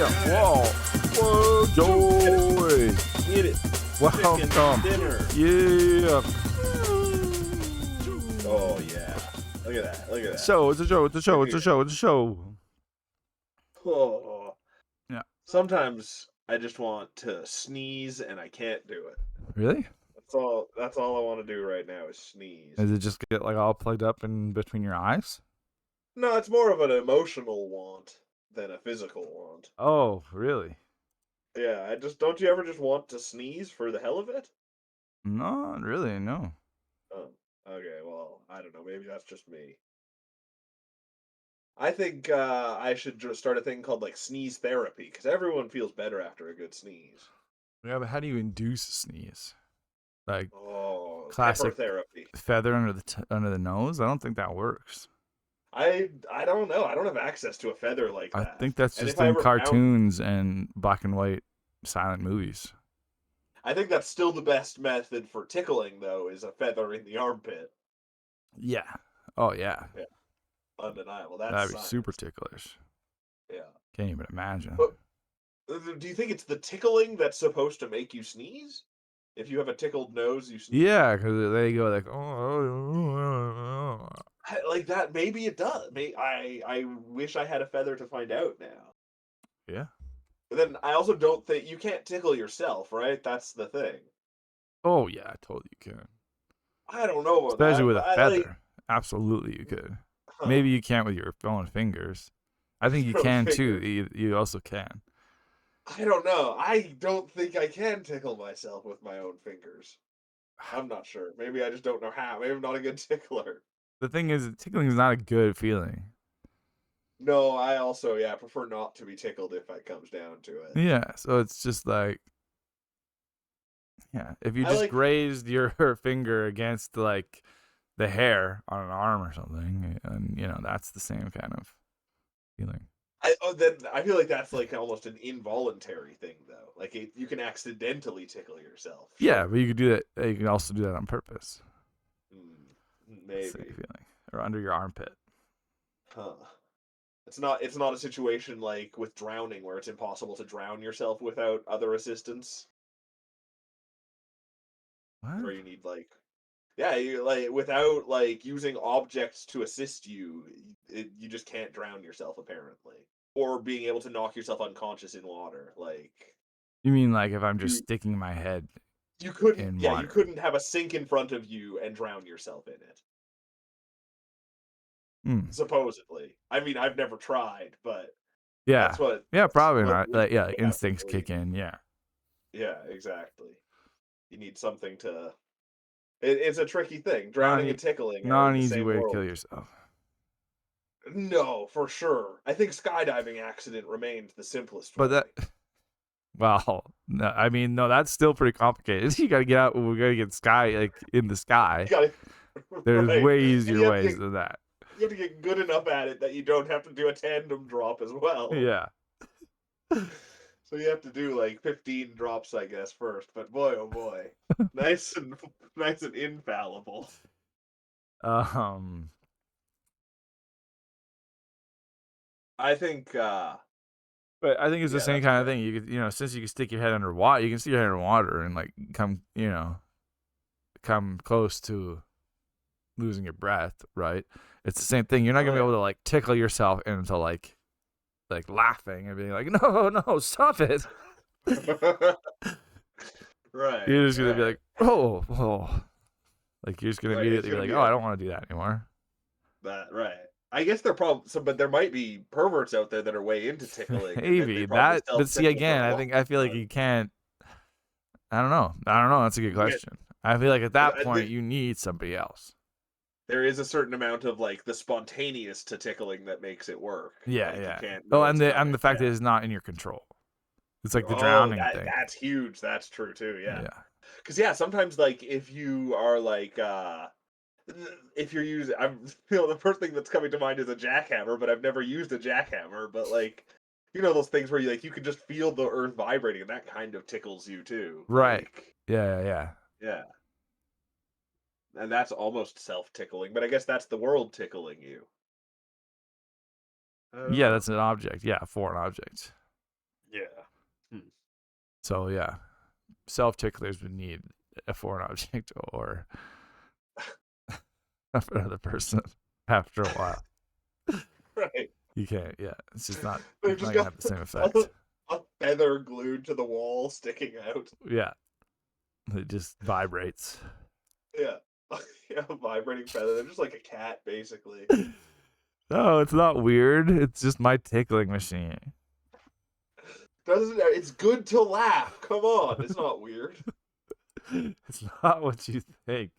Whoa. Whoa, Joy. Get it. Welcome. Dinner. Yeah. Oh, yeah. Look at that. Look at that. So, it's a show. It's a show. It's a show. It's a show. Oh. Yeah. Sometimes I just want to sneeze and I can't do it. Really? That's all I want to do right now is sneeze. Does it just get like all plugged up in between your eyes? No, it's more of an emotional want than a physical want. Oh, really? Yeah, don't you ever just want to sneeze for the hell of it? Not really, no. Oh, okay, well, I don't know, maybe that's just me. I think I should just start a thing called like sneeze therapy, because everyone feels better after a good sneeze. Yeah, but how do you induce a sneeze? Like Pepper classic therapy. feather under the nose? I don't think that works. I don't know. I don't have access to a feather like I that. think that's And just if I in ever cartoons and black and white silent movies. I think that's still the best method for tickling, though, is a feather in the armpit. Yeah. Oh, yeah. Yeah. Undeniable. That's That'd be science. super ticklers. Yeah. Can't even imagine. But do you think it's the tickling that's supposed to make you sneeze? If you have a tickled nose, you sneeze? Yeah, because they go like, oh. Like that, maybe it does. I wish I had a feather to find out now. Yeah. But then I also don't think you can't tickle yourself, right? That's the thing. Oh, yeah, I totally can. I don't know about Especially that. with a but feather. Absolutely, you could. Maybe you can't with your own fingers. I think you Your can fingers. too. You also can. I don't know. I don't think I can tickle myself with my own fingers. I'm not sure. Maybe I just don't know how. Maybe I'm not a good tickler. The thing is, tickling is not a good feeling. No, I also, prefer not to be tickled if it comes down to it. Yeah, so it's just like, yeah, if you I just like- grazed your finger against like the hair on an arm or something, and that's the same kind of feeling. Then I feel like that's like almost an involuntary thing, though. Like you can accidentally tickle yourself. Yeah, but you could do that. You can also do that on purpose. Maybe. Same feeling, or under your armpit. Huh. It's not a situation like with drowning where it's impossible to drown yourself without other assistance. What? Where you need you like without like using objects to assist you, you just can't drown yourself apparently, or being able to knock yourself unconscious in water. Like You mean like if I'm just you, sticking my head you couldn't, in you water? couldn't have a sink in front of you and drown yourself in it. Supposedly, I mean, I've never tried, but Yeah, that's what. Yeah, probably what not. Like, yeah, like we have to instincts believe. kick in. Yeah. Yeah, exactly. You need something to. It's a tricky thing. Not Drowning an and tickling not are an in the easy same way to world. kill yourself. No, for sure. I think skydiving accident remains the simplest But way. well, no, I mean, no, that's still pretty complicated. You gotta get out. We gotta get in the sky. There's Right. way easier ways than that. You have to get good enough at it that you don't have to do a tandem drop as well. Yeah. So you have to do like 15 drops, I guess, first. But boy, oh boy, nice and infallible. I think. But I think it's the same kind of thing. You could, since you can stick your head underwater, you can stick your head underwater and like come close to losing your breath, right? It's the same thing. You're not gonna be able to like tickle yourself into like laughing and being like, no, stop it. Right. You're just gonna be like, oh. Like you're just gonna immediately be like, I don't want to do that anymore. Right. I guess they're probably but there might be perverts out there that are way into tickling. Maybe that, but see again, I feel like you can't. I don't know. That's a good question. I feel like at that point you need somebody else. There is a certain amount of like the spontaneous to tickling that makes it work. Yeah, like, yeah. You can't and the fact that it's not in your control. It's like the drowning thing. That's huge. That's true too. Yeah. Yeah. Because sometimes like if you are like if you're using, the first thing that's coming to mind is a jackhammer, but I've never used a jackhammer. But like, those things where you can just feel the earth vibrating, and that kind of tickles you too. Right. Like, Yeah. And that's almost self-tickling, but I guess that's the world tickling you. Yeah, that's an object. Yeah, for an object. So yeah, self-ticklers would need a foreign object or another person after a while. Right. You can't. Yeah, it's just not. They've It's not just gonna got have the same a, effect. a feather glued to the wall sticking out. Yeah, it just vibrates. Yeah. Yeah, vibrating feather. They're just like a cat, basically. No, it's not weird. It's just my tickling machine. Doesn't it's good to laugh. Come on, it's not weird. It's not what you think.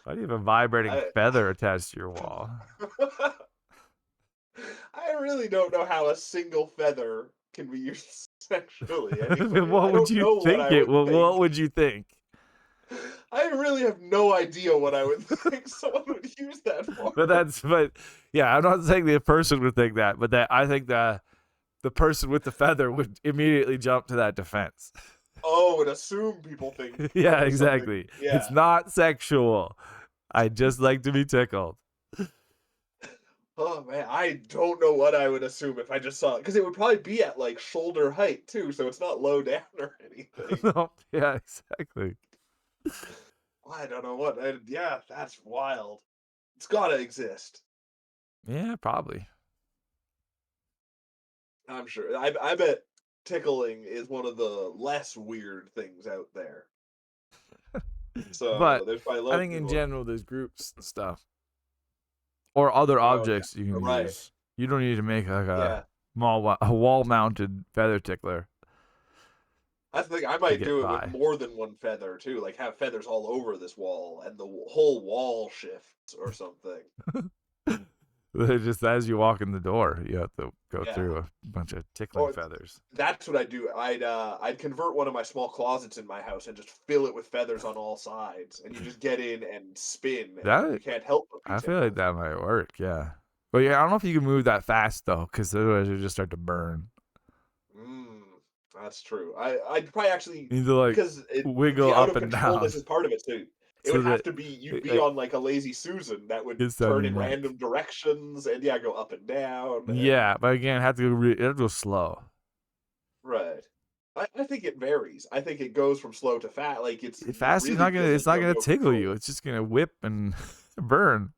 Why do you have a vibrating I feather attached to your wall? I really don't know how a single feather can be used sexually anyway. I What would don't you know what think I it? would What think. would you think? I really have no idea what I would think someone would use that for. But yeah, I'm not saying the person would think that, but that I think the person with the feather would immediately jump to that defense. Oh, and assume people think that Yeah, was something. exactly. Yeah. It's not sexual. I just like to be tickled. Oh man, I don't know what I would assume if I just saw it because it would probably be at like shoulder height too, so it's not low down or anything. No, yeah, exactly. I don't know what. Yeah, that's wild. It's gotta exist. Yeah, probably. I'm sure. I bet tickling is one of the less weird things out there. So But there's probably I loads of think in people. general, there's groups and stuff or other Oh yeah, objects you can right. use. You don't need to make like Yeah, a wall-mounted feather tickler I think I to might get do it with by. more than one feather too. Like have feathers all over this wall, and the whole wall shifts or something. Just as you walk in the door, you have to go Yeah. through a bunch of tickling Or feathers. that's what I'd do. I'd convert one of my small closets in my house and just fill it with feathers on all sides, and you just get in and spin, and you That can't help but be I feel like tickled. that might work. Yeah, but yeah, I don't know if you can move that fast though, because otherwise you just start to burn. Mm, that's true. I'd probably actually You need to like because wiggle the out up of and down controlness is part of it too. It would so have that to be you'd it be like on like a lazy Susan that would gets down turn your in neck. random directions and yeah, go up and down and Yeah, but again, it have to go slow. right. I think it varies. I think it goes from slow to fast. Like it Fast is really not gonna feels like it's you not have gonna no tickle you. control. It's just gonna whip and burn.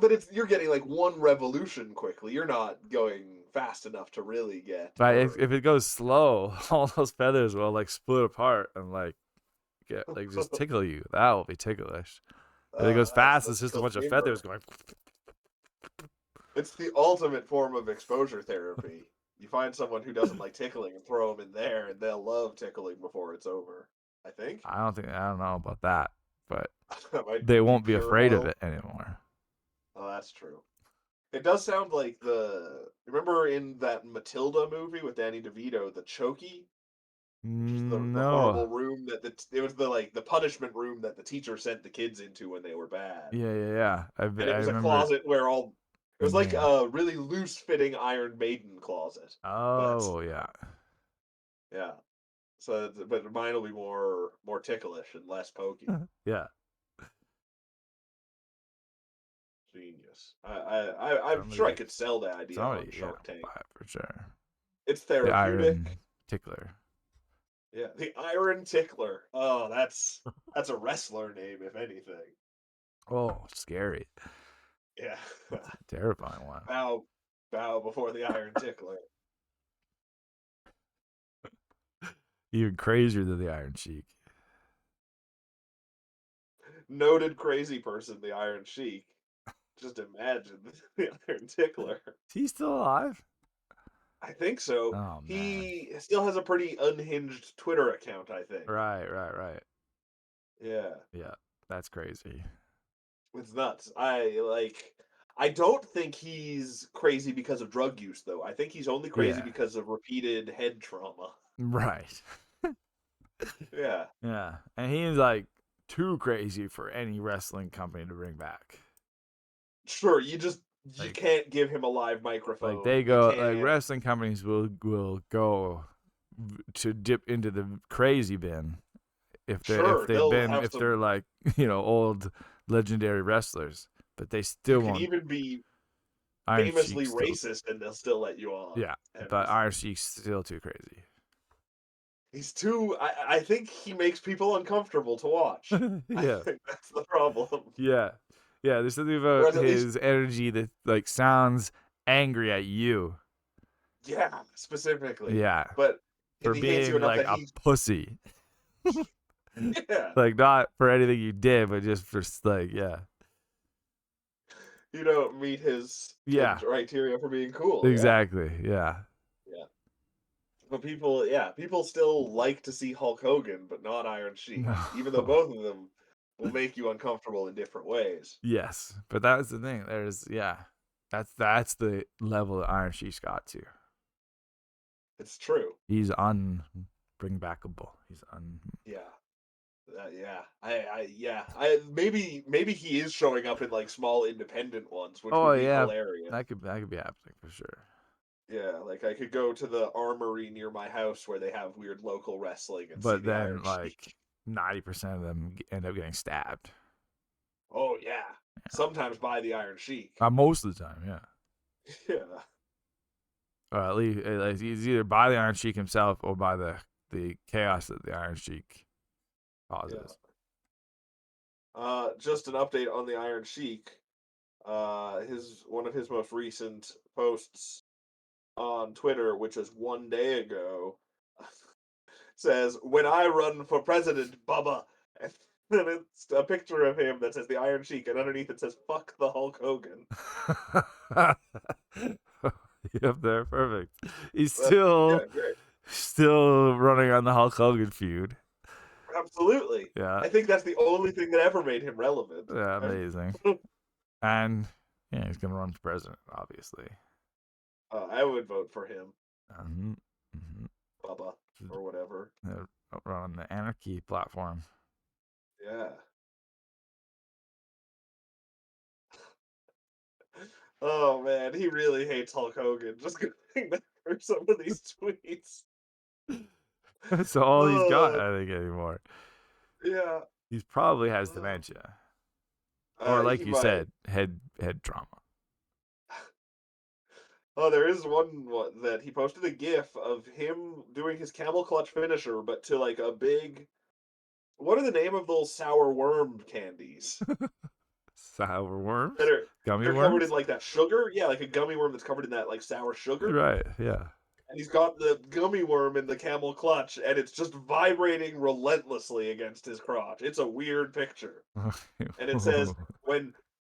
But it's you're getting like one revolution quickly. You're not going fast enough to really get But if burned. it goes slow, all those feathers will like split apart and like get like just tickle you. That will be ticklish. If it goes fast, it's That's just a still bunch of feathers painful. going. It's the ultimate form of exposure therapy. You find someone who doesn't like tickling and throw them in there, and they'll love tickling before it's over. I think I don't know about that, but that might they be won't be pure afraid of hell. it anymore. Oh, that's true. It does sound like remember in that Matilda movie with Danny DeVito, the Chokey, which is the No. horrible room that it was the like the punishment room that the teacher sent the kids into when they were bad. Yeah. And it I was a remember closet where all it the was like name. a really loose fitting Iron Maiden closet. But Oh yeah. yeah. But mine will be more ticklish and less pokey. Yeah. Genius. I'm sure I could sell the idea on Yeah, Shark Tank. buy it for sure. It's The therapeutic. iron tickler. Yeah, the Iron Tickler. Oh, that's a wrestler name, if anything. Oh, scary. Yeah. That's a terrifying one. bow bow before the Iron Tickler. Even crazier than the Iron Sheik. Noted crazy person, the Iron Sheik. Just imagine the Iron Tickler. Is he still alive? I think so. Oh man. He still has a pretty unhinged Twitter account, I think. Right. Yeah. Yeah, that's crazy. It's nuts. I don't think he's crazy because of drug use though. I think he's only crazy Yeah. because of repeated head trauma. Right. Yeah. Yeah, and he's like too crazy for any wrestling company to bring back. Sure, you Like can't give him a live microphone. they You go like can't. wrestling companies will go to dip into the crazy bin Sure, they'll have if they're some. like old legendary wrestlers, but they You still could won't. even be Iron famously Sheik's still, racist, and they'll still let you on. yeah, And but Iron Sheik's still too crazy. he's too. I think he makes people uncomfortable to watch. I Yeah, think that's the problem. yeah, yeah. There's something about Whereas at least, his energy that like sounds angry at you. yeah, specifically. Yeah, But and for he hates you being enough like that a he, pussy. yeah, Like not for anything you did, but just for like, yeah, you don't meet his yeah, criteria for being cool. Yeah, exactly, yeah. yeah. But people, yeah, people still like to see Hulk Hogan, but not Iron Sheik, even though No. both of them will make you uncomfortable in different ways. Yes, but that's the thing. There's yeah, that's the level that Iron Sheik's got to. It's true. He's unbringbackable. He's un. Yeah. Yeah, yeah, maybe he is showing up in like small independent ones, which Oh would be yeah, hilarious. that could be happening for sure. Yeah, like I could go to the armory near my house where they have weird local wrestling and see But the then Iron like Sheik. 90% of them end up getting stabbed. Oh yeah, sometimes by the Iron Sheik. Most of the time, yeah. Yeah, Or at least he's either by the Iron Sheik himself or by the chaos that the Iron Sheik yeah. causes. Just an update on the Iron Sheik. His one of his most recent posts on Twitter, which is 1 day ago, says, "When I run for president, Bubba." And then it's a picture of him that says the Iron Sheik, and underneath it says, "Fuck the Hulk Hogan." Yep, there, perfect. He's Yeah, great. still running on the Hulk Hogan feud. Absolutely. Yeah, I think that's the only thing that ever made him relevant. yeah, amazing. And yeah, he's gonna run for president, obviously. I would vote for him, Mm-hmm. Mm-hmm. Bubba, or whatever. Run on the Anarchy platform. Yeah. Oh man, he really hates Hulk Hogan. Just going back for some of these tweets. That's all he's got, Oh, I think, anymore. yeah. He's probably has Oh. dementia, or like He you might. said, head trauma. Oh, there is one that he posted a GIF of him doing his camel clutch finisher, but to like a big. What are the name of those sour worm candies Sour that worms, are? gummy They're covered in worms. like that sugar. Yeah, like a gummy worm that's covered in that like sour sugar. Right? Yeah. And he's got the gummy worm in the camel clutch, and it's just vibrating relentlessly against his crotch. It's a weird picture. And it says, "When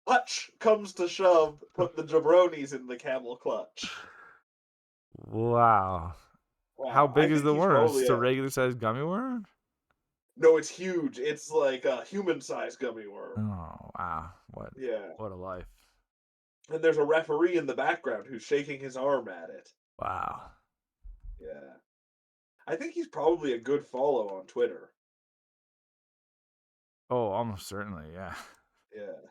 Hutch comes to shove, put the jabronis in the camel clutch." Wow. How Wow, I big is think the he's worm? It's probably just a a. regular sized gummy worm? No, it's huge. It's like a human-sized gummy worm. Oh, wow. Yeah. What a life. And there's a referee in the background who's shaking his arm at it. Wow. Yeah. I think he's probably a good follow on Twitter. Oh, almost certainly, yeah. Yeah,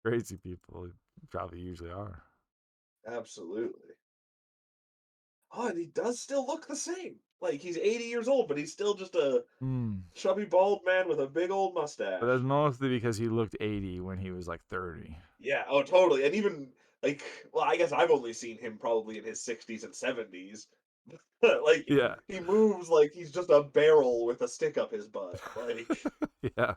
Crazy people probably usually are. absolutely. Oh, and he does still look the same. Like he's 80 years old, but he's still just a Hmm. chubby bald man with a big old But that's mustache. mostly because he looked 80 when he was like 30. Yeah, oh totally. And even like well, I guess I've only seen him probably in his 60s and 70s. Like Yeah. he moves like he's just a barrel with a stick up his butt. Like Yeah.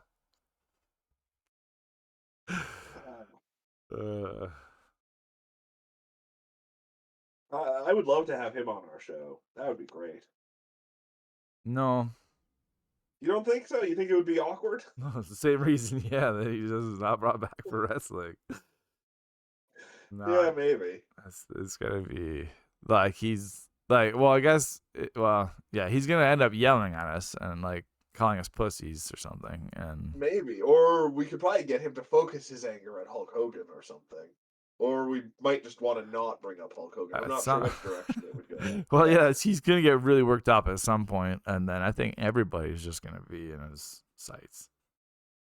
uh, Uh, I would love to have him on our show. That would be great. no. You don't think so? You think it would be awkward? No, it's the same reason, yeah, that he just is not brought back for wrestling. Yeah, Not. maybe. It's gonna be like he's like, well, I guess, yeah, he's gonna end up yelling at us and like calling us pussies or something. And Maybe. Or we could probably get him to focus his anger at Hulk Hogan or something. Or we might just want to not bring up Hulk Hogan. I'm not sure some, which direction it would go. well, Yeah. yeah, he's gonna get really worked up at some point, and then I think everybody's just gonna be in his sights.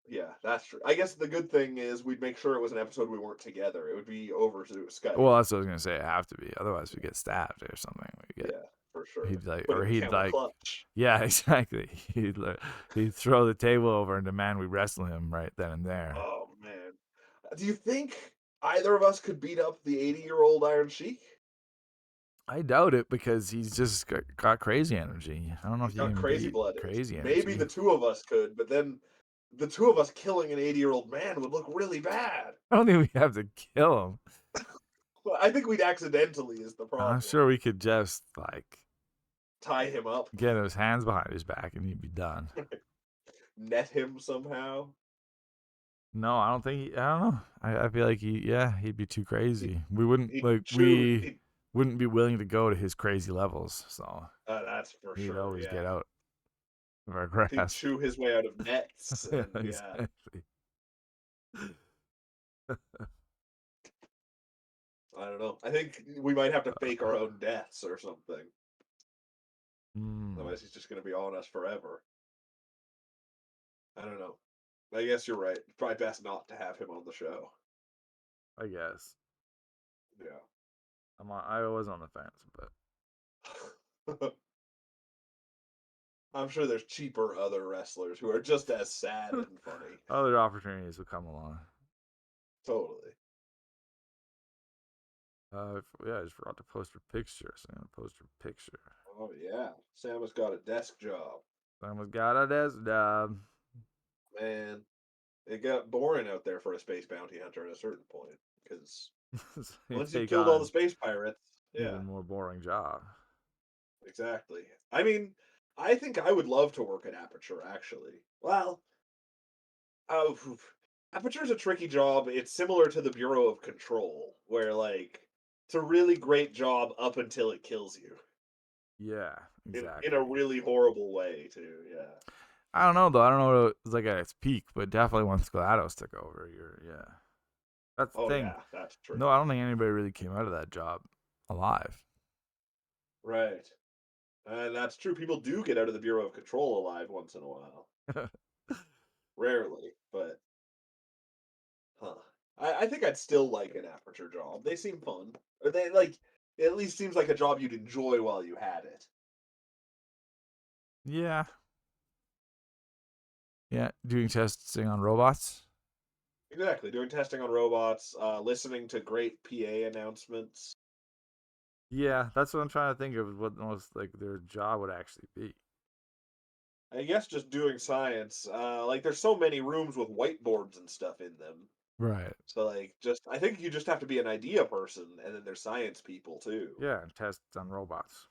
Yeah, that's true. I guess the good thing is we'd make sure it was an episode we weren't together. It would be over through Skype. Well, that's what I was gonna say. It have to be, otherwise we get stabbed or something. Yeah, for sure. He'd like, Put or in the he'd camel like, clutch. yeah, exactly. He'd throw the table over and demand we wrestle him right then and there. Oh man. Do you think either of us could beat up the 80-year-old Iron Sheik. I doubt it because he's just got crazy energy. I don't know He's if you got can crazy beat blooded. crazy Maybe energy. the two of us could, but then the two of us killing an 80-year-old man would look really bad. I don't think we have to kill him. Well, I think we'd accidentally is the I'm problem. sure we could just like Tie him up, get his hands behind his back and he'd be done. net him somehow. No, I don't think. I don't know. I feel like he'd be too crazy. We wouldn't He like chew. we wouldn't be willing to go to his crazy levels. So That's for he'd sure. always Yeah, get out of our he'd grasp. chew his way out of nets, Yeah, and yeah, exactly. I don't know. I think we might have to fake our own deaths or something. Mm, Otherwise, he's just going to be on us forever. I don't know. I guess you're right. Probably best not to have him on the show. I guess. Yeah. I was on the fence, but I'm sure there's cheaper other wrestlers who are just as sad and funny. other opportunities will come along. Totally. Yeah, I just forgot to post her picture. So I'm gonna post her picture. Oh yeah, Sam has got a desk job. Someone's got a desk job. Man, it got boring out there for a space bounty hunter at a certain point because So you once you've take killed all the on space pirates, yeah, even more boring job. exactly. I mean, I think I would love to work at Aperture actually. Well, Aperture's a tricky job. It's similar to the Bureau of Control, where like it's a really great job up until it kills you Yeah, in a exactly. really horrible way too. Yeah. I don't know though. I don't know what it was like at its peak, but definitely once GLaDOS took over, yeah. That's the Oh thing. yeah, that's No, I tricky. don't think anybody really came out of that job alive. Right. And that's true. People do get out of the Bureau of Control alive once in a while. Rarely, but huh. I think I'd still like an Aperture job. They seem fun. Or they like it at least seems like a job you'd enjoy while you had it. Yeah, yeah. Doing testing on robots. Exactly. Doing testing on robots, listening to great PA announcements. Yeah, that's what I'm trying to think of. What most like their job would actually be. I guess just doing science. Like there's so many rooms with whiteboards and stuff in them. Right. So like just I think you just have to be an idea person and then there's science people too. Yeah, and tests on robots.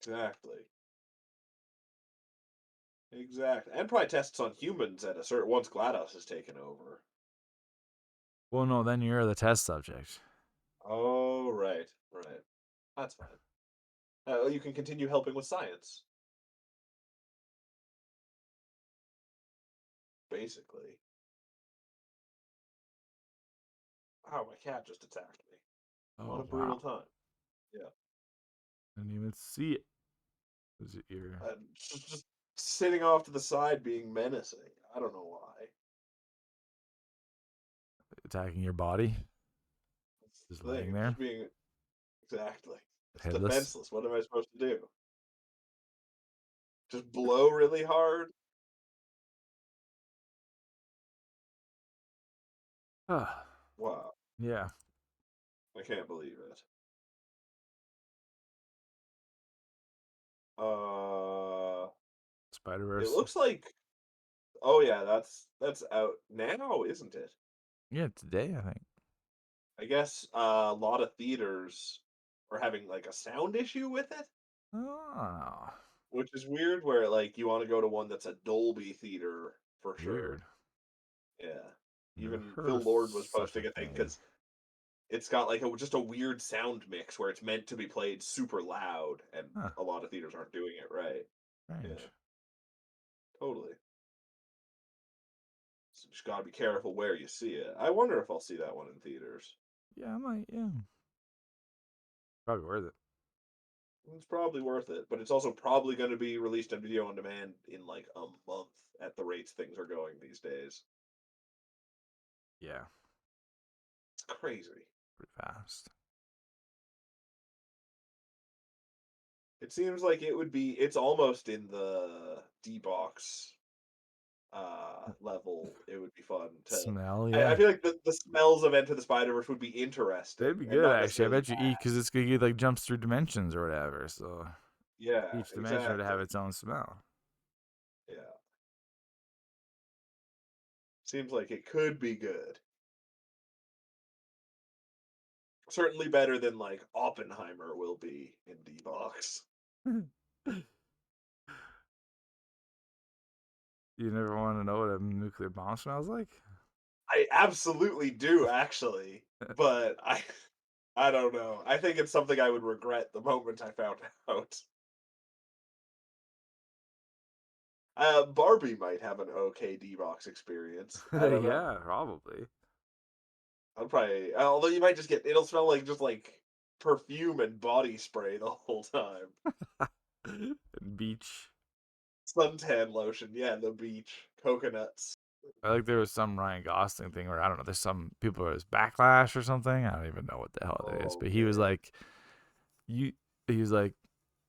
Exactly. Exactly. And probably tests on humans at a certain once GLaDOS is taken over. Well, no, then you're the test subject. Oh, right. Right. That's fine. You can continue helping with science, basically. Oh, my cat just attacked me. What Oh a brutal wow, time. Yeah. I didn't even see it. Was it your Just sitting off to the side being menacing. I don't know why. attacking your body? That's Just the laying thing. there, Just being exactly. It's headless. defenseless. What am I supposed to do? Just blow really hard? Ah, Wow. yeah. I can't believe it. Uh, Spider it Verse. looks like oh yeah, that's out now, isn't it? Yeah, today I think. I guess a lot of theaters are having like a sound issue with it, Oh, which is weird. Where like you want to go to one that's a Dolby theater for sure. weird. Yeah, Never even heard Phil of Lord was such a posting a thing thing. because it's got like just a weird sound mix where it's meant to be played super loud, and Huh, a lot of theaters aren't doing it right. Yeah, strange. totally. So just gotta be careful where you see it. I wonder if I'll see that one in theaters. Yeah, I might. Yeah, probably worth it. It's probably worth it, but it's also probably going to be released on video on demand in like a month at the rates things are going these days. Yeah, It's crazy. pretty fast. It seems like it would be, it's almost in the D box level, it would be fun to. Smell, I yeah. feel like the smells of Enter the Spider-Verse would be It'd interesting be and good, not actually. I necessarily bet you bad. eat because it's gonna like jumps through dimensions or whatever. So Yeah, each dimension would exactly. have its own smell. Yeah, seems like it could be good. Certainly better than like Oppenheimer will be in D-Box. You never want to know what a nuclear bomb smells like? I absolutely do actually, but I don't know. I think it's something I would regret the moment I found out. Barbie might have an okay D-Box experience. I don't know. Yeah, probably. I'd probably, although you might just get, it'll smell like just like perfume and body spray the whole time. Beach. Suntan lotion, yeah, the beach, coconuts. I like there was some Ryan Gosling thing where I don't know. There's some people it was backlash or something. I don't even know what the hell it is. Oh But he was man. like, you. He was like,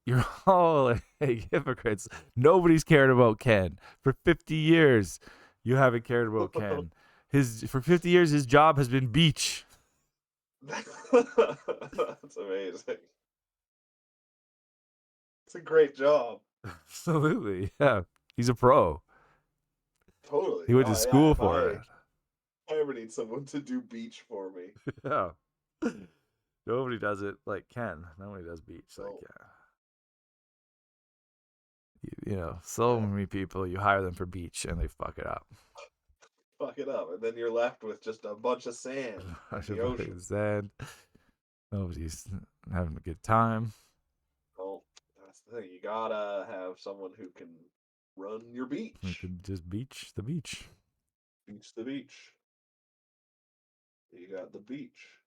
you're all like hypocrites. Nobody's cared about Ken for 50 years. You haven't cared about Ken. His for 50 years his job has been beach. That's amazing. It's a great job. Absolutely, yeah. He's a pro. He Totally. went to Oh yeah. school If for I ever need someone to do beach for me. it. Yeah. Nobody does it like Ken. Nobody does beach like Oh yeah. You know, so yeah. many people you hire them for beach and they fuck it up. Fuck it up, and then you're left with just a bunch of sand I in the should play ocean. Zed. Nobody's having a good time. Well, that's the thing. You gotta have someone who can run your We beach. could just beach the beach. Beach the beach. You got the beach.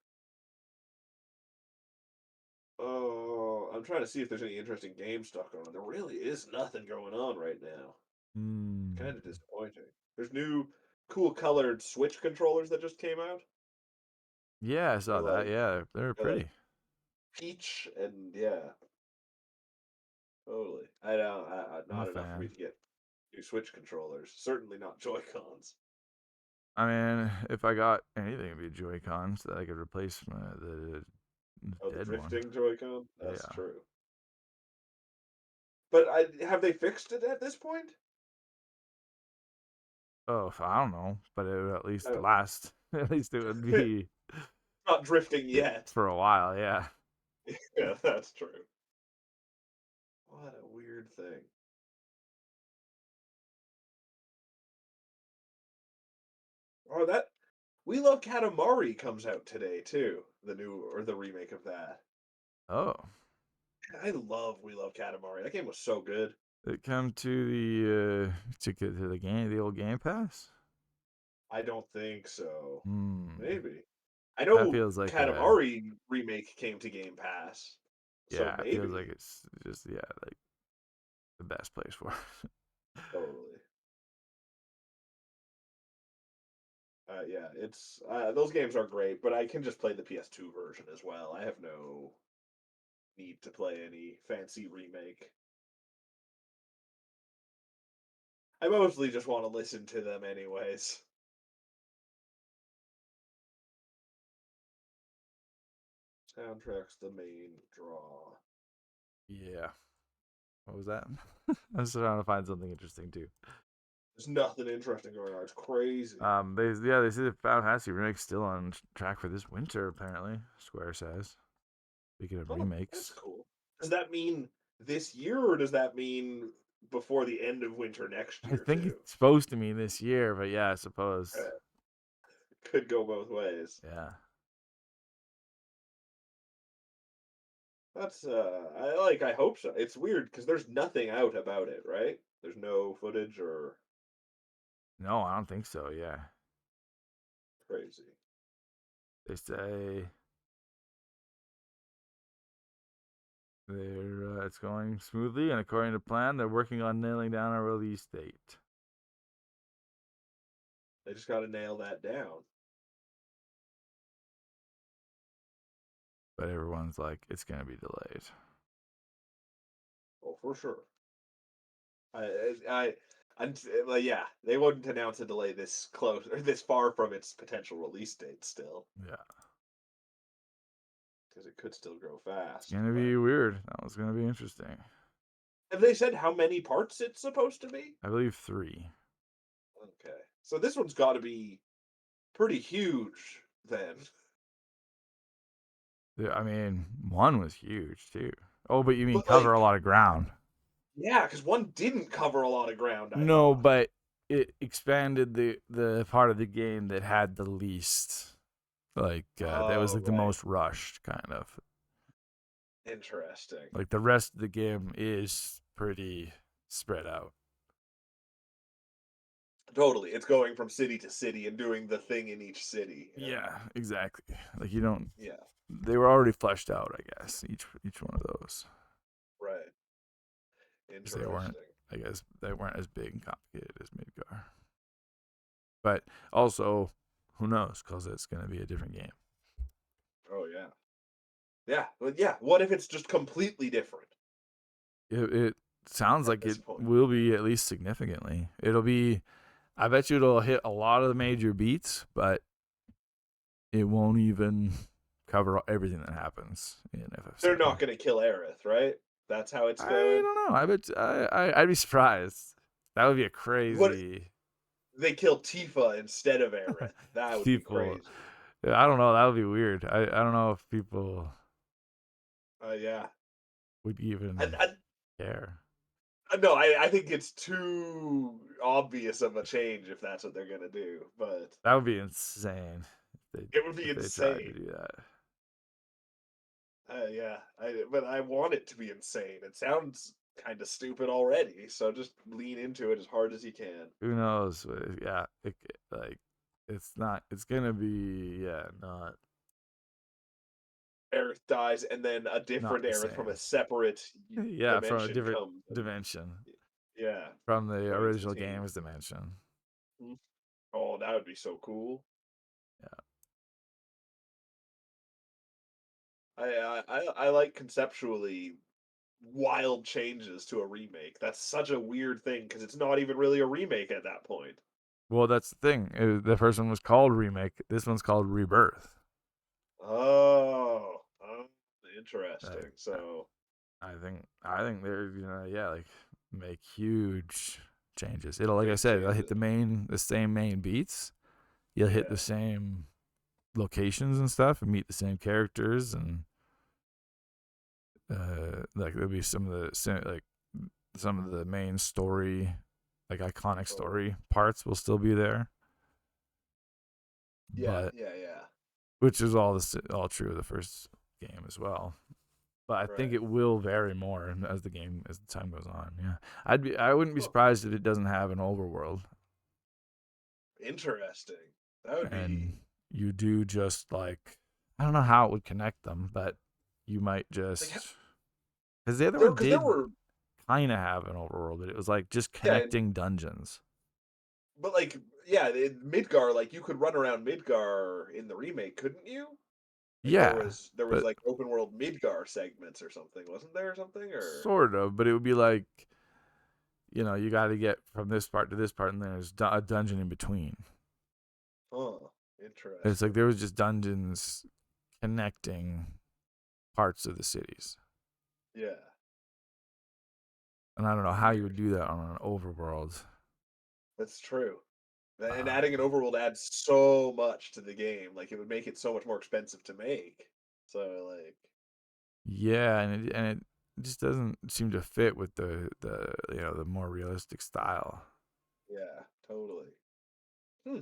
Oh, I'm trying to see if there's any interesting game stuff going on. There really is nothing going on right now. Mm. Kind of disappointing. There's new cool colored Switch controllers that just came out. Yeah, I saw that. Yeah, they're They're like pretty. peach and yeah, totally. I don't. I'm a Not enough for me fan. to get new Switch controllers. Certainly not Joy Cons. I mean, if I got anything, it'd be Joy Cons that I could replace the Oh, the dead one. drifting Joy-Con? That's Yeah. true. But have they fixed it at this point? Oh, I don't know, but it would at least Oh. last. At least it would It's be not drifting yet. for a while. Yeah. Yeah, that's true. What a weird thing. Oh, that We Love Katamari comes out today too. The new or the remake of that. Oh, I love We Love Katamari. That game was so good. it come to the to the game, the old Game Pass. I don't think so. Hmm. Maybe. I That know feels like a Katamari remake came to Game Pass. So yeah. It feels like maybe. it's just yeah, like the best place for it. Totally. Yeah, it's those games are great, but I can just play the PS2 version as well. I have no need to play any fancy remake. I mostly just want to listen to them anyways. Soundtrack's the main draw. Yeah. What was that? I was trying to find something interesting too. There's nothing interesting going on. It's crazy. They say the Final Fantasy remake's still on track for this winter. Apparently, Square says. Speaking of Oh, that's remakes, cool. Does that mean this year, or does that mean before the end of winter next I year think too? it's supposed to mean this year, but yeah, I suppose. Could go both ways. Yeah. That's I hope so. It's weird because there's nothing out about it, right? There's no footage or No, I don't think so. Yeah. crazy. They say it's going smoothly, and according to plan, they're working on nailing down a release date. They just got to nail that down. But everyone's like, it's gonna be delayed. Oh, for sure. I And yeah, they wouldn't announce a delay this close or this far from its potential release date still, Yeah. because it could still grow It's fast. gonna But be weird. That was gonna be interesting. have they said how many parts it's supposed to be? I believe 3. Okay, so this one's got to be pretty huge then. Yeah, I mean, 1 was huge too. Oh, but you mean But cover a like, lot of ground? yeah, because one didn't cover a lot of ground. I No, thought. but it expanded the part of the game that had the least, like, that was Oh, like the right. most rushed, kind of. Interesting. Like the rest of the game is pretty spread out. Totally. It's going from city to city and doing the thing in each city. Yeah, exactly. Like you don't. Yeah, They were already fleshed out, I guess. Each one of those, right. 'cause they weren't. Interesting. I guess they weren't as big and complicated as Midgar. But also, who knows? Because it's gonna be a different game. Oh, yeah. Yeah, but yeah, what if it's just completely different It sounds at like this it point? will be at least significantly. It'll be. I bet you it'll hit a lot of the major beats, but it won't even cover everything that happens in They're not FF7. going to kill Aerith, right? That's how it's I going. don't know. I bet I'd be surprised. That would be a What crazy they kill Tifa instead of Aerith? That would be people. crazy. I don't know. That would be weird. I don't know if people Yeah. would even I, care. no, I think it's too obvious of a change if that's what they're going to do. But That would be insane it would be if they tried to insane. do that. Yeah, but I want it to be insane. It sounds kind of stupid already, so just lean into it as hard as you can. Who knows? Yeah, like it's not. It's gonna be not Aerith dies, and then a not different the Aerith from a same. separate Yeah, from a dimension different comes. And, dimension, yeah, from the joins the original team. game's dimension. Mm. Oh, that would be so cool. Yeah. I like conceptually wild changes to a remake. That's such a weird thing because it's not even really a remake at that point. Well, that's the thing. The first one was called Remake. This one's called Rebirth. Oh, Like, interesting. So I think they're gonna like make huge changes. It'll, like I big said, it'll hit changes. the same main beats. You'll hit the Yeah, same locations and stuff, and meet the same characters, and like there'll be some of the main story, like iconic totally. story parts will still be there, Yeah, but yeah, yeah. which is all true of the first game as well. But I think Right. it will vary more as the time goes on. Yeah, I wouldn't be Huh. surprised if it doesn't have an overworld, Interesting. That would and be you do just like, I don't know how it would connect them, but you might like just, because the other there one because there did were kind of have an overworld, but it was like just yeah, and, connecting dungeons. but like yeah, in Midgar, like you could run around Midgar in the remake, couldn't you? Like Yeah, there was but like open world Midgar segments or something, wasn't there or something or sort of. But it would be like, you got to get from this part to this part, and there's a dungeon in between. huh? It's like Interesting. there was just dungeons connecting parts of the cities. Yeah, And I don't know how you would weird. do that on an overworld. That's true. And Um, adding an overworld adds so much to the game. Like it would make it so much more expensive to make. So like yeah, and it just doesn't seem to fit with the more realistic style. yeah, totally. Hmm,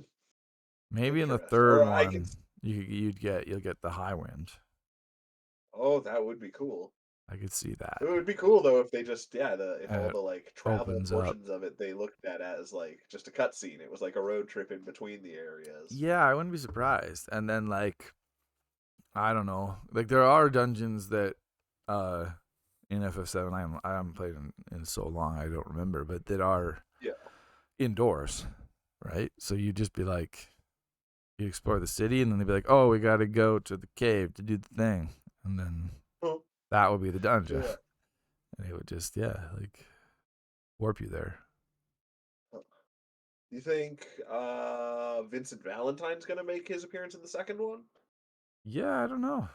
Maybe in the interesting. third Or I can. one you'll get the high wind. Oh, that would be cool. I could see It that. would be cool though if they just yeah the if And all it the like travel opens up. portions of it they looked at as like just a cutscene. It was like a road trip in between the areas. Yeah, I wouldn't be surprised. And then like, I don't know. Like there are dungeons that uh in FF7 I haven't played in so long I don't remember, but that are Yeah. indoors, right? So you just be like, you explore the city, and then they'd be like, "Oh, we got to go to the cave to do the thing," and then Oh, that would be the dungeon, yeah. and it would just like warp you there. You think Vincent Valentine's gonna make his appearance in the second one? Yeah, I don't know.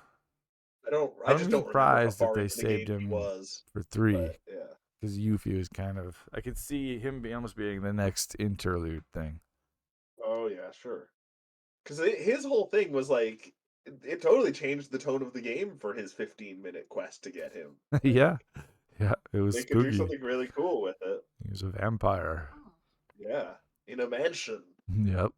I I wouldn't just be don't remember how surprised if far they into the saved game he him was. for 3, But yeah. because Yuffie was kind of. I could see him almost being the next interlude thing. Oh yeah, sure. Because his whole thing was like it totally changed the tone of the game for his 15-minute quest to get him. Like Yeah, yeah, it was they could do spooky. something really cool with it. He was a vampire. Yeah, in a mansion. Yep.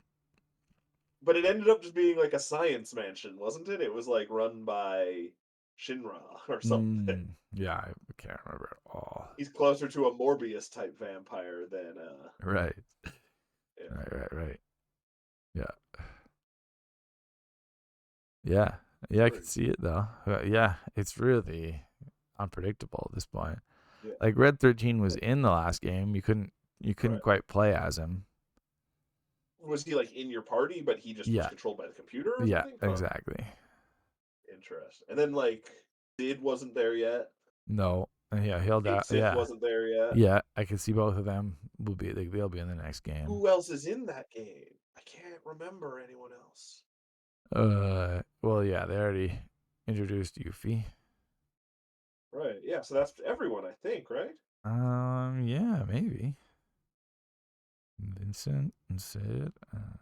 But it ended up just being like a science mansion, wasn't it? It was like run by Shinra or something. Yeah, I can't remember at all. He's closer to a Morbius type vampire than Right, yeah. right. Yeah, yeah, yeah. I Very could see it though. Yeah, it's really unpredictable at this point. yeah. Like Red 13 was in the last game. You couldn't Right. quite play as him. Was he like in your party, but he just was Yeah, controlled by the computer or yeah, something? Huh. exactly. Interesting. And then like Sid wasn't there yet. No, yeah, he'll die. Kate Sith Yeah, wasn't there yet. yeah. I can see both of them will be. They'll be in the next game. Who else is in that game? I can't remember anyone else. Well, yeah, they already introduced Yuffie. Right. Yeah. So that's everyone, I think. Right. Yeah, maybe. Vincent and Sid.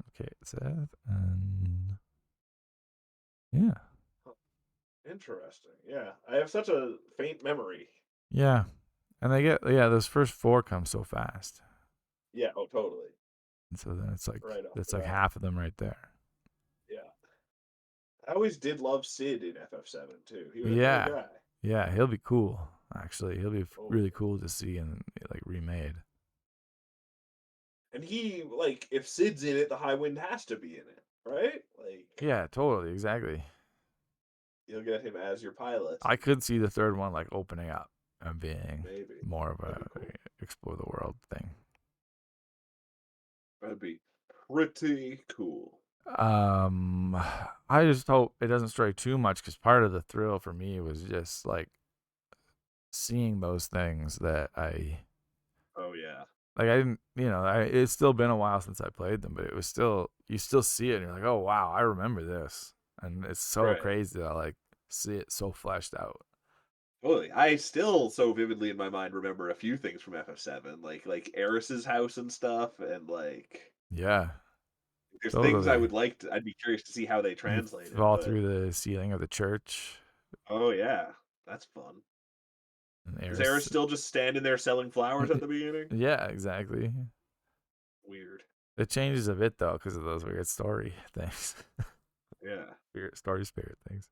Okay, Seth and yeah, Huh. Interesting. Yeah. I have such a faint memory. yeah, and they get those first 4 come so fast, Yeah. Oh, totally. and so then it's like Right off that's the like bat. half of them right there. Yeah. I always did love Sid in FF7 too. He was a cool Yeah, guy. yeah, he'll be cool. Actually, he'll be Totally. really cool to see and like remade. And he like if Sid's in it, the High Wind has to be in it, right? Like Yeah, totally, exactly. you'll get him as your pilot. I could see the third one like opening up and being Maybe. more of That'd a be cool. explore the world thing. That'd be pretty cool. Um, I just hope it doesn't stray too much because part of the thrill for me was just like seeing those things that Oh yeah. I didn't, it's still been a while since I played them, but it was still, you still see it and you're like, oh wow, I remember this. And it's so Right. crazy to like see it so fleshed out. Totally. I still so vividly in my mind remember a few things from FF7, like Eris's house and stuff, and like Yeah, there's things I totally. would like to, I'd be curious to see how they You translated, fall but through the ceiling of the church oh yeah, that's fun. and Is Eris Eris. still just standing there selling flowers at the beginning? Yeah, exactly. Weird. It changes a bit though because of those weird story things, Yeah. weird story spirit things.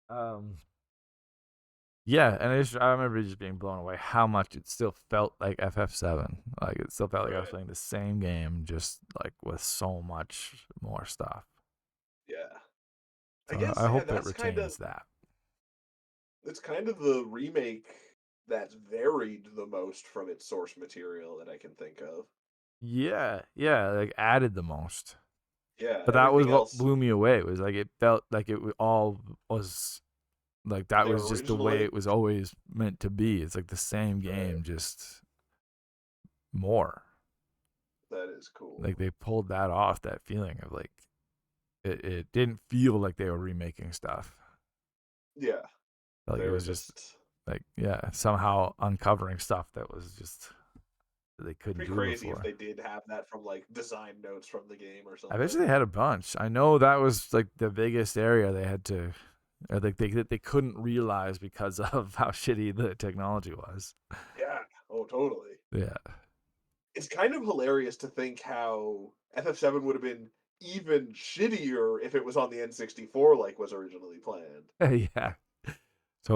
Um, yeah, and I remember just being blown away how much it still felt like FF7. Like it still felt like I was Right. playing the same game, just like with so much more stuff. Yeah. I So guess I yeah, hope it retains that. it's kind of the remake that's varied the most from its source material that I can think of. Yeah, yeah, like added the most. Yeah, But that was everything what else blew me away. It was like it felt like all was like that there was just the way originally. it was always meant to be. It's like the same Right. game, just more. That is cool. Like they pulled that off, that feeling of like it didn't feel like they were remaking stuff. Yeah. Like They it were was just just like somehow uncovering stuff that was just that they couldn't pretty do crazy if before. they did have that from like design notes from the game or I bet something. you they had a bunch. I know that was like the biggest area they had to, or like they couldn't realize because of how shitty the technology was. Yeah. Oh, totally. Yeah, It's kind of hilarious to think how FF7 would have been even shittier if it was on the N64 like was originally planned. yeah,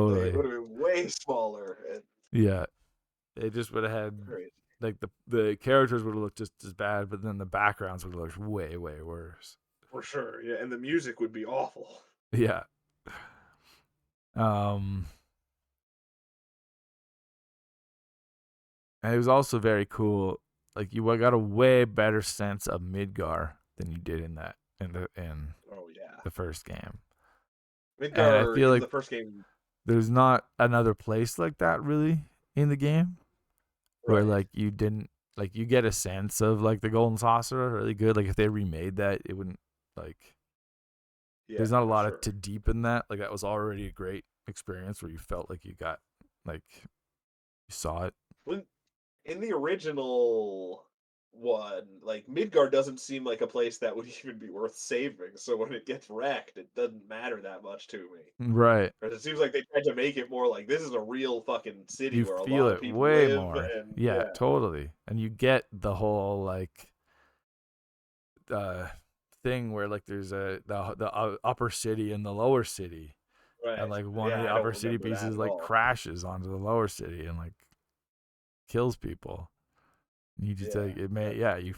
Like it totally. would have been way smaller and Yeah, they just would have had crazy. like the characters would have looked just as bad, but then the backgrounds would have looked way worse. For sure. Yeah, and the music would be awful. Yeah. Um, and it was also very cool. Like you got a way better sense of Midgar than you did in Oh yeah. the first game. And I Midgar feel in like the first game, there's not another place like that really in the game where right? like you didn't. like you get a sense of like the golden saucer really good. Like if they remade that, it wouldn't like. Yeah, There's not a for lot of sure. to deepen that. Like that was already a great experience where you felt like you got like you saw it. When in the original one, like Midgard doesn't seem like a place that would even be worth saving. So when it gets wrecked, it doesn't matter that much to me. Right. Because it seems like they tried to make it more like this is a real fucking city You where a feel lot of it people way live, more. and Yeah, yeah, totally. And you get the whole like uh thing where like there's the upper city and the lower city, and right, like one of yeah, the I don't upper city remember that pieces at like all. crashes onto the lower city and like kills people. You just Yeah, like it that may yeah you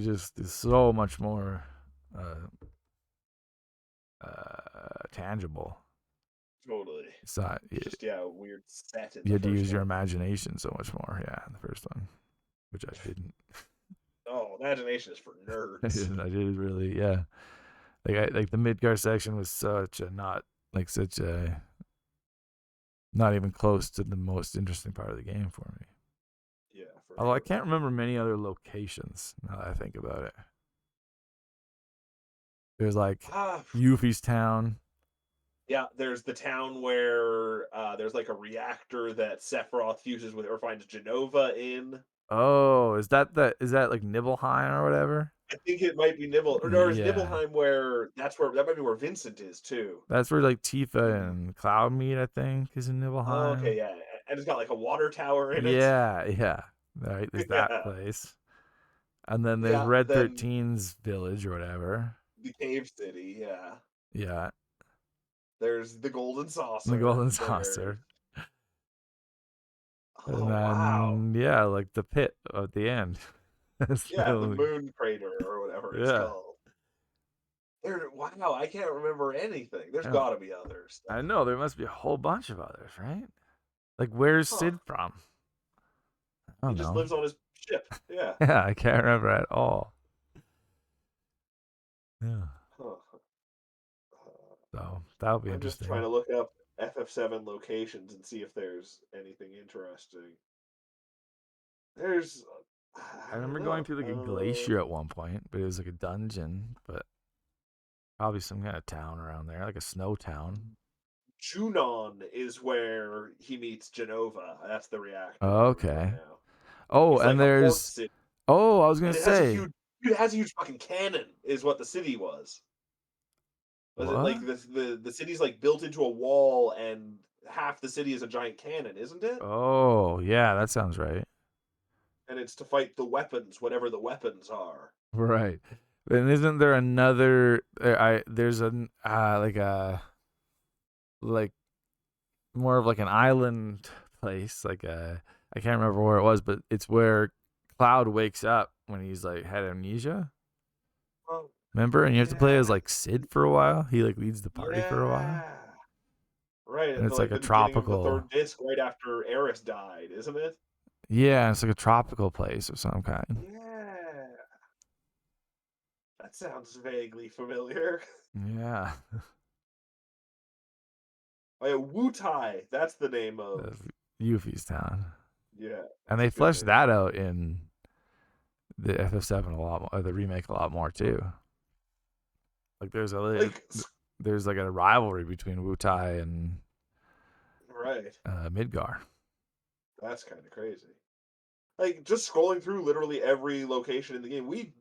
just it's so much more uh tangible. totally. It's not It's just yeah, a weird set in you the had to first use your one. imagination so much more. Yeah, in the first one, which I didn't. Oh, imagination is for I nerds. didn't. I did really. Yeah, like the Midgar section was such a not like such a not even close to the most interesting part of the game for me. Yeah, for Although I sure. can't remember many other locations now that I think about it. There's like Ah, Yuffie's town. yeah. There's the town where there's like a reactor that Sephiroth fuses with or finds Genova in. Oh, is that like Nibelheim or whatever? I think it might be Nibble, or is Yeah, Nibelheim where that might be where Vincent is too. that's where like Tifa Mm. and Cloud meet. I think is in Oh, Nibelheim. okay, yeah, and it's got like a water tower in it. Yeah, yeah. Right, there's that Yeah, place. And then there's yeah. Red Then 13's village or whatever. the cave city. Yeah, Yeah. there's the Golden And the Saucer. golden There's saucer. And oh wow, then yeah, like the pit at the end. That's the yeah, the only moon crater or whatever it's yeah. called. There, wow, I can't remember anything. There's Yeah. got to be others. I know there must be a whole bunch of others, right? Like where's Huh? Sid from? I He don't just know. lives on his ship. Yeah. Yeah, I can't remember at all. Yeah. Huh. So that'll be I'm just trying interesting. to look up FF7 locations and see if there's anything interesting. There's, I I don't remember going know. through like a glacier at one point, but it was like a dungeon, but probably some kind of town around there, like a snow town. Junon is where he meets Genova. That's the reactor I'm looking at Okay. now. Oh, It's like and a port there's city, oh, I was gonna and say it has a huge fucking cannon. Is what the city was. Was it like what? the city's like built into a wall, and half the city is a giant cannon, isn't it? Oh, yeah, that sounds right. And it's to fight the weapons, whatever the weapons are. Right. And isn't there another? There's a like more of like an island place. Like I can't remember where it was, but it's where Cloud wakes up when he's like had amnesia. Oh, Remember? And you have to play yeah, as like Sid for a while. He like leads the party for a while, yeah. Right, and at it's like like a the beginning of the tropical. third disc, right after Eris died, isn't it? Yeah, it's like a tropical place of some kind. Yeah, that sounds vaguely familiar. Yeah, Oh yeah, Wutai, that's the name of. of Yuffie's town, Yeah, and that's a they good fleshed name. that out in the FF7 a lot more, or the remake a lot more too. Like Like, there's like a rivalry between Wutai and right, Midgar. that's kind of crazy. Like just scrolling through literally every location in the game, we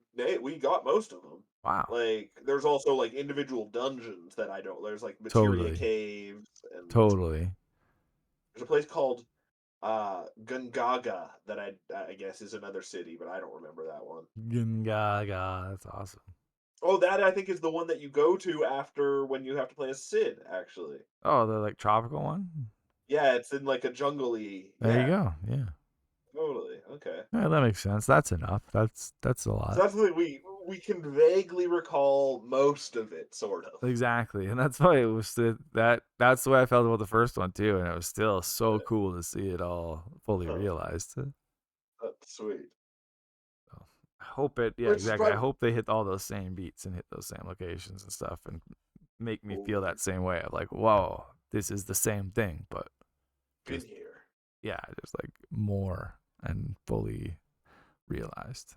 got most of them. Wow, Like there's also like individual dungeons that I don't. There's like materia totally, caves, and totally. there's a place called Gungaga that I guess is another city, but I don't remember that one. Gungaga, that's awesome. Oh, that I think is the one that you go to after when you have to play as Sid. Actually, Oh, the like tropical one. yeah, it's in like a jungly. There you Yeah, go. Yeah, totally. Okay. yeah, that makes sense. That's enough. That's a So lot. that's the thing, we can vaguely recall most of it, sort of. Exactly, and that's why it was that's the way I felt about the first one too, and it was still so Right. cool to see it all fully Huh. realized. So That's sweet. I hope it, yeah, Which is exactly. I probably hope they hit all those same beats and hit those same locations and stuff, and make me feel totally that same way of like, whoa, this is the same thing, but been just here. yeah, just like more and fully realized.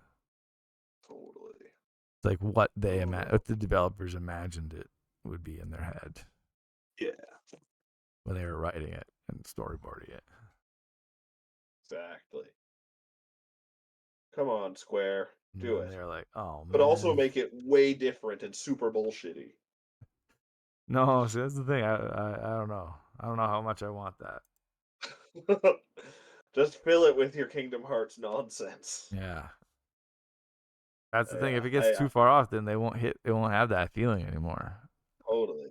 Totally. It's like what what the developers imagined it would be in their head. Yeah. When they were writing it and storyboarding it. Exactly. Come on, Square. Do And it. they're like, oh man. But also make it way different and super bullshitty. No, see, that's the thing. I don't know. I don't know how much I want that. Just fill it with your Kingdom Hearts nonsense. Yeah. That's the thing. Yeah, If it gets too far off, then they won't have that feeling anymore. totally.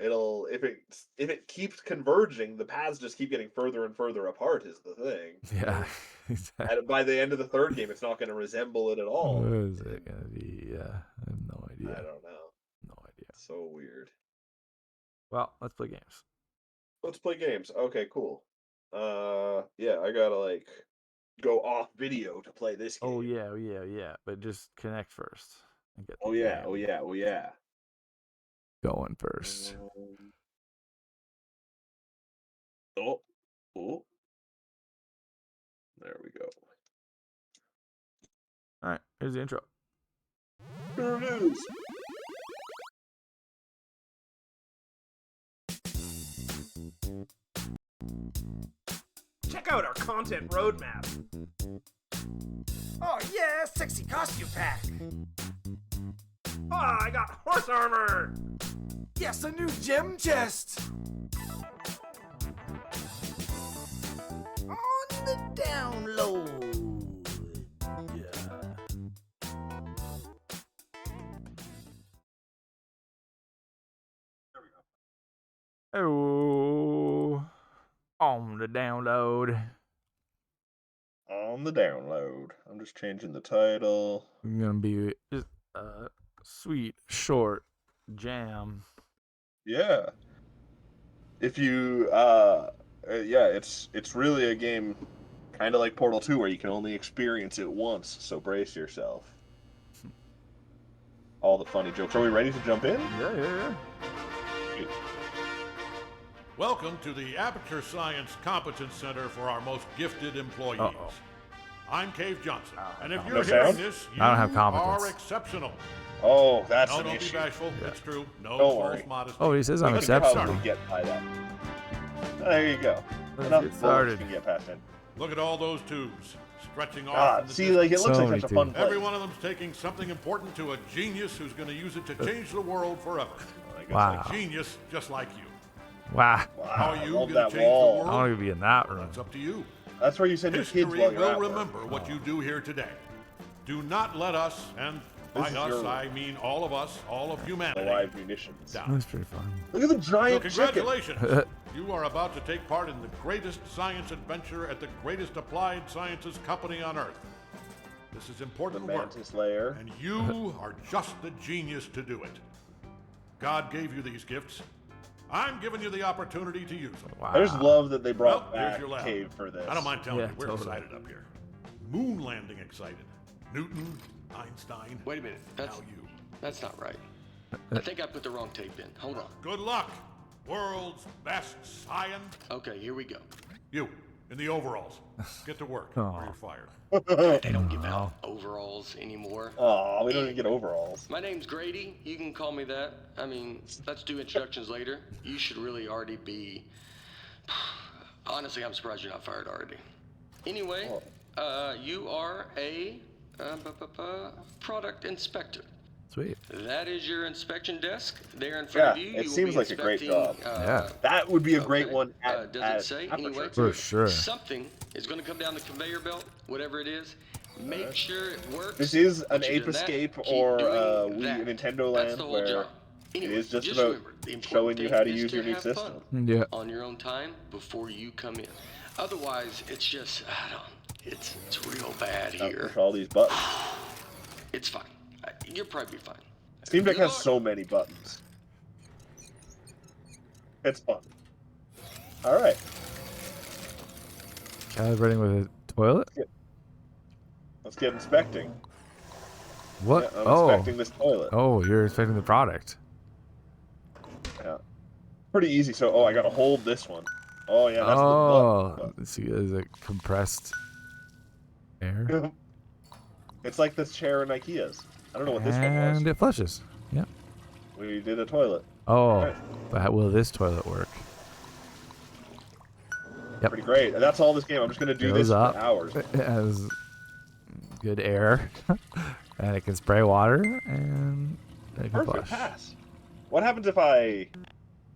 It'll if it keeps converging, the paths just keep getting further and further apart. Is the thing. Yeah, exactly. And by the end of the third game, it's not going to resemble it at all. What is it gonna be? Yeah, I have no idea. I don't know. No idea. So weird. Well, let's play games. Let's play games. Okay, cool. Yeah, I gotta like go off video to play this game. Oh yeah. But just connect first and get the Oh yeah. going first. Oh. There we go. All right, here's the intro. There it is. Check out our content roadmap. Oh yeah, sexy costume pack. Oh, I got horse armor. Yes, a new gem chest. On the download. Yeah. Oh, on the download. On the download. I'm just changing the title. It's gonna be just a sweet short jam. Yeah. If you yeah, it's really a game kind of like Portal 2 where you can only experience it once, so brace yourself. All the funny jokes. Are we ready to jump in? Yeah. Welcome to the Aperture Science Competence Center for our most gifted employees. Uh-oh. I'm Cave Johnson, and if No you're sound? hearing this, you I don't have competence. are exceptional. Oh, that's No, an don't be issue. bashful. It's true. No Don't false worry. modesty. Oh, he says I'm We can exceptional. probably get by that. There you go. Let's Enough get bullets started. can get past it. Look at all those tubes stretching off. Ah, in the see, distance. like it looks So like many such a fun tubes. place. Every one of them's taking something important to a genius who's going to use it to change the world forever. I guess, Wow. like, Genius just like you. Wow. How wow, are I you love going to that change wall. the I world? want to be in that room. That's up to you. That's where you send your History kids while you're will at work. remember what you do here today. Do not let us, and by This is us your- I mean all of us, all of The humanity, live munitions. down. That's pretty fun. Look at the So giant chicken. congratulations. You are about to take part in the greatest science adventure at the greatest applied sciences company on Earth. This is The important work, mantis layer. and you are just the genius to do it. God gave you these gifts. I'm giving you the opportunity to use them. Wow. I just love that they brought Well, here's back your lab. Cave for this. I don't mind telling Yeah, you, we're totally. excited up here. Moon landing excited. Newton, Einstein. Wait a minute. Now you. That's not right. I think I put the wrong tape in. Hold on. Good luck, world's best science. Okay, here we go. You, in the overalls. Get to work, Oh. or you're fired. They don't give out overalls anymore. Aw, we don't even get overalls. My name's Grady. You can call me that. I mean, let's do introductions later. You should really already be... Honestly, I'm surprised you're not fired already. Anyway, you are a product inspector. Sweet. That is your inspection desk. There in front of Yeah, you. it you will seems be like a great inspecting, job. Yeah. That would be a great Okay. one at, Does at it say Aperture. anyway? For sure. Something is going to come down the conveyor belt, whatever it is. Make sure it works. This is an Once you've Ape done that, Escape keep or doing Wii that. Nintendo That's Land the whole where job. Anyway, is just just about remember, the important showing you thing how to is use your new have system. fun Yeah. on your own time before you come in. Otherwise, it's just, it's real bad here. Push all these buttons. It's fine. You'll probably be fine. Steam Deck Good has luck. so many buttons. It's fun. All right. Calibrating with a toilet? Let's get inspecting. What? Yeah, I'm inspecting this toilet. Oh, you're inspecting the product. Yeah. Pretty easy. So, I gotta hold this one. Oh yeah, that's Oh, the let's see, is it compressed air? button. It's like this chair in IKEA's. I don't know what this one was. And it flushes. Yep. We did a toilet. Oh, Alright. but how will this toilet work? Yep. Pretty great. And that's all this game. I'm just gonna do Goes this up. for hours. It has good air, and it can spray water, and it can Perfect flush. pass. What happens if I?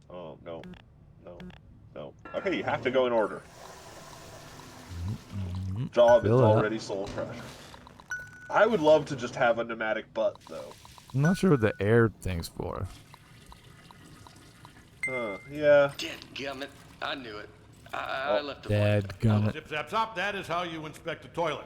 Oh no, no. Okay, you have to go in order. Job is Fill it up. already soul crushed. I would love to just have a pneumatic butt though. I'm not sure what the air thing's for. Yeah. Dadgummit. I knew it. I left the Dadgummit. Zip zap zop, that is how you inspect a toilet.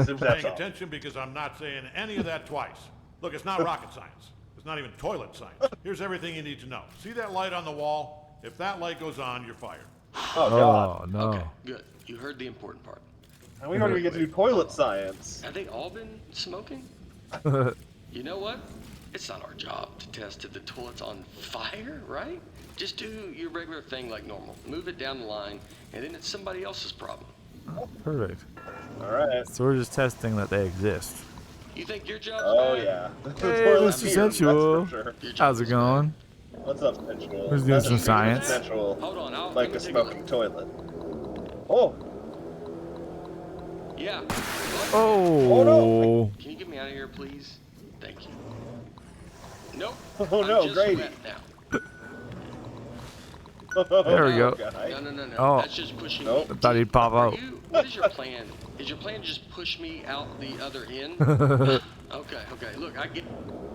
Zip, zap, Paying zap. attention because I'm not saying any of that twice. Look, it's not rocket science. It's not even toilet science. Here's everything you need to know. See that light on the wall? If that light goes on, you're fired. Oh god. Oh no. Okay, good. You heard the important part. And we don't even get to do toilet science. Have they all been smoking? You know what? It's not our job to test if the toilet's on fire, right? Just do your regular thing like normal. Move it down the line, and then it's somebody else's problem. Perfect. All right. So we're just testing that they exist. You think your job's Oh bad? yeah. The Hey, toilet's Mr. here, Sensual. that's for sure. Your job's How's it going? What's up, Sensual? We're doing That's some just science. Sensual, Hold on, like let a me take a smoking look. toilet. Oh. Yeah. Oh. no. Can you get me out of here, please? Thank you. Nope. Oh, no, I'm just Grady. wet now. There we go. guy. No. Oh. That's just pushing Nope. me. I thought he'd pop Are out. what is your plan? Is your plan to just push me out the other end? Okay. Look, I get.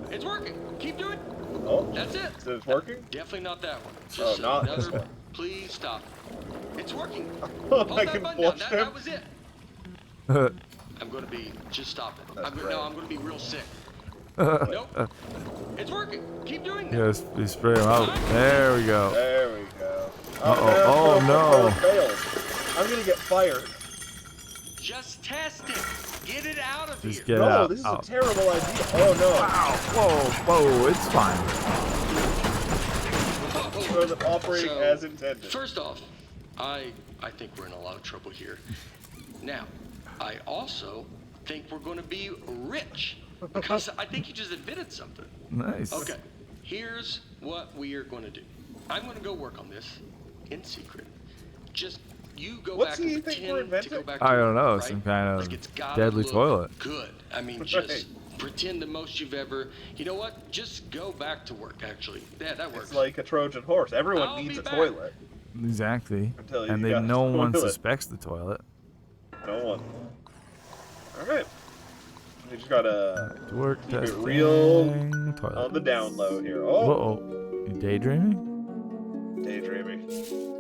It's working. Keep doing it. Oh, That's it. so it's working? Definitely not that one. Oh, Just not another. this one. Please stop. It's working. I Hold that can button down. flush That him. was it. I'm gonna be. Just stop it. That's I'm great. no, I'm gonna be real sick. Nope. It's working. Keep doing that. Yes, we spray them out. There we go. There we go. Uh-oh. Oh, no. The failed. I'm gonna get fired. Just test it. Get it out of Just here. get it No, out. this is out. a terrible idea. Oh no. Whoa, it's fine. It wasn't operating So, as intended. First off, I think we're in a lot of trouble here. Now, I also think we're going to be rich because I think you just admitted something. Nice. Okay, here's what we are going to do. I'm going to go work on this in secret. Just you go What's back he and think pretend we're to go inventing? back to I don't work, know, right? some kind of Like it's gotta deadly look toilet. Good. I mean, Right. just pretend the most you've ever. You know what? Just go back to work. Actually, that works. It's like a Trojan horse. Everyone I'll needs be a back. toilet. Exactly. Until you And got a no one toilet. suspects the toilet. No one. Alright. We just gotta Work keep it testing. real Toilet. on the down low here. Oh, Uh-oh. You daydreaming? daydreaming.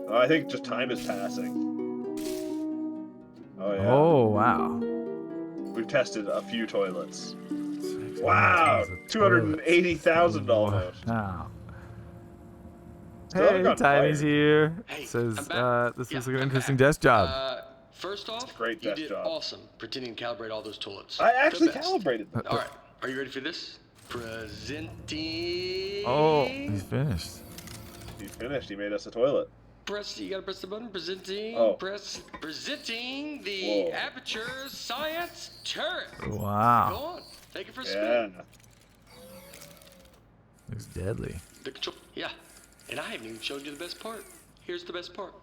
Oh, I think just time is passing. Oh yeah. Oh, wow. We've tested a few toilets. 6 Wow, minutes of toilets. $280,000 almost. Wow. Still haven't Hey, gotten Tiny's fired. here. Hey, Says I'm back. this Yeah, looks like an I'm interesting back. desk job. First off, great you desk did job. awesome pretending to calibrate all those toilets. I The actually best. calibrated them. All right, are you ready for this? Presenting. Oh, he's finished. He finished. He made us a toilet. You gotta press the button. Presenting. Oh. Presenting the Whoa. Aperture Science Turret. Go Wow. on, take it for a Yeah. spin. Looks deadly. The control. Yeah, and I haven't even showed you the best part. Here's the best part.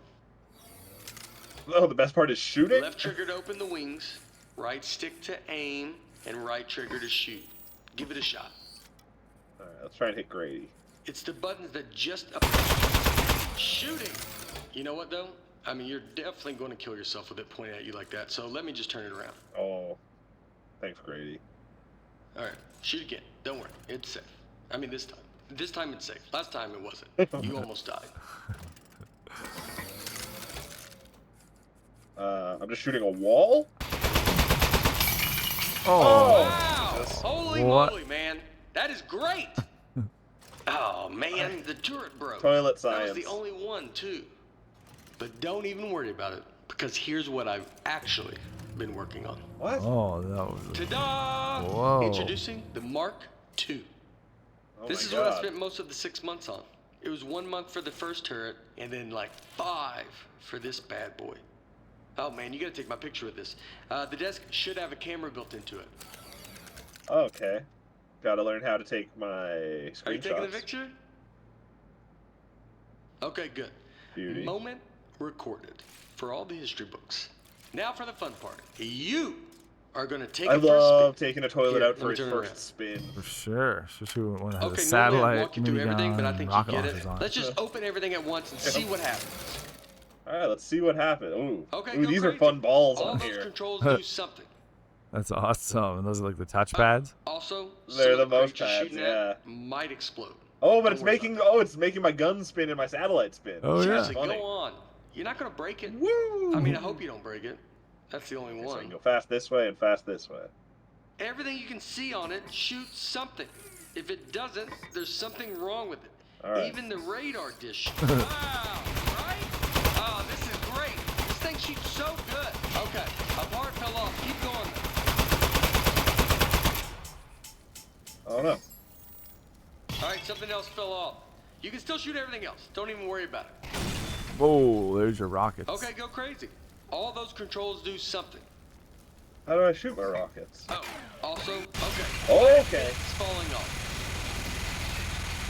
Oh, the best part is shooting? Left trigger to open the wings, right stick to aim, and right trigger to shoot. Give it a shot. Alright, let's try and hit Grady. It's the buttons that just shooting. You know what though? I mean, you're definitely going to kill yourself with it pointing at you like that. So let me just turn it around. Oh. Thanks, Grady. All right, shoot again. Don't worry, it's safe. I mean, this time. This time it's safe. Last time it wasn't. You almost died. I'm just shooting a wall? Oh. Wow! Holy What? moly, man! That is great. Oh man, the turret broke. Toilet That science. was the only one too. But don't even worry about it, because here's what I've actually been working on. What? Oh, that was. Ta-da! Whoa. Introducing the Mark II. Oh This my is what I God. spent most of the 6 months on. It was 1 month for the first turret, and then like 5 for this bad boy. Oh man, you gotta take my picture with this. The desk should have a camera built into it. Okay. Gotta learn how to take my Are you taking the screenshots. picture? Okay, good. Beauty. Moment recorded for all the history books. Now for the fun part. You are going to take I it for a love spin. taking a toilet Here, out let for me its turn first around. spin. For sure. Especially when it has a Okay, normally I'd satellite, walk you through everything, but I minigun, think and you rocket get it. launchers on Let's it. just open everything at once and see what happens. Alright, let's see what happens. Ooh. Okay, Ooh, go these crazy. are fun balls All on those here. controls do something. That's awesome. And those are like the touchpads. Also, They're some the of the mouse crates you're pads, shooting yeah. at might explode. Oh, but Don't worry about it's making my gun spin and my satellite spin. Oh, yeah. Seriously, Funny. go on. You're not going to break it. Woo! I mean, I hope you don't break it. That's the only Okay, so I one. can go fast this way and fast this way. Everything you can see on it shoots something. If it doesn't, there's something wrong with it. All right. Even the radar dish. Wow, right? Oh, this is great. This thing shoots so good. Okay, a part fell off. Keep going. Oh no. All right, something else fell off. You can still shoot everything else. Don't even worry about it. Whoa, there's your rockets. Okay, go crazy. All those controls do something. How do I shoot my rockets? Oh, also, okay. Okay. It's falling off.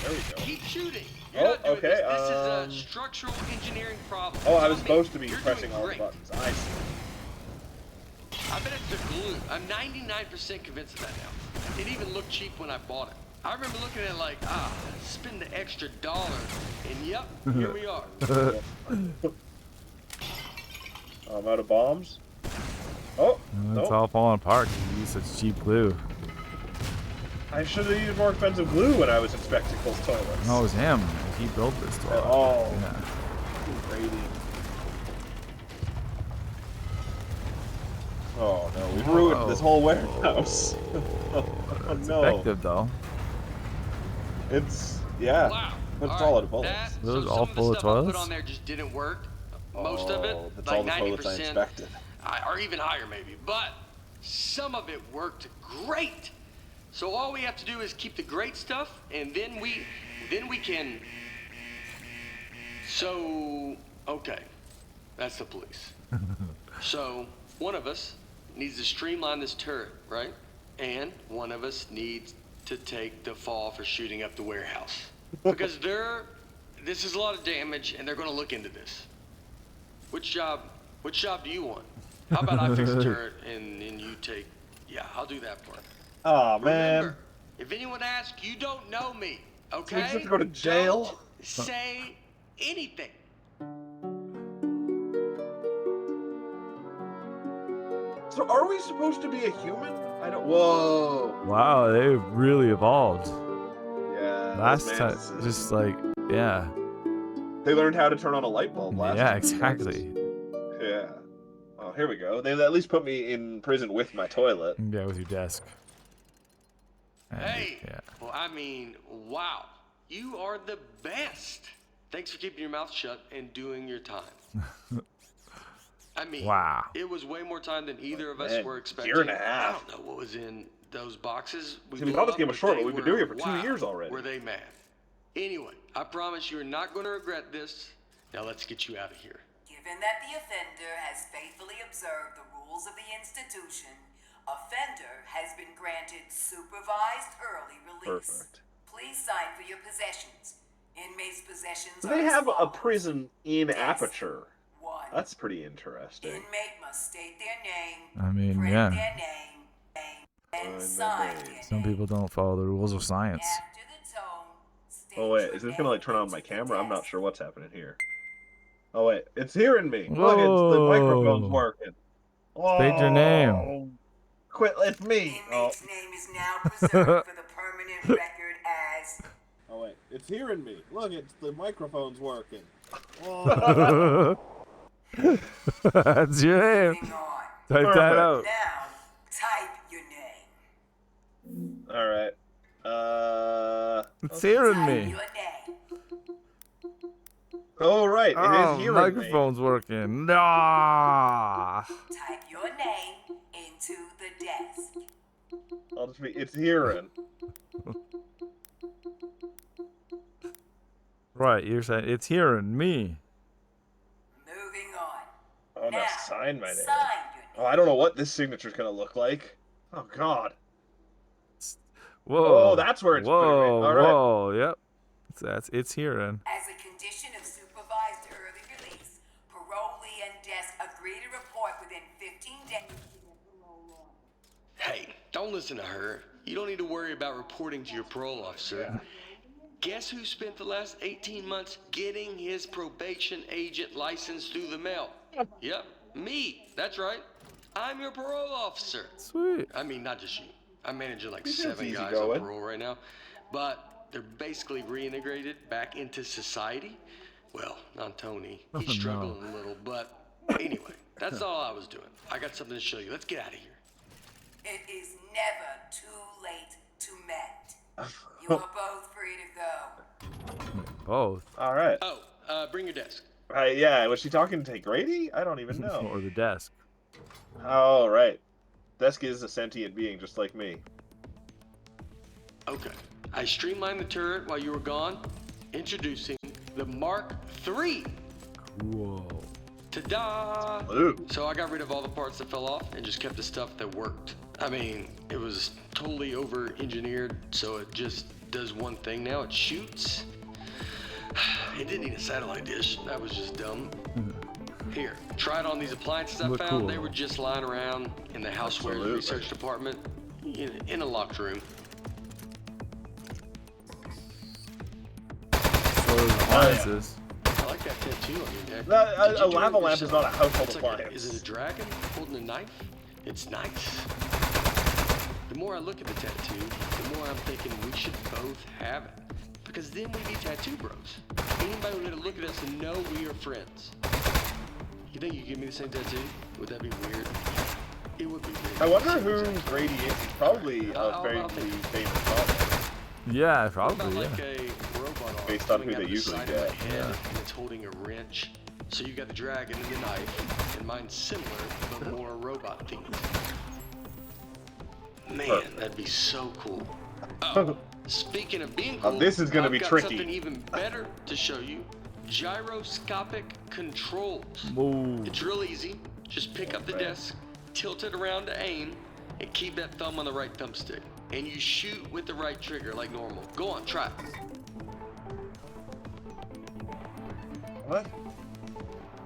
There we go. Keep shooting. Oh, You're not doing okay, this. This is a structural engineering problem. Oh, I Tell was me, supposed to be you're pressing doing all the great. buttons. I see. I bet it's the glue. I'm 99% convinced of that now. It even looked cheap when I bought it. I remember looking at it like, spend the extra $1. And yep, here we are. I'm out of bombs. Oh, It's no. all falling apart. You use such cheap glue. I should have used more expensive glue when I was in Spectacle's toilets. No, it was him. He built this toilet. Oh. Yeah. Rating. Oh no, we've ruined this whole warehouse. Oh It's no. effective though. It's, yeah. Wow. But it's All all right, out of bullets. that- Those so all some full of of the stuff I put toilets? on there just didn't work. Most of it, Oh, that's like all the toilets I 90%, inspected. or even higher maybe. But some of it worked great. So all we have to do is keep the great stuff, and then we can. So okay, that's the police. So one of us needs to streamline this turret, right? And one of us needs to take the fall for shooting up the warehouse. Because this is a lot of damage, and they're gonna look into this. Which job do you want? How about I fix the turret and you take, yeah, I'll do that part. Oh man. Remember, if anyone asks, you don't know me, So okay? we just have to go to jail? Don't say anything. So are we supposed to be a human? I don't. Whoa. Wow, they've really evolved. Yeah. Last those time, mantises. just like, yeah. They learned how to turn on a light bulb last Yeah, time. exactly. Yeah. Oh, here we go. They at least put me in prison with my toilet. Yeah, with your desk. And, Hey, yeah. well, I mean, wow. You are the best. Thanks for keeping your mouth shut and doing your time. I mean, Wow. it was way more time than either of us Man, were expecting. year and a half. I don't know what was in those boxes. See, we blew thought this up, game was short, they but we've been were- doing it for 2 wow, years already. Were they mad? Anyway, I promise you're not going to regret this. Now let's get you out of here. Given that the offender has faithfully observed the rules of the institution, offender has been granted supervised early release. Perfect. Please sign for your possessions. Inmates' possessions So are they as have a follows. prison in Desk. Aperture. 1. That's pretty interesting. Inmate must state their name, I mean, print yeah. their name, and Sign sign their their name. Some name. people don't follow the rules of science. After the tone, state Oh wait, your is this gonna like turn name on my into the camera? I'm not desk. sure what's happening here. Oh wait, it's hearing me. Look, it's the microphone's Whoa. working. State your name. Oh, Quit, it's me. Oh. Inmate's name is now preserved for the permanent record as Oh wait, it's hearing me. Look, it's the microphone's working. That's your name. moving on. Type that Perfect. out. Now, type your name. All right. It's hearing Type me. your name. Oh right, it Oh, is hearing me. microphone's working. Nah. Type your name into the desk. I'll just be. It's hearing. Right, you're saying it's hearing me. Moving on. Oh, Now, now sign my name. sign your name. Oh, I don't know what this signature's gonna look like. Oh God. Whoa. Oh, that's where it's put it. Whoa. All right. Whoa. Yep. It's here then. As a condition of supervised early release, parolee and desk agree to report within 15 days to their parole law. Hey, don't listen to her. You don't need to worry about reporting to your parole officer. Guess who spent the last 18 months getting his probation agent license through the mail? Yep, me. That's right. I'm your parole officer. Sweet. I mean, not just you. I'm managing like He seems 7 guys easygoing. on parole right now. But they're basically reintegrated back into society. Well, not Tony. He's no. struggling a little, but anyway, that's all I was doing. I got something to show you. Let's get out of here. It is never too late to mend. You are both free to go. Both. All right. Oh, bring your desk. Yeah, was she talking to Grady? I don't even know. Or the desk. Oh, right. Desk is a sentient being just like me. Okay. I streamlined the turret while you were gone. Introducing the Mark III. Whoa. Ta-da! Ooh. So I got rid of all the parts that fell off and just kept the stuff that worked. I mean, it was totally over-engineered, so it just does one thing now. It shoots. It didn't need a satellite dish. That was just dumb. Here, try it on these appliances I Look found. cool. They were just lying around in the housewares Absolutely. research department in a locked room. So those appliances. I like that tattoo on your neck. A Did you do it lava lamp is yourself? not a household It's like appliance. is it a dragon holding a knife? It's nice. The more I look at the tattoo, the more I'm thinking we should both have it. Because then we'd be tattoo bros. Anybody would look at us and know we are friends. You think you give me the same tattoo? Would that be weird? It would be weird. I wonder who Grady is. He's probably a I'll very think. famous comic. Yeah, What probably. about like Yeah. a robot arm Based on coming who out they of the usually side of my get, head and it's holding a wrench. So you got the dragon and the knife, and mine's similar but more robot themed. Man, Perfect. that'd be so cool. Oh, speaking of being cool, this is gonna I've be got tricky. something even better to show you. Gyroscopic controls. Whoa. It's real easy. Just pick up the desk, tilt it around to aim, and keep that thumb on the right thumbstick. And you shoot with the right trigger like normal. Go on, try it. What?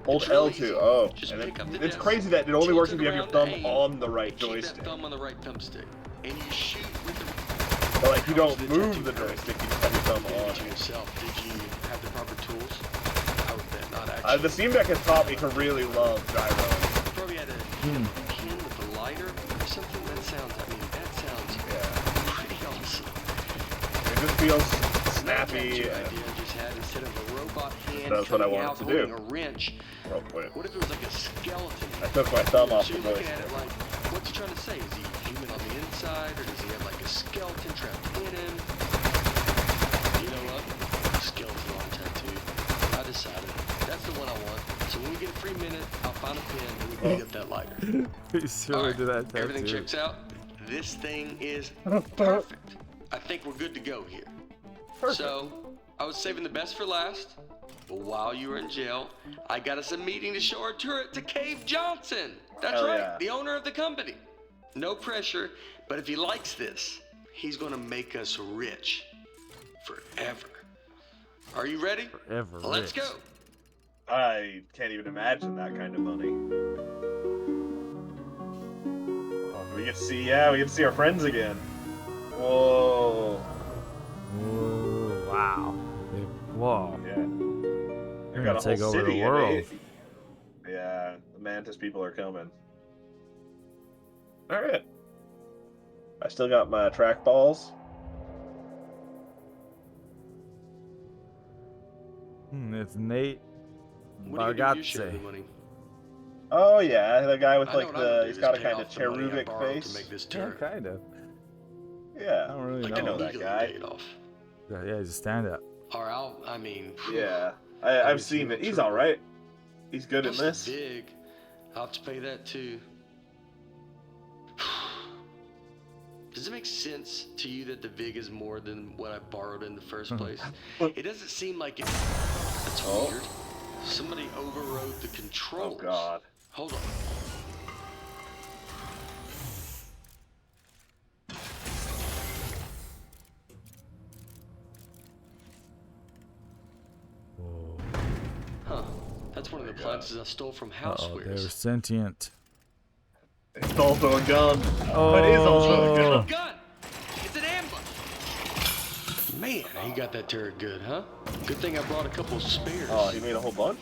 Hold It's real L2. easy. Oh, Just and pick up the it's desk, crazy that it only tilt works it if you have your around thumb to aim, on the right and keep joystick. that thumb on the right thumbstick. And you shoot with the But like you don't The move tattoo the card. joystick, you just have your thumb You did it on to it. yourself. Did you have the proper tools? I would bet not actually. The Steam Deck has taught me to really love gyro. You probably had a pin with a lighter or something. That sounds Yeah. pretty awesome. It just feels Tattoo snappy idea and I just had instead of a robot hand That's what I coming wanted out to holding do. a wrench. real quick. What if it was like a skeleton? I took my thumb off So the you're looking at joystick. it like, what's he trying to say? Is he human on the inside, or does he have like a skeleton trapped in him? You know what? Skeleton on tattoo. I decided. That's the one I want. So when we get a free minute, I'll find a pen and we can get that lighter. He's so All into that tattoo. everything checks out. This thing is perfect. I think we're good to go here. So, I was saving the best for last, but while you were in jail, I got us a meeting to show our turret to Cave Johnson. That's Hell right, yeah. the owner of the company. No pressure, but if he likes this, he's gonna make us rich. Forever. Are you ready? Forever Let's rich. go. I can't even imagine that kind of money. Oh, we get to see our friends again. Whoa. Whoa, wow. Whoa. Yeah. They're They've gonna got a take whole over city the and world. yeah, the Mantis people are coming. Alright. I still got my track balls. It's Nate What do you do with your share of the Bargatze. money? Oh yeah, the guy with I know like what I'm gonna do he's is got a pay kind of off the money I cherubic borrowed face. to make this Yeah, turret. kind of. Yeah. I don't really Like, I know. know that legally guy. pay it off. Yeah, he's a stand-up. Or I mean, Yeah. Maybe I've it's seen even it. He's true. alright. He's good in Plus this. it's big. I'll have to pay that too. Does it make sense to you that the VIG is more than what I borrowed in the first place? It doesn't seem like it. That's Oh. weird. Somebody overrode the Oh controls. god. Hold on. one of the appliances I stole from Oh, they were Housewares. sentient. It's also a gun. Oh, It is also a It's gun. a gun! It's an ambush! Man, he got that turret good, huh? Good thing I brought a couple of spares. Oh, he made a whole bunch?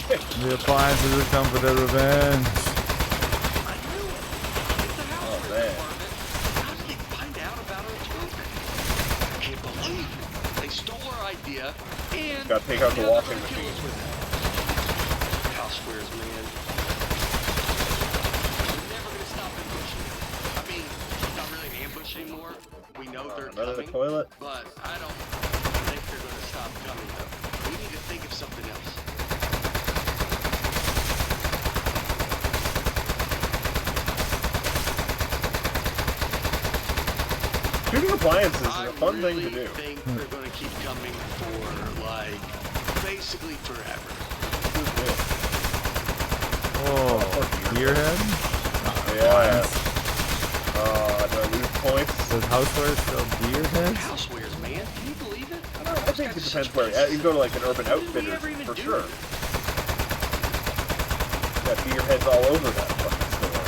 the appliances have come for their revenge. I knew it! It's the Housewares man. department. How did they find out about our token? I can't believe it. They stole our idea and Gotta take out the now they're washing gonna kill machine. us with it. Housewares, man. We're never gonna stop ambushing. I mean, it's not really an ambush anymore. We know they're Another coming, toilet? but I don't think they're gonna stop coming though. We need to think of something else. Shooting appliances is I a fun really thing to do. think they're gonna keep coming for like basically forever. Oh, gearhead? Yeah. Do I lose points? Does Housewares sell gearheads? Housewares, man. Can you believe it? I think it depends where. You can go to like an Urban Outfitters for sure. Got deer heads all over that fucking store.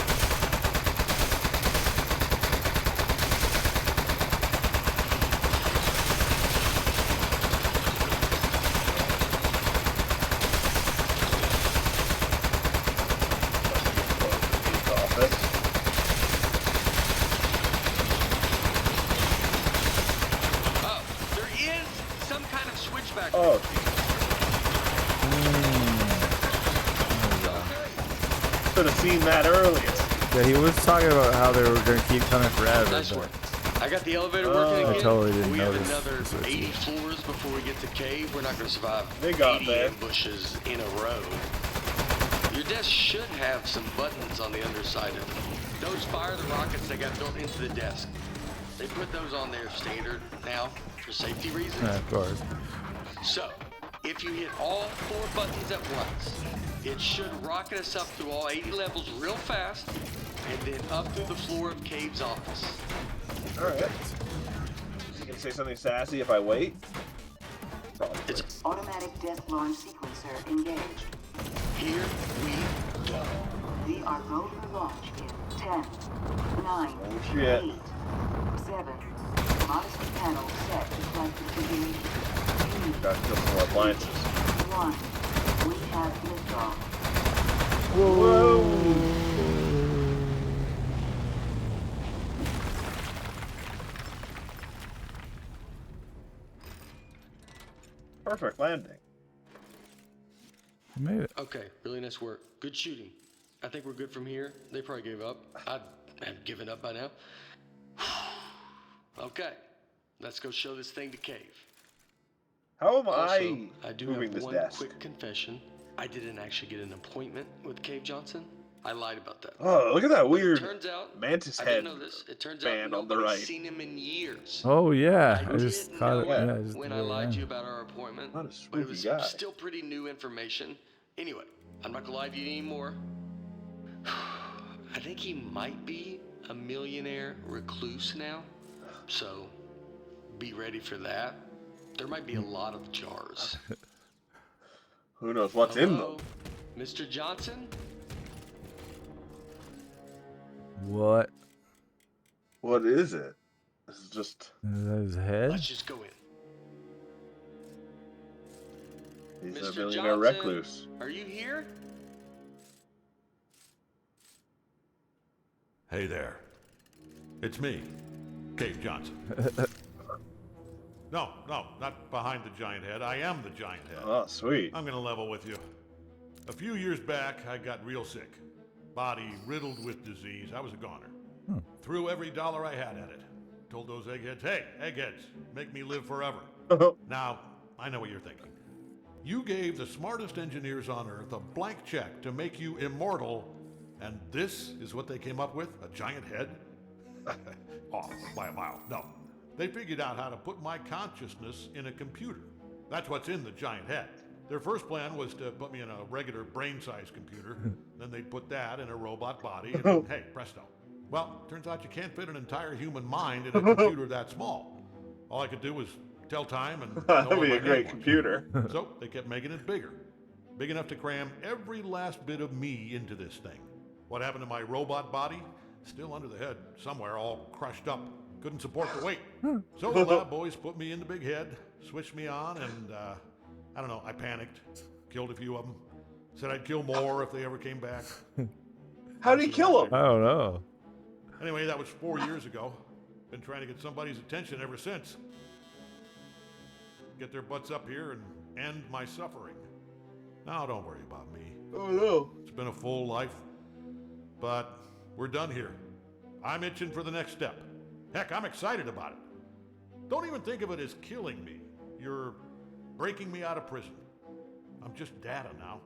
Oh, there is some kind of switchback. Oh, should have seen that earlier. Yeah, he was talking about how they were going to keep coming forever. Nice but- work. I got the elevator working I again. totally didn't we notice. have another So it's 80 easy. floors before we get to cave. We're not going to survive They got 80 there. ambushes in a row. Your desk should have some buttons on the underside of it. Those fire the rockets that got built into the desk. They put those on there standard now for safety reasons. Yeah, of course. So, if you hit all 4 buttons at once, it should rocket us up through all 80 levels real fast, and then up through the floor of Cave's office. Alright. You can say something sassy if I wait? Probably. It's Automatic death launch sequencer engaged. here we go. We are go for launch in 10, 9, Oh shit. 8, 7. Modesty panel set to flight configuration. Gotta kill some more appliances. 1. We have liftoff. Whoa! Perfect landing. I made it. Okay, really nice work. Good shooting. I think we're good from here. They probably gave up. I'd have given up by now. Okay, let's go show this thing to Cave. How am Also, I do moving have this one desk? quick confession. I didn't actually get an appointment with Cave Johnson. I lied about that. Oh, look at that weird Turns out, mantis I head didn't know this. It turns fan out on the nobody's right. seen him in years. Oh, yeah. I I just didn't caught know it. it Yeah, just when the I very lied to you end. about our appointment, Not a but spooky it was guy. still pretty new information. Anyway, I'm not gonna lie to you anymore. I think he might be a millionaire recluse now, so be ready for that. There might be a lot of jars. Who knows what's in Hello, them? Mr. Johnson? What? What is it? This is just. Is that his head? Let's just go in. He's a Mr. millionaire Johnson, recluse. are you here? Hey there. It's me, Cave Johnson. No, not behind the giant head. I am the giant head. Oh, sweet. I'm gonna level with you. A few years back, I got real sick. Body riddled with disease. I was a goner. Threw every dollar I had at it. Told those eggheads, hey, eggheads, make me live forever. Now, I know what you're thinking. You gave the smartest engineers on Earth a blank check to make you immortal, and this is what they came up with? A giant head? Off by a mile. No. They figured out how to put my consciousness in a computer. That's what's in the giant head. Their first plan was to put me in a regular brain-sized computer. Then they'd put that in a robot body, and hey, presto. Well, turns out you can't fit an entire human mind in a computer that small. All I could do was tell time and know That'd what be my a great name was. computer. So they kept making it bigger. Big enough to cram every last bit of me into this thing. What happened to my robot body? Still under the head, somewhere, all crushed up. Couldn't support the weight. So the lab boys put me in the big head, switched me on, and I don't know, I panicked. Killed a few of them. Said I'd kill more if they ever came back. How did he kill him? I don't know. Anyway, that was 4 years ago. Been trying to get somebody's attention ever since. Get their butts up here and end my suffering. Now, don't worry about me. Oh no. It's been a full life, but we're done here. I'm itching for the next step. Heck, I'm excited about it. Don't even think of it as killing me. You're breaking me out of prison. I'm just data now.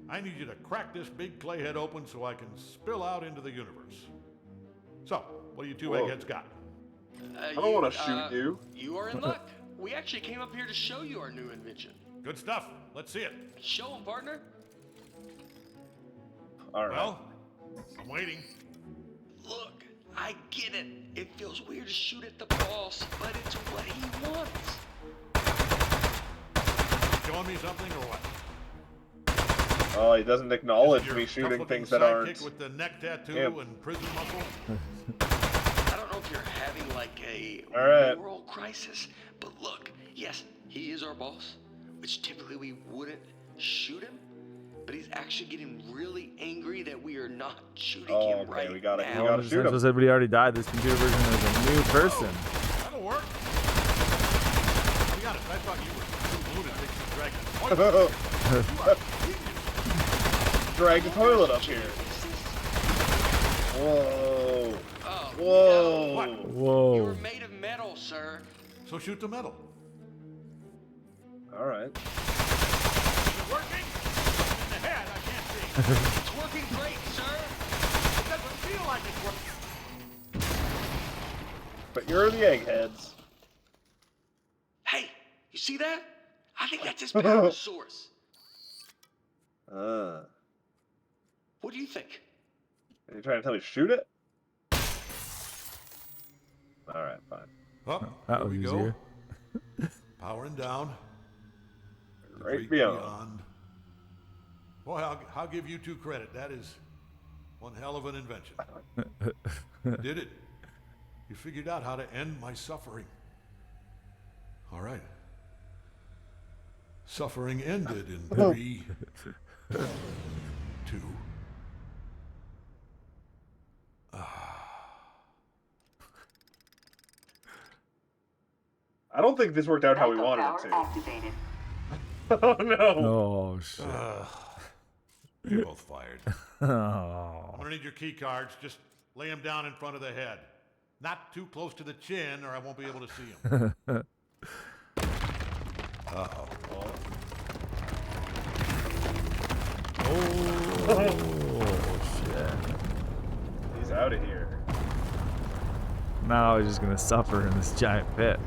I need you to crack this big clay head open so I can spill out into the universe. So, what do you two Whoa. eggheads got? I don't want to shoot you. You are in luck. We actually came up here to show you our new invention. Good stuff. Let's see it. Show 'em, partner. All right. Well, I'm waiting. Look, I get it. It feels weird to shoot at the boss, but it's what he wants. Showing me something or what? Oh, he doesn't acknowledge Your me shooting tough-looking things that sidekick aren't. with the neck tattoo him. and prison muscle. I don't know if you're having like a All right. moral crisis, but look, yes, he is our boss, which typically we wouldn't shoot him, but he's actually getting really angry that we are not shooting Oh, him okay, right we gotta- now. we gotta shoot him. Essential said, but he already died. This computer version is a new person. That'll work. To be honest, I thought you were two lunatics and dragging a toilet. You are genius. Drag the toilet up here. Whoa. Oh, Whoa. What? no. Whoa. You're made of metal, sir. So shoot the metal. All right. Is it working? In the head, I can't see. It's working great, sir. It doesn't feel like it's working. But you're the eggheads. Hey, you see that? I think that's his power source. What do you think? Are you trying to tell me to shoot it? All right, fine. Up, That here was we easier. go. Powering down. The Right great beyond. Boy, I'll give you two credit. That is one hell of an invention. Did it? You figured out how to end my suffering. All right. Suffering ended in 3, 2. I don't think this worked out how we wanted it to. Activated. Oh no. Oh, shit. You're both fired. Oh. I'm gonna need your key cards. Just lay them down in front of the head. Not too close to the chin, or I won't be able to see them. Uh-oh. Oh, shit. He's out of here. Now he's just gonna suffer in this giant pit.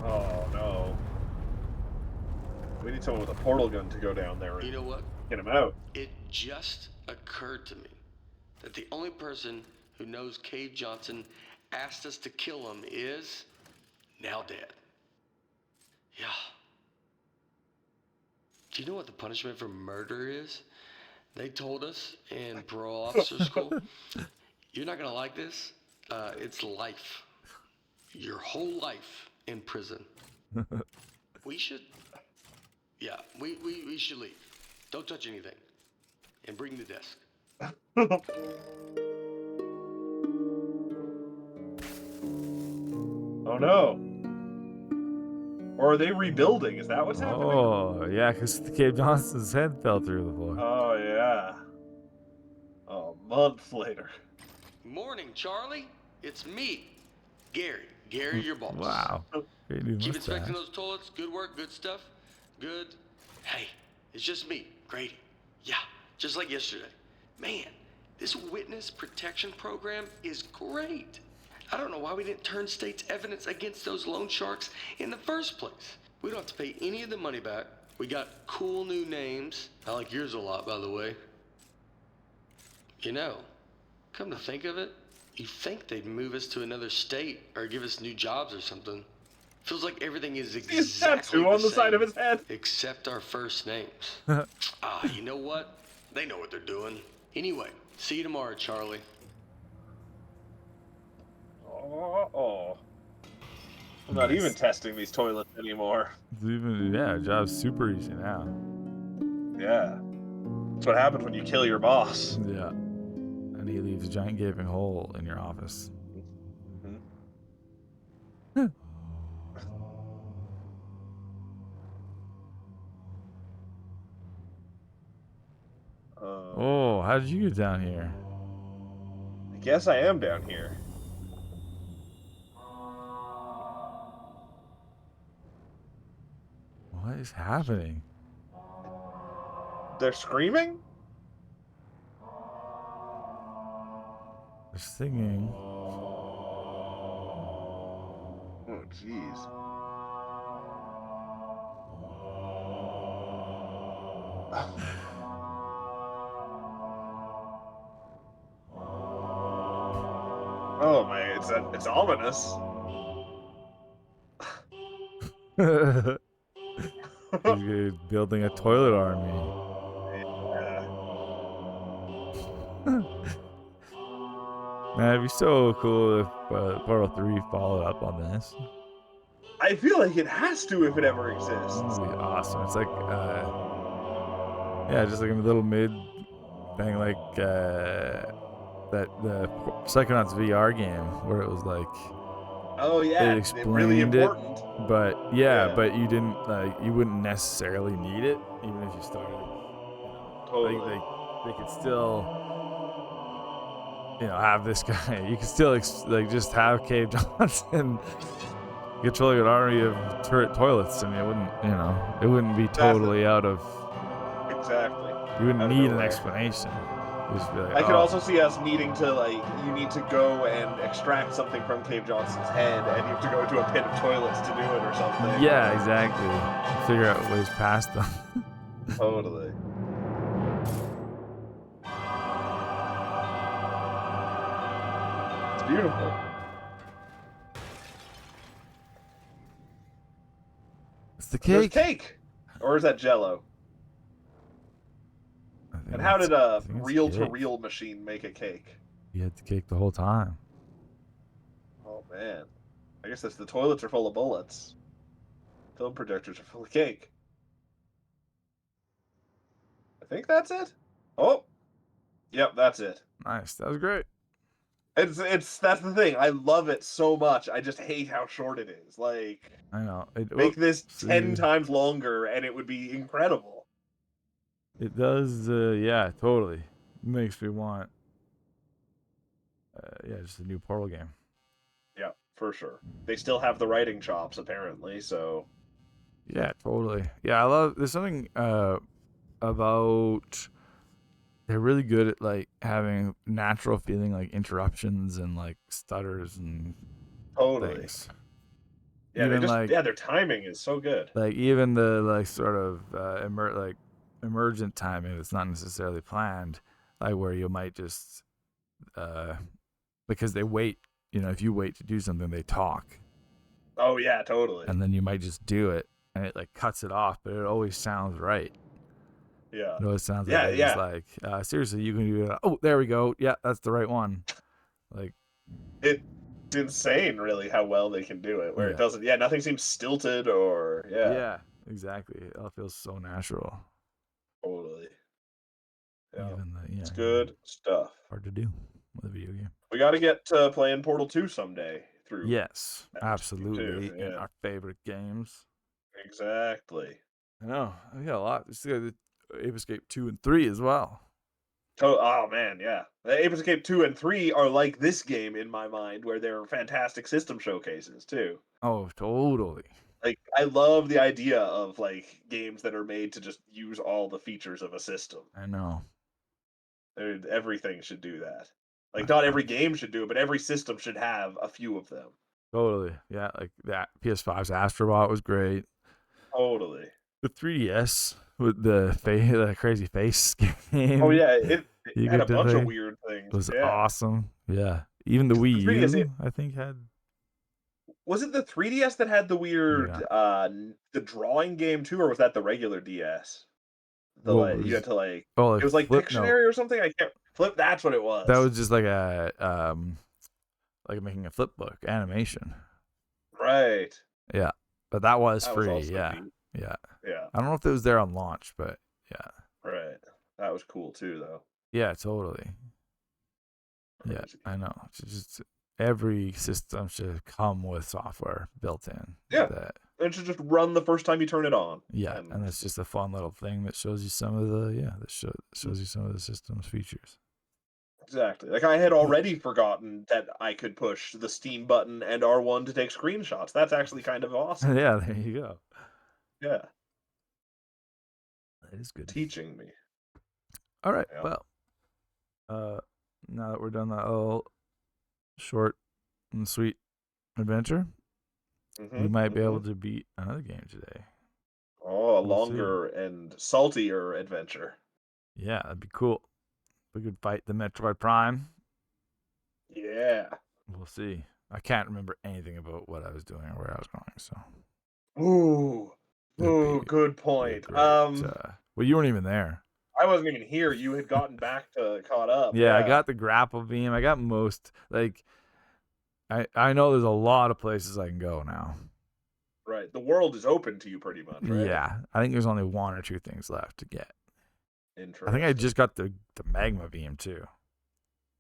Oh no. We need someone with a portal gun to go down there You and know what? get him out. It just occurred to me that the only person who knows Cave Johnson asked us to kill him is now dead. Yeah. Do you know what the punishment for murder is? They told us in parole officer school. You're not gonna like this. It's life. Your whole life in prison. We should. Yeah, we should leave. Don't touch anything. And bring the desk. Oh no. Or are they rebuilding? Is that what's happening? Oh, yeah, because Cave Johnson's head fell through the floor. Oh yeah. A month later. Morning, Charlie. It's me, Gary. Gary, your boss. Wow. Great new Keep mustache. inspecting those toilets. Good work, good stuff. Good. Hey, it's just me, Grady. Yeah, just like yesterday. Man, this witness protection program is great. I don't know why we didn't turn state's evidence against those loan sharks in the first place. We don't have to pay any of the money back. We got cool new names. I like yours a lot, by the way. You know, come to think of it, you'd think they'd move us to another state or give us new jobs or something. Feels like everything is See his exactly tattoo on the same, side of his head. except our first names. You know what? They know what they're doing. Anyway, see you tomorrow, Charlie. Oh. I'm not even testing these toilets anymore. It's even job's super easy now. Yeah. That's what happens when you kill your boss. Yeah. And he leaves a giant gaping hole in your office. Oh, how did you get down here? I guess I am down here. What is happening? They're screaming? They're singing. Oh, jeez. Oh man, it's ominous. He's building a toilet army. Yeah. Man, it'd be so cool if Portal 3 followed up on this. I feel like it has to if it ever exists. That'd be awesome. It's like, just like a little mid thing, like the Psychonauts VR game where it was like Oh yeah, it it's really explained it, important. but Yeah. but you didn't you wouldn't necessarily need it even if you started. Totally. Like they could still have this guy. You could still just have Cave Johnson controlling an army of turret toilets, and it wouldn't be totally out of. Exactly. You wouldn't Out of need an nowhere. explanation. You just be like, I could also see us needing to you need to go and extract something from Cave Johnson's head, and you have to go to a pit of toilets to do it or something. Yeah, exactly. Figure out ways past them. Totally. It's beautiful. It's the There's cake. cake, or is that Jello? And how did a reel-to-reel machine make a cake? You had the cake the whole time. Oh man, I guess the toilets are full of bullets. Film projectors are full of cake. I think that's it. Oh, yep, that's it. Nice. That was great. It's that's the thing. I love it so much. I just hate how short it is. Like, I know. make this 10 times longer, and it would be incredible. It does. Yeah, totally. Makes me want. Just a new Portal game. Yeah, for sure. They still have the writing chops, apparently. So. Yeah, totally. Yeah, I love. There's something about. They're really good at like having natural feeling, like interruptions and like stutters and things. Yeah, even their timing is so good. Like even the like sort of emergent timing that's not necessarily planned, like where you might just because they wait. If you wait to do something, they talk. Oh yeah, totally. And then you might just do it, and it like cuts it off, but it always sounds right. Yeah. It always sounds like it's like seriously, you can do it. Oh, there we go. Yeah, that's the right one. Like it's insane, really, how well they can do it. Where it doesn't. Yeah, nothing seems stilted or. Yeah. Yeah, exactly. It all feels so natural. Totally. Yeah. It's good stuff. Hard to do with a video game. We got to get playing Portal 2 someday through. Yes, absolutely. Yeah. In our favorite games. Exactly. I know. We got a lot. We still got the Ape Escape 2 and 3 as well. Oh man, yeah. The Ape Escape 2 and 3 are like this game in my mind, where they're fantastic system showcases too. Oh, totally. Like, I love the idea of like games that are made to just use all the features of a system. I know. Everything should do that. Like, not every game should do it, but every system should have a few of them. Totally. Yeah, like that PS5's Astrobot was great. Totally. The 3DS with the crazy face game. Oh yeah, it had a bunch of weird things. It was awesome. Yeah. Even the Wii U, I think, had. Was it the 3DS that had the weird the drawing game too, or was that the regular DS? The What like you had was? to like Oh, it like was like flip? No, Pictionary or something. I can't flip. That's what it that was. was just like making a flip book animation. Right. Yeah, but that was That was free. also Yeah, neat. yeah. Yeah. I don't know if it was there on launch, but yeah, Right. That was cool too, though. yeah, totally. Yeah, Crazy. I know. It's just every system should come with software built in. Yeah. That It should just run the first time you turn it on. yeah, and it's just a fun little thing that shows you some of the shows you some of the system's features. Exactly. Like I had already forgotten that I could push the Steam button and R1 to take screenshots. That's actually kind of awesome. Yeah, there you go. Yeah. That is good. Teaching me. All right. Yeah. Well, now that we're done that little short and sweet adventure, we might be able to beat another game today. Oh, a We'll see. longer and saltier adventure. Yeah, that'd be cool. We could fight the Metroid Prime. Yeah. We'll see. I can't remember anything about what I was doing or where I was going, so. Ooh. It'd Ooh, be- good be a point. great, well, you weren't even there. I wasn't even here. You had gotten back to caught up. Yeah, I got the grapple beam. I got most, like, I know there's a lot of places I can go now. Right. The world is open to you pretty much, right? Yeah, I think there's only one or two things left to get. Interesting. I think I just got the magma beam too.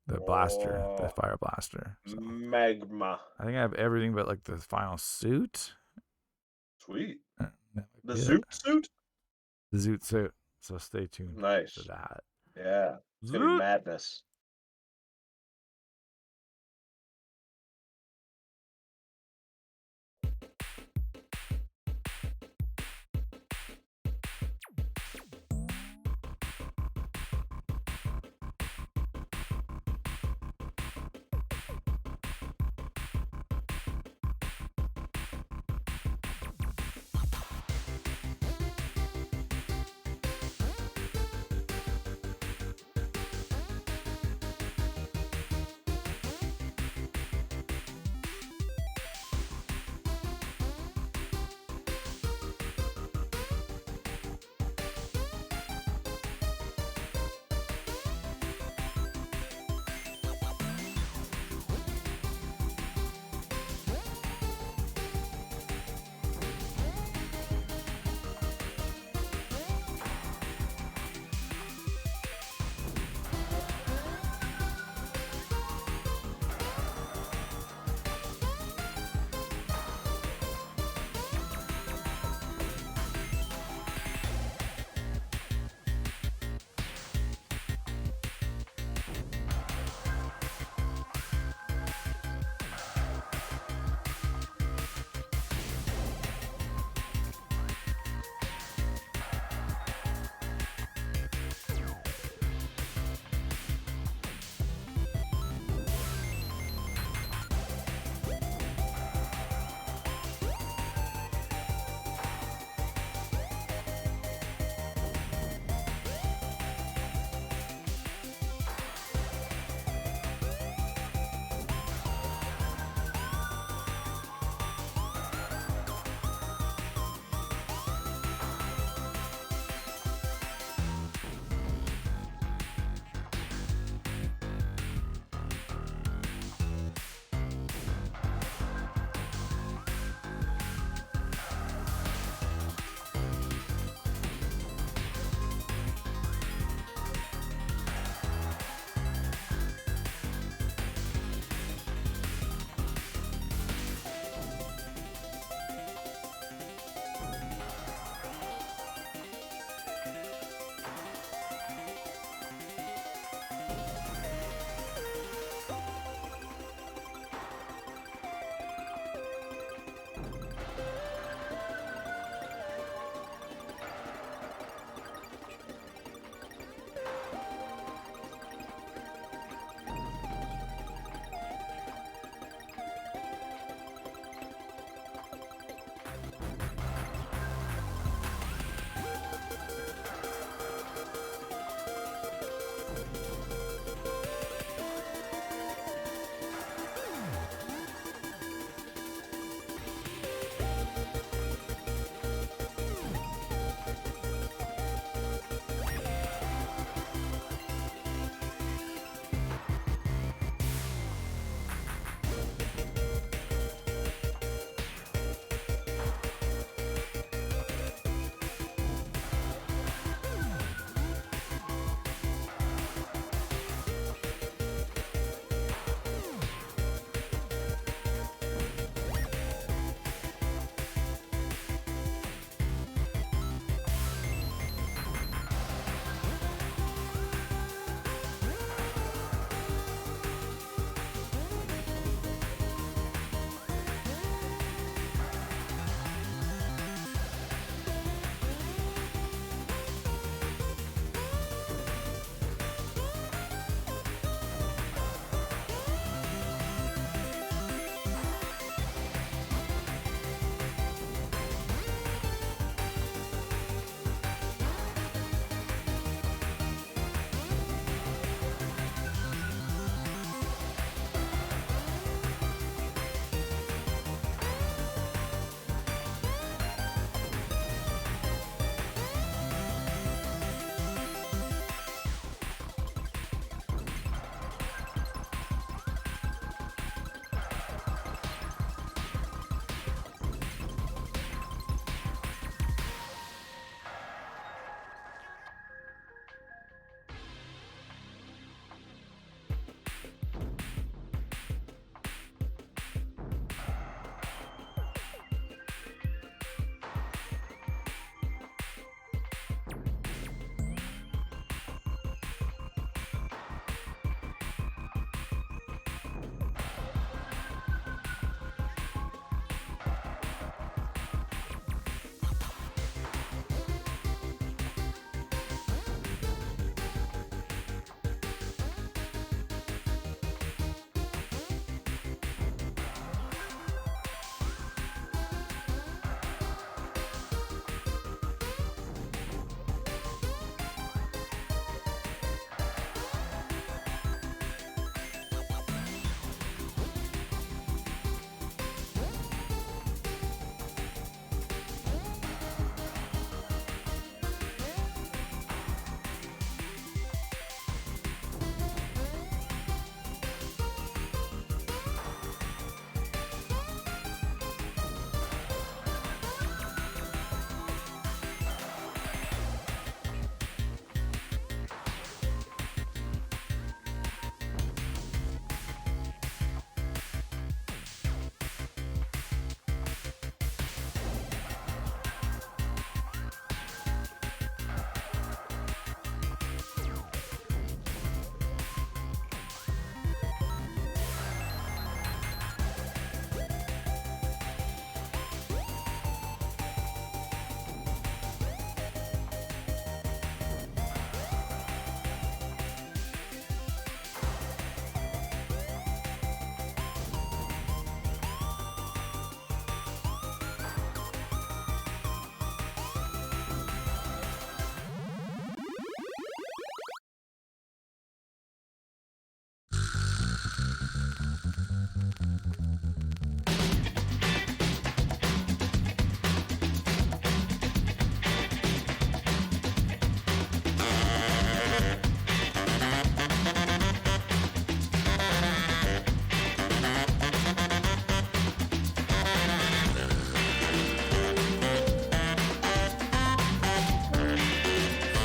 The blaster, the Oh. fire blaster. So Magma. I think I have everything but like the final suit. Sweet. That might The be it. Zoot suit? The zoot suit. So stay tuned Nice. for that. Yeah. It's gonna be Zoot. madness.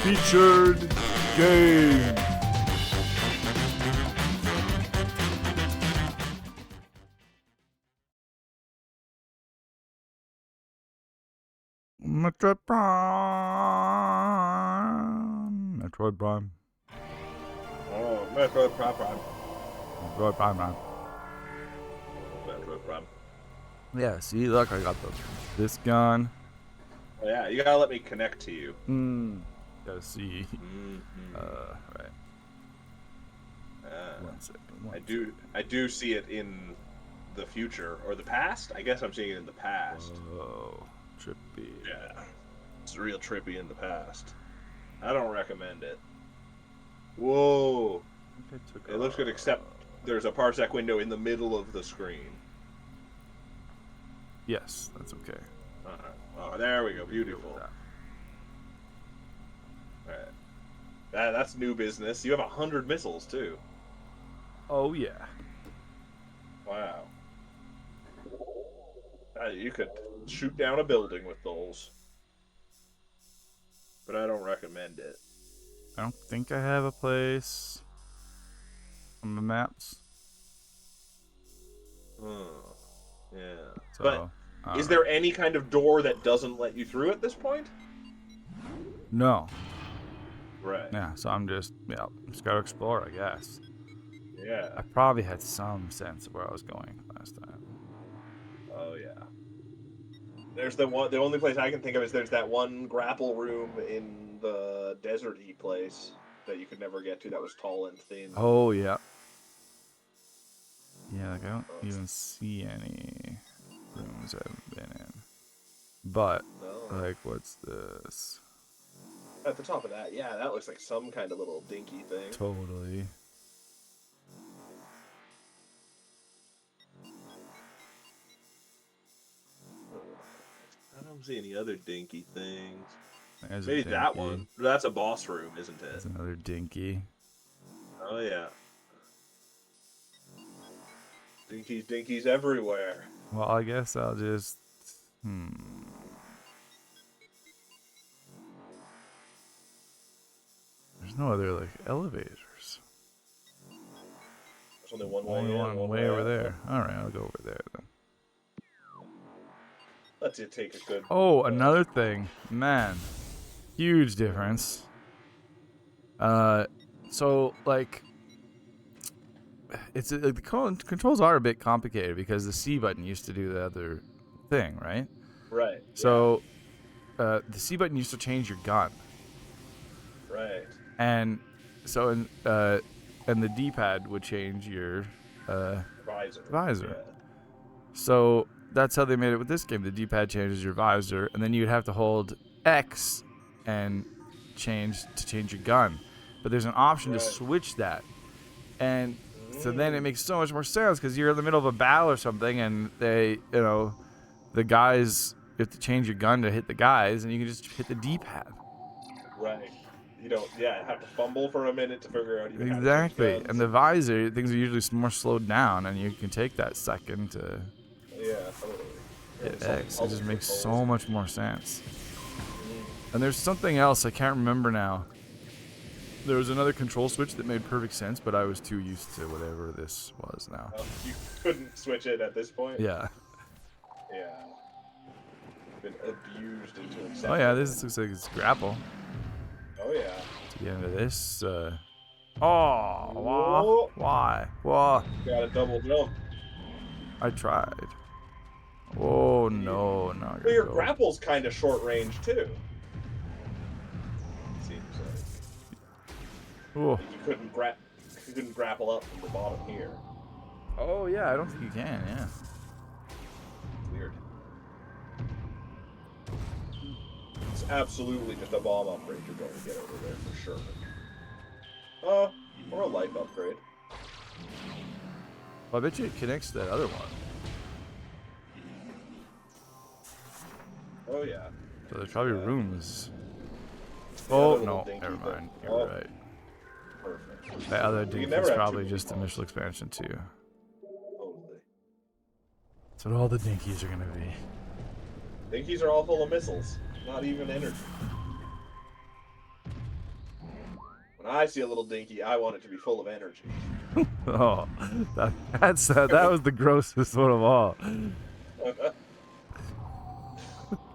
Featured game. Metroid Prime. Metroid Prime. Oh, Metroid Prime. Metroid Prime. Metroid Prime. Yeah, see, look, I got this gun. Oh, yeah, you gotta let me connect to you. Gotta see. Right. One second. I do see it in the future or the past. I guess I'm seeing it in the past. Oh, trippy. Yeah, it's real trippy in the past. I don't recommend it. Whoa, it looks good, except there's a parsec window in the middle of the screen. Yes, that's okay. Oh, there we go. Beautiful. All right. That's new business. You have 100 missiles too. Oh yeah. Wow. You could shoot down a building with those. But I don't recommend it. I don't think I have a place on the maps. Yeah. So, but is there any kind of door that doesn't let you through at this point? No. Right. Yeah, so I'm just gotta explore, I guess. Yeah. I probably had some sense of where I was going last time. Oh yeah. There's the only place I can think of is there's that one grapple room in the deserty place that you could never get to that was tall and thin. Oh yeah. Yeah, like I don't even see any rooms I've been in. But like, what's this? At the top of that, yeah, that looks like some kind of little dinky thing. Totally. I don't see any other dinky things. There's Maybe that one. That's a boss room, isn't it? That's another dinky. Oh yeah. Dinkies everywhere. Well, I guess I'll just There's no other like elevators. There's only one Only way in, one way over there. All right, I'll go over there then. Lets you take a good. Oh, another thing, man, huge difference. So like, it's the controls are a bit complicated because the C button used to do the other thing, right? Right. So, the C button used to change your gun. Right. And so, and the D-pad would change your visor. Yeah. So that's how they made it with this game. The D-pad changes your visor, and then you'd have to hold X and change your gun. But there's an option to switch that, and so then it makes so much more sense because you're in the middle of a battle or something, and the guys, you have to change your gun to hit the guys, and you can just hit the D-pad. Right. You don't, have to fumble for a minute to figure out even Exactly. how to And the visor, things are usually more slowed down, and you can take that second to totally. hit X. It just makes so much more sense. And there's something else I can't remember now. There was another control switch that made perfect sense, but I was too used to whatever this was now. You couldn't switch it at this point? Yeah. Yeah. Been abused into acceptance. Oh yeah, this looks like it's grapple. Oh yeah. To get into this, why? Whoa. Got a double jump. I tried. Oh no, Well, your grapple's kind of short range too. Seems like. Ooh. You couldn't grapple up from the bottom here. Oh yeah, I don't think you can. Yeah. Weird. It's absolutely just a bomb upgrade you're going to get over there for sure. Or a life upgrade. Well, I bet you it connects to that other one. Oh yeah. So there's probably rooms. The Oh other no, little dinky never thing. mind. You're right. Perfect. That other You can dinky never is have probably too just many initial expansion too. Totally. That's what all the dinkies are gonna be. Dinkies are all full of missiles, not even energy. When I see a little dinky, I want it to be full of energy. Oh, that was the grossest one of all.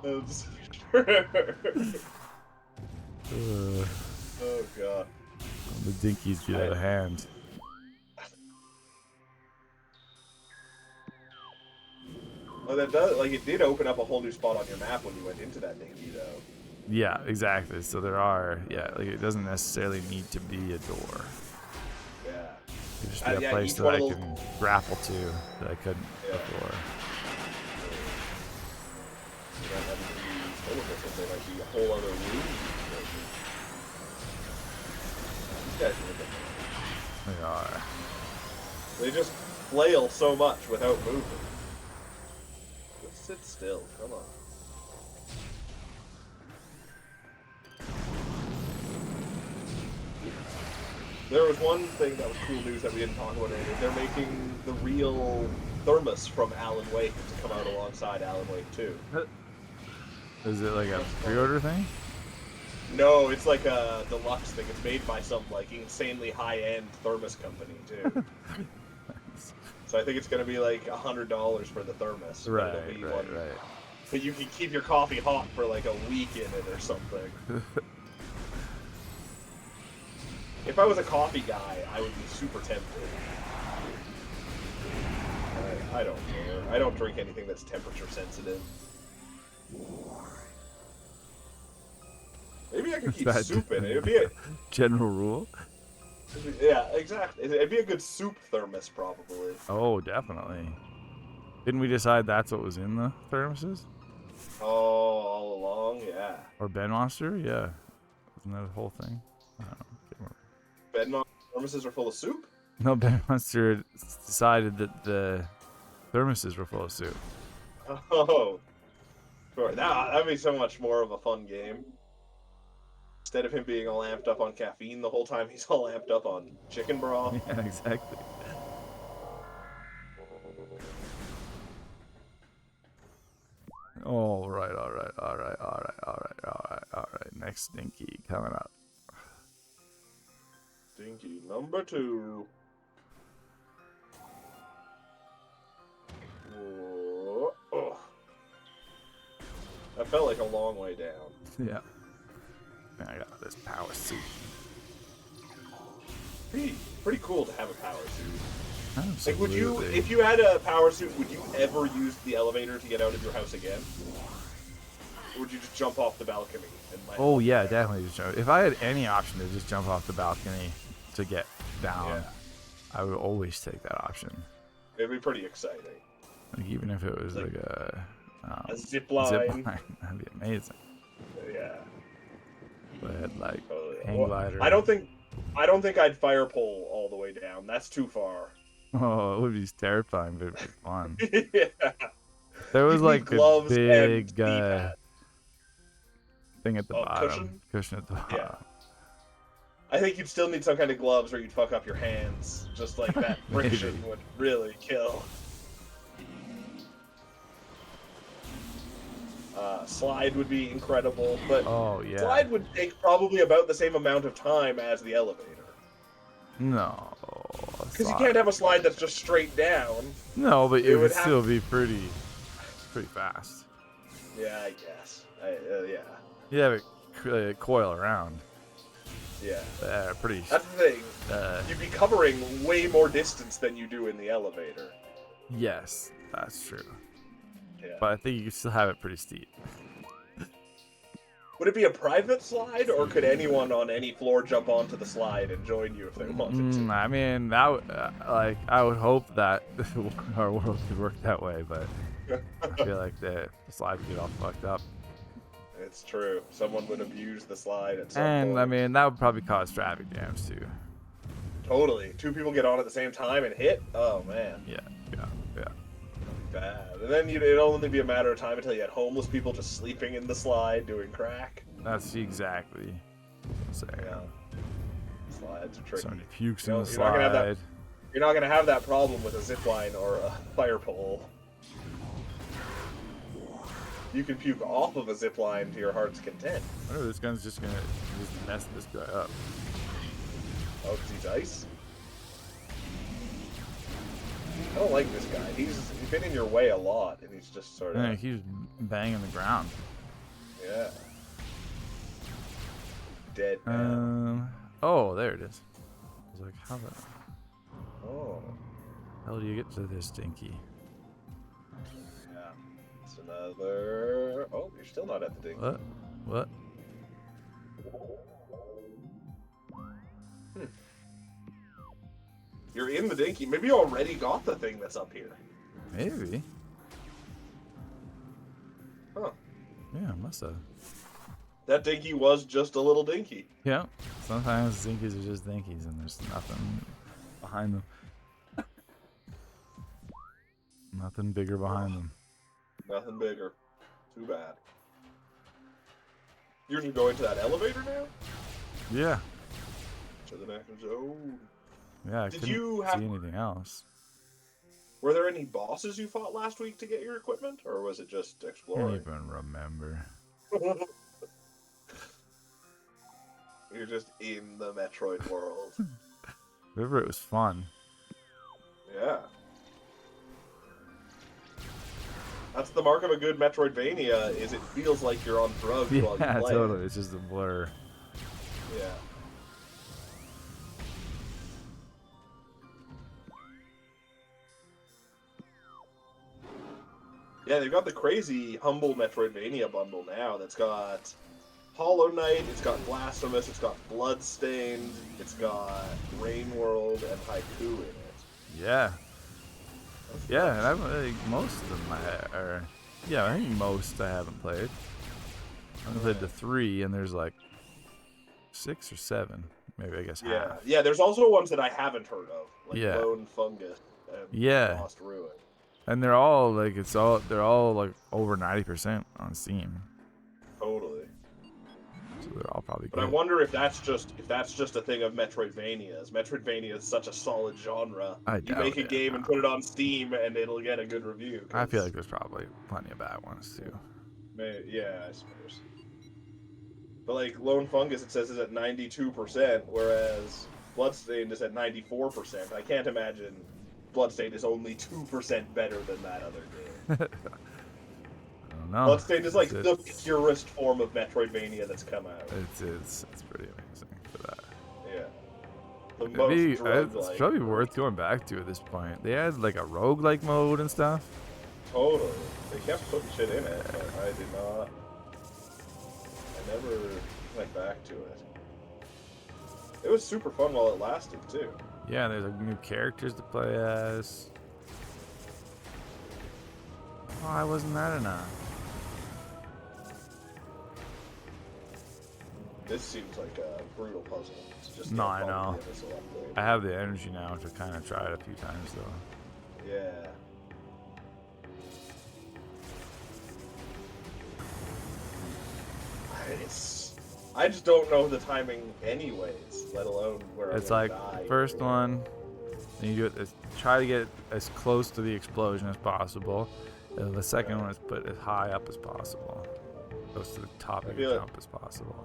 That's- Uh, oh god. the dinkies get out of hand. Well, that does like it did open up a whole new spot on your map when you went into that dinky, though. Yeah, exactly. So there are, like it doesn't necessarily need to be a door. Yeah. It could just be a yeah, place each that one I of those- can grapple to that I couldn't Yeah. before. There might be a whole other room. These guys are ridiculous. They are. They just flail so much without moving. Just sit still. Come on. There was one thing that was cool news that we didn't talk about earlier. They're making the real thermos from Alan Wake to come out alongside Alan Wake 2. Is it like a pre-order thing? No, it's like a deluxe thing. It's made by some like insanely high-end thermos company too. So I think it's gonna be like $100 for the thermos. but Right, it'll be right. But you can keep your coffee hot for like a week in it or something. If I was a coffee guy, I would be super tempted. I don't care. I don't drink anything that's temperature sensitive. Maybe I could keep that soup in it. It'd be a, General rule? yeah, exactly. It'd be a good soup thermos, probably. Oh, definitely. Didn't we decide that's what was in the thermoses? Oh, all along, yeah. Or Ben Monster? Yeah. Wasn't that a whole thing? I don't know. Can't remember. Bedknobs thermoses are full of soup? No, Ben Monster decided that the thermoses were full of soup. Oh. Sure. That'd be so much more of a fun game. Instead of him being all amped up on caffeine the whole time, he's all amped up on chicken broth. Yeah, exactly. All right. Next stinky coming up. Dinky number 2. Whoa. Oh. That felt like a long way down. Yeah. I got this power suit. Pretty cool to have a power suit. Like, would you, Absolutely. if you had a power suit, would you ever use the elevator to get out of your house again? Or would you just jump off the balcony and land? Oh yeah, definitely. Just jump. If I had any option to just jump off the balcony to get down, Yeah. I would always take that option. It'd be pretty exciting. Like even if it was Like, like a zip line. that'd be amazing. Yeah. But like Totally. hang Well, glider. I don't think I'd fire pole all the way down. That's too far. Oh, it would be terrifying, but it'd be fun. Yeah. There was You'd need like a gloves and big D-pad. thing at the Oh, bottom. Cushion at the bottom. Yeah. I think you'd still need some kind of gloves or you'd fuck up your hands. Just like that friction Maybe. would really kill. Slide would be incredible, but Oh yeah. slide would take probably about the same amount of time as the elevator. No. Because you can't have a slide that's just straight down. No, but it it would would have- still be pretty fast. Yeah, I guess. Yeah. You have it coil around. Yeah. Pretty. That's the thing. You'd be covering way more distance than you do in the elevator. Yes, that's true. Yeah. But I think you can still have it pretty steep. Would it be a private slide, or could anyone on any floor jump onto the slide and join you if they wanted to? I mean, that would, I would hope that our world could work that way, but I feel like the slide would get all fucked up. It's true. Someone would abuse the slide at some And point. I mean, that would probably cause traffic jams too. Totally. 2 people get on at the same time and hit? Oh, man. Yeah. Bad. And then it'd only be a matter of time until you had homeless people just sleeping in the slide doing crack. That's exactly what I'm saying. Yeah. Slides are tricky. Somebody pukes You know, in the you're not gonna have that- slide. You're not going to have that problem with a zip line or a fire pole. You can puke off of a zip line to your heart's content. I wonder if this gun's just gonna mess this guy up. Oh, 'cause he's ice? I don't like this guy. He's been in your way a lot, and he's just sort of... Yeah, he's banging the ground. Yeah. Dead man. Oh, there it is. I was like, how the Oh. hell do you get to this dinky? Yeah. It's another... Oh, you're still not at the ding. What? What? You're in the dinky. Maybe you already got the thing that's up here. Maybe. Huh. Yeah, must have. That dinky was just a little dinky. Yeah. Sometimes dinkies are just dinkies and there's nothing behind them. Nothing bigger behind them. Nothing bigger. Too bad. You're just going to that elevator now? Yeah. To the next zone. Yeah, I Did couldn't you see anything else. Were there any bosses you fought last week to get your equipment? Or was it just I don't exploring? even remember. You're just in the Metroid world. Remember, it was fun. Yeah. That's the mark of a good Metroidvania, is it feels like you're on drugs while you Yeah, play. totally. It's just a blur. Yeah. Yeah, they've got the crazy Humble Metroidvania bundle now that's got Hollow Knight, it's got Blasphemous, it's got Bloodstained, it's got Rain World, and Haiku in it. Yeah. Yeah, and I've like, most of them are. Yeah, I think most I haven't played. I've played the 3, and there's like 6 or 7, maybe I guess Yeah, half. yeah. There's also ones that I haven't heard of, like Yeah. Lone Fungus and Yeah. Lost Ruin. And they're all like they're all like over 90% on Steam, Totally. so they're all probably But I good. wonder if that's just a thing of Metroidvanias. Metroidvania is such a solid genre. I You doubt make a it, game no. and put it on Steam, and it'll get a good review. I feel 'cause like there's probably plenty of bad ones too. yeah, I suppose. But like Lone Fungus, it says is at 92%, whereas Bloodstained is at 94%. I can't imagine Bloodstained is only 2% better than that other game. I don't know. Bloodstained is like the It's- purest form of Metroidvania that's come out. It's pretty amazing for that. Yeah. The It'd most be- drug-like. it's probably worth going back to at this point. They had like a roguelike mode and stuff. Totally. They kept putting shit in it, but I did not. I never went back to it. It was super fun while it lasted, too. Yeah, there's like new characters to play as. Why wasn't that enough? This seems like a brutal puzzle. It's just No, get I all know. the missile upgrade. I have the energy now to kind of try it a few times though. Yeah. I just don't know the timing anyways, let alone where It's I'm like gonna die. the first one, and you do it. Try to get as close to the explosion as possible. And the second one is put as high up as possible, close to the top of your feel it. jump as possible.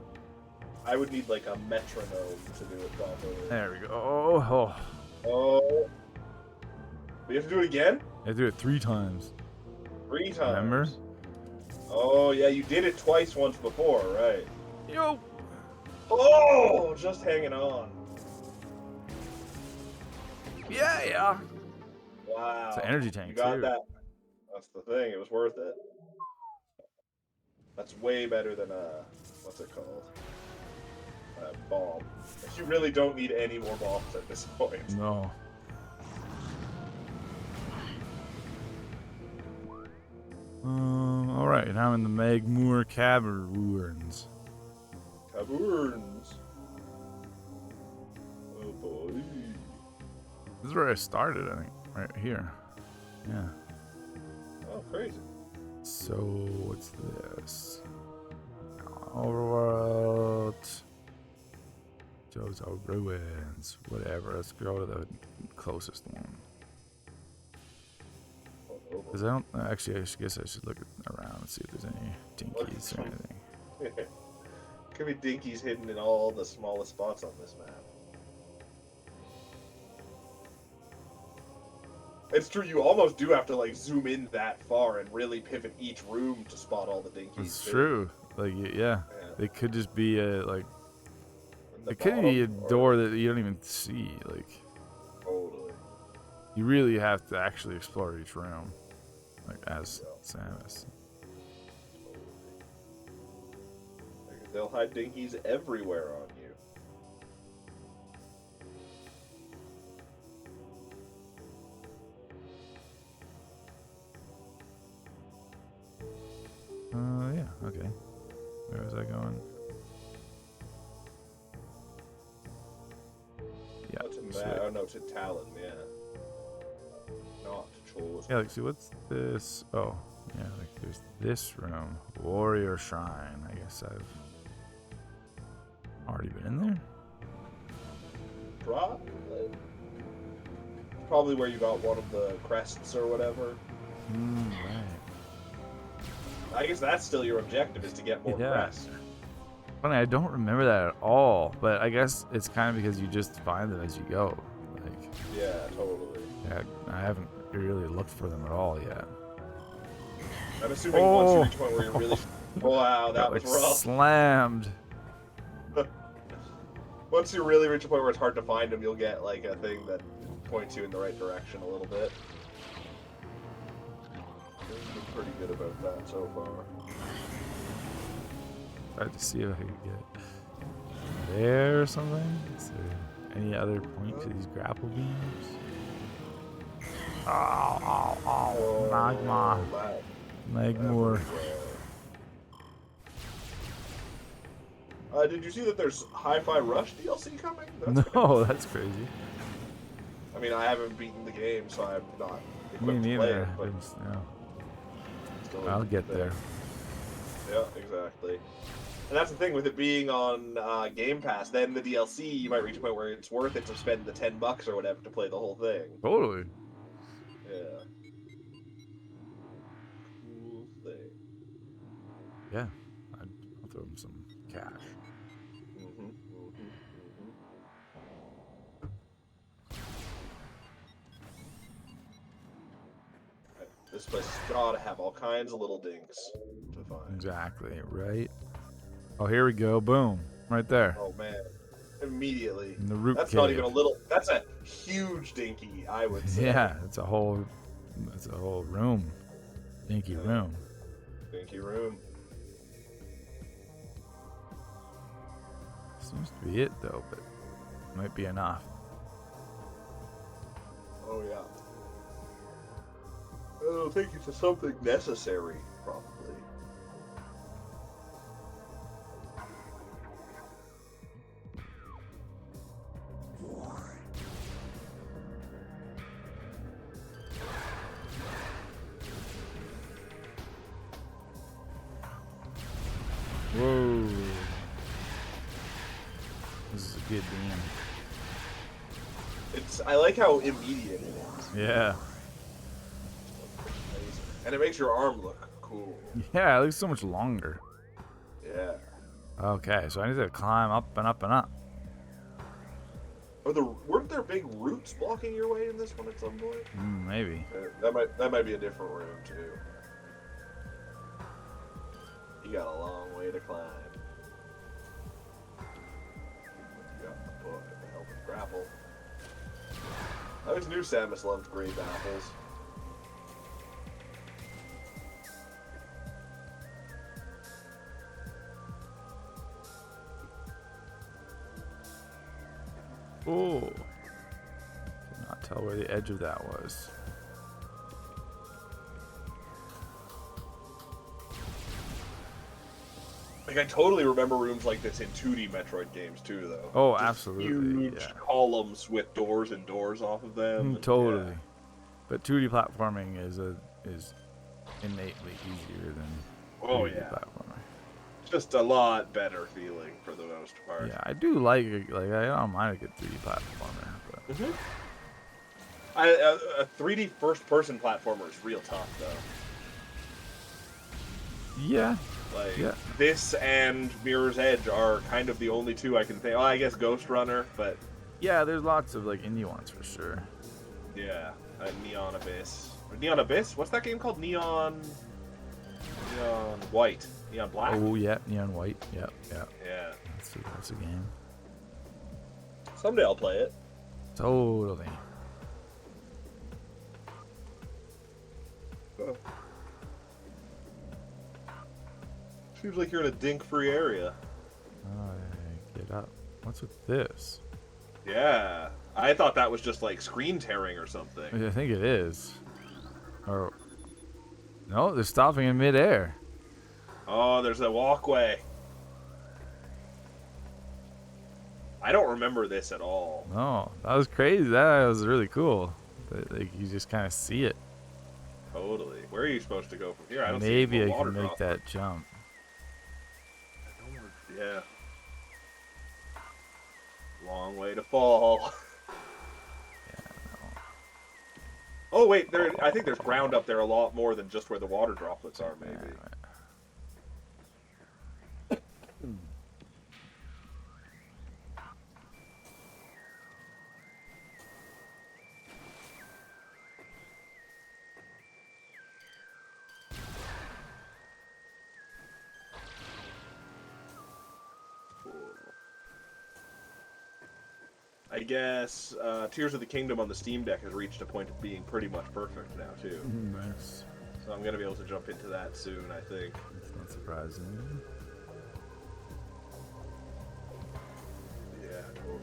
I would need like a metronome to do it properly. There we go. Oh. Oh. We have to do it again? I do it 3 times. 3 times. Remember? Oh, yeah, you did it twice once before, right? Yo. Oh, just hanging on. Yeah. Wow. It's an energy tank You got too. that. That's the thing. It was worth it. That's way better than what's it called? A bomb. You really don't need any more bombs at this point. No. All right. Now in the Magmoor Caverns. Caverns. Oh boy. This is where I started, I think. Right here. Yeah. Oh, crazy. So what's this? Overworld. Jojo Ruins. Whatever. Let's go to the closest one. Because I don't actually. I guess I should look around and see if there's any dinkies or anything. Could be dinkies hidden in all the smallest spots on this map. It's true. You almost do have to like zoom in that far and really pivot each room to spot all the dinkies. It's too. true. Like, yeah. Yeah. It could just be like, In the it could be a bottom, or- door that you don't even see. Like, Totally. you really have to actually explore each room, like as Samus. Like, they'll hide dinkies everywhere on you. Yeah. Okay. Where was I going? Yeah. Not to sweet. oh no, to Talon, yeah. Not Chorus. Yeah. Like, see, what's this? Oh, yeah. Like, there's this room, Warrior Shrine. I guess I've already been in there. Probably where you got one of the crests or whatever. Right. I guess that's still your objective, is to get more Yeah. crests. Funny, I don't remember that at all, but I guess it's kind of because you just find them as you go. Like, Yeah, totally. yeah, I haven't really looked for them at all yet. I'm assuming once you reach a point where you're really... Wow, that Got, was like, rough. slammed. Once you really reach a point where it's hard to find them, you'll get like a thing that points you in the right direction a little bit. I've been pretty good about that so far. Tried to see if I could get there or something. Is there any other point to these grapple beams? Oh, magma. Magmore. Did you see that there's Hi-Fi Rush DLC coming? No, that's crazy. I mean, I haven't beaten the game, so I'm not Me equipped to play neither. it, but No. still I'll get there. Yeah, exactly. And that's the thing with it being on Game Pass. Then the DLC, you might reach a point where it's worth it to spend the $10 or whatever to play the whole thing. Totally. Yeah. Cool thing. Yeah. I'll throw him some cash. This place has gotta have all kinds of little dinks to find. Exactly, right? Oh, here we go. Boom. Right there. Oh man. Immediately. In the root That's cave. not even a little, that's a huge dinky, I would say. Yeah, it's a whole room. Dinky room. Dinky room. Seems to be it though, but might be enough. Oh yeah. I don't think it's something necessary, probably. Whoa. This is a good game. I like how immediate it is. Yeah. And it makes your arm look cool. Yeah, it looks so much longer. Yeah. Okay, so I need to climb up and up and up. Weren't there big roots blocking your way in this one at some point? Maybe. That might be a different room too. You got a long way to climb. You got the book and the help of grapple. I always knew Samus loved grape apples. Oh. Could not tell where the edge of that was. Like, I totally remember rooms like this in 2D Metroid games too, though. Oh, Just absolutely. Huge Yeah. columns with doors and doors off of them. Totally. Yeah. But 2D platforming is innately easier than 3D platforming. Just a lot better feeling for the most part. Yeah, I do like I don't mind a good 3D platformer, but A 3D first-person platformer is real tough, though. yeah. Like, Yeah. this and Mirror's Edge are kind of the only two I can think. Oh, I guess Ghost Runner, but Yeah, there's lots of like indie ones for sure. Yeah, Neon Abyss. Or Neon Abyss? What's that game called? Neon White. Neon Black? Oh yeah, Neon White. Yeah, yeah. Yeah. That's a game. Someday I'll play it. Totally. Seems like you're in a dink-free area. Get up. What's with this? Yeah. I thought that was just like screen tearing or something. I think it is. Or no, they're stopping in midair. Oh, there's a walkway. I don't remember this at all. No, that was crazy. That was really cool. Like you just kind of see it. Totally. Where are you supposed to go from here? I don't Maybe see I any water can make drop. that jump. Yeah. Long way to fall. Oh wait, I think there's ground up there a lot more than just where the water droplets are, maybe. I guess Tears of the Kingdom on the Steam Deck has reached a point of being pretty much perfect now, too. Nice. So I'm going to be able to jump into that soon, I think. That's not surprising. Yeah, totally.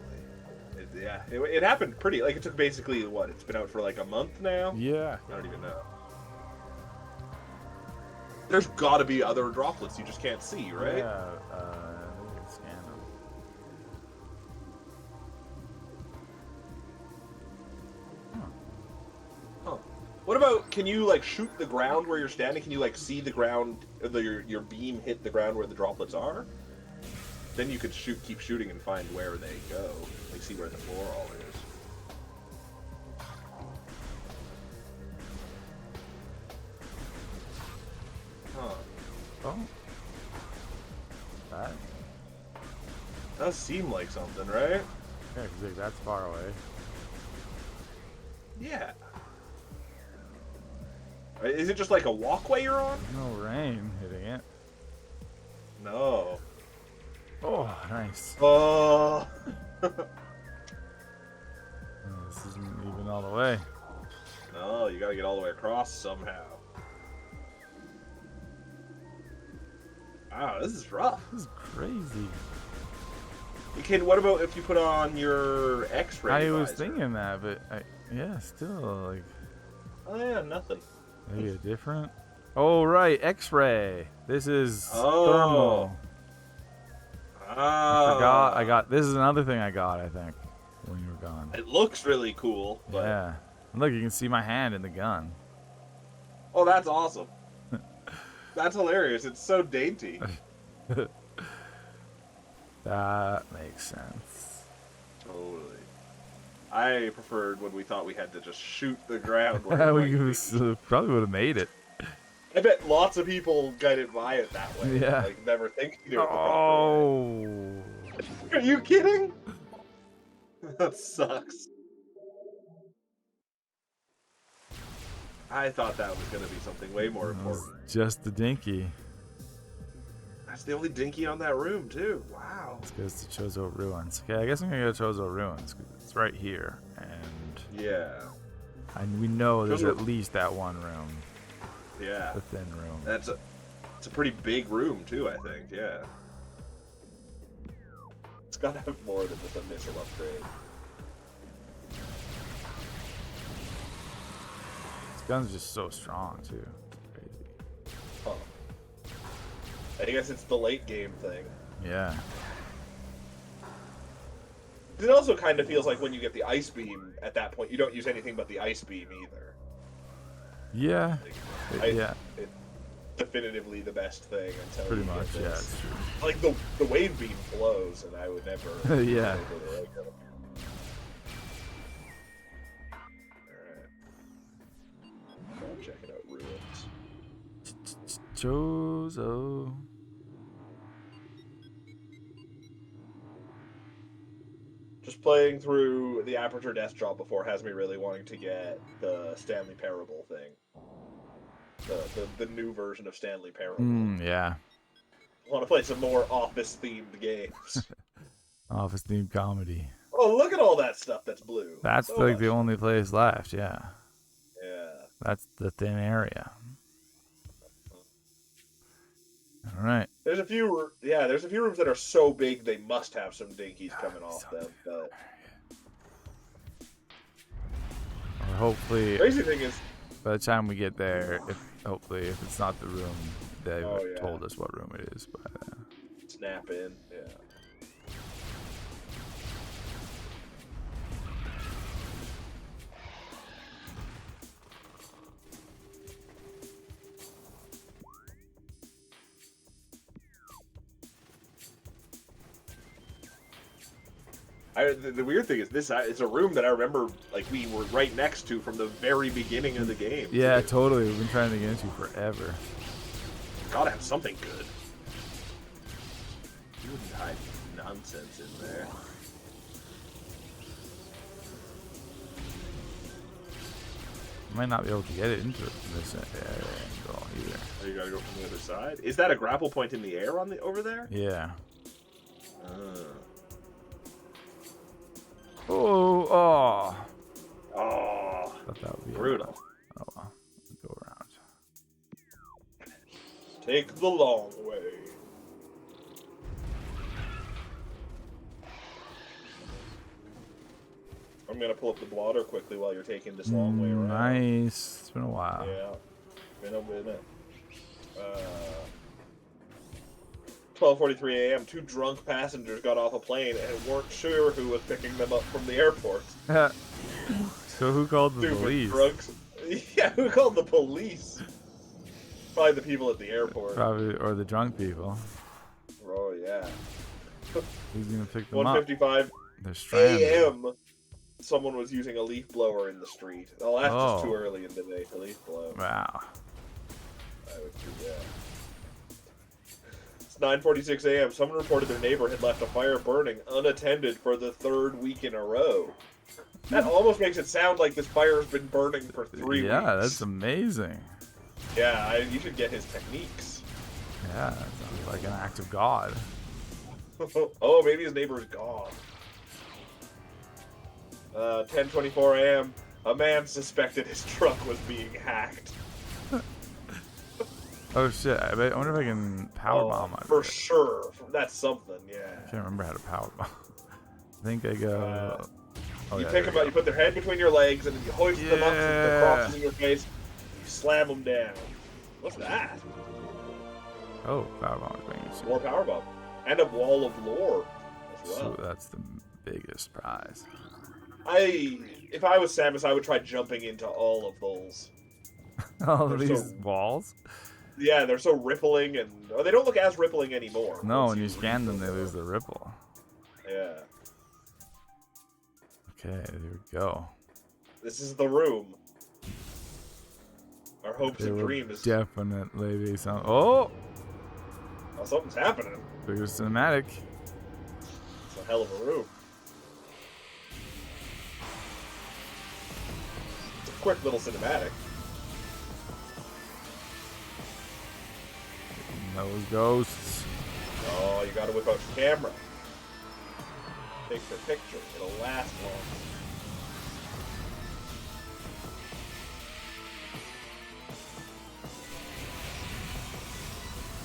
It happened pretty, like, it took basically, what, it's been out for like a month now? Yeah. I don't even know. There's got to be other droplets you just can't see, right? Yeah. We can scan them. Huh. What about, can you, like, shoot the ground where you're standing? Can you, like, see the ground, your beam hit the ground where the droplets are? Then you could keep shooting and find where they go. Like, see where the floor all is. Huh. Oh. That. Does seem like something, right? Yeah, because that's far away. Yeah. Is it just like a walkway you're on? No rain hitting it. No. Oh, nice. Oh. This isn't even all the way. No, you gotta get all the way across somehow. Wow, this is rough. This is crazy. What about if you put on your X-ray I was visor? thinking that, but yeah, still like Oh yeah, nothing. maybe a different. Oh right, X-ray. This is Oh. thermal. I Ah. forgot. This is another thing I got. I think when you were gone. It looks really cool. But... Yeah. Look, you can see my hand in the gun. Oh, that's awesome. That's hilarious. It's so dainty. That makes sense. Totally. I preferred when we thought we had to just shoot the ground. Where We probably would have made it. I bet lots of people guided by it that way. Yeah. Like never thinking to do it the proper Oh. way. Are you kidding? That sucks. I thought that was going to be something way more important. Just the dinky. That's the only dinky on that room, too. Wow. Let's go to Chozo Ruins. Okay, I guess I'm gonna go to Chozo Ruins because it's right here, and Yeah. we know there's Chozo- at least that one room, Yeah. the thin room. It's a pretty big room, too, I think. Yeah. It's got to have more than just a missile upgrade. This gun's just so strong too. Crazy. Huh. I guess it's the late game thing. Yeah. It also kind of feels like when you get the ice beam, at that point, you don't use anything but the ice beam either. Yeah. Like, Yeah. It's definitively the best thing until Pretty you get much. this. Yeah, it's true. Like the wave beam blows, and I would never. Yeah. go to the regular. Alright. I'm checking out ruins. playing through the Aperture Death Drop before has me really wanting to get the Stanley Parable thing. The new version of Stanley Parable. Yeah. I want to play some more Office-themed games. Office themed comedy. Oh, look at all that stuff that's blue. That's So like much the fun. only place left. Yeah. Yeah. That's the thin area. All right. There's a few rooms that are so big they must have some dinkies coming off them. But Or hopefully, crazy thing is, by the time we get there, hopefully if it's not the room, they've Oh, yeah. told us what room it is. But snap in. Yeah. The weird thing is this it's a room that I remember like we were right next to from the very beginning of the game. yeah, too. totally. We've been trying to get into forever. Gotta have something good. You wouldn't hide nonsense in there. Might not be able to get it into this angle either. Oh, you gotta go from the other side. Is that a grapple point in the air on the over there? Yeah. Uh. Oh. Oh, Thought that would be brutal. Oh well. Go around. Take the long way. I'm gonna pull up the blotter quickly while you're taking this long way around. Nice. It's been a while. Yeah, been a minute. 12:43 a.m. Two drunk passengers got off a plane and weren't sure who was picking them up from the airport. So who called the Stupid police? drunks. Yeah, who called the police? Probably the people at the airport. Probably, or the drunk people. Oh yeah. Who's gonna pick them up? 1:55 They're stranded. a.m. Someone was using a leaf blower in the street. Oh, that's just too Oh. early in the day to leaf blow. Wow. I would do that. It's 9:46 a.m. Someone reported their neighbor had left a fire burning unattended for the third week in a row. That almost makes it sound like this fire's been burning for 3 weeks. Yeah, that's amazing. Yeah, you should get his techniques. Yeah, that sounds like an act of God. Oh, maybe his neighbor's gone. 10:24 a.m. A man suspected his truck was being hacked. Oh shit! I wonder if I can powerbomb on For it. sure. That's something, I yeah. can't remember how to powerbomb. I think I go. Oh, You yeah, pick there them we up, go. you put their head between your legs, and then you hoist them up so the crosses in your face. You slam them down. What's that? Oh, powerbomb is bringing us. More powerbomb. And a wall of lore as well. So that's the biggest prize. If I was Samus, I would try jumping into all of those. All They're these so- walls? Yeah, they're so rippling, and they don't look as rippling anymore. No, once when you scan them, they read lose the ripple. Yeah. Okay, there we go. This is the room. Our hopes There and will dreams. definitely be some. Oh, Oh, something's happening. bigger cinematic. It's a hell of a room. It's a quick little cinematic. Those ghosts. Oh, you gotta whip out your camera. Take the picture. It'll last long.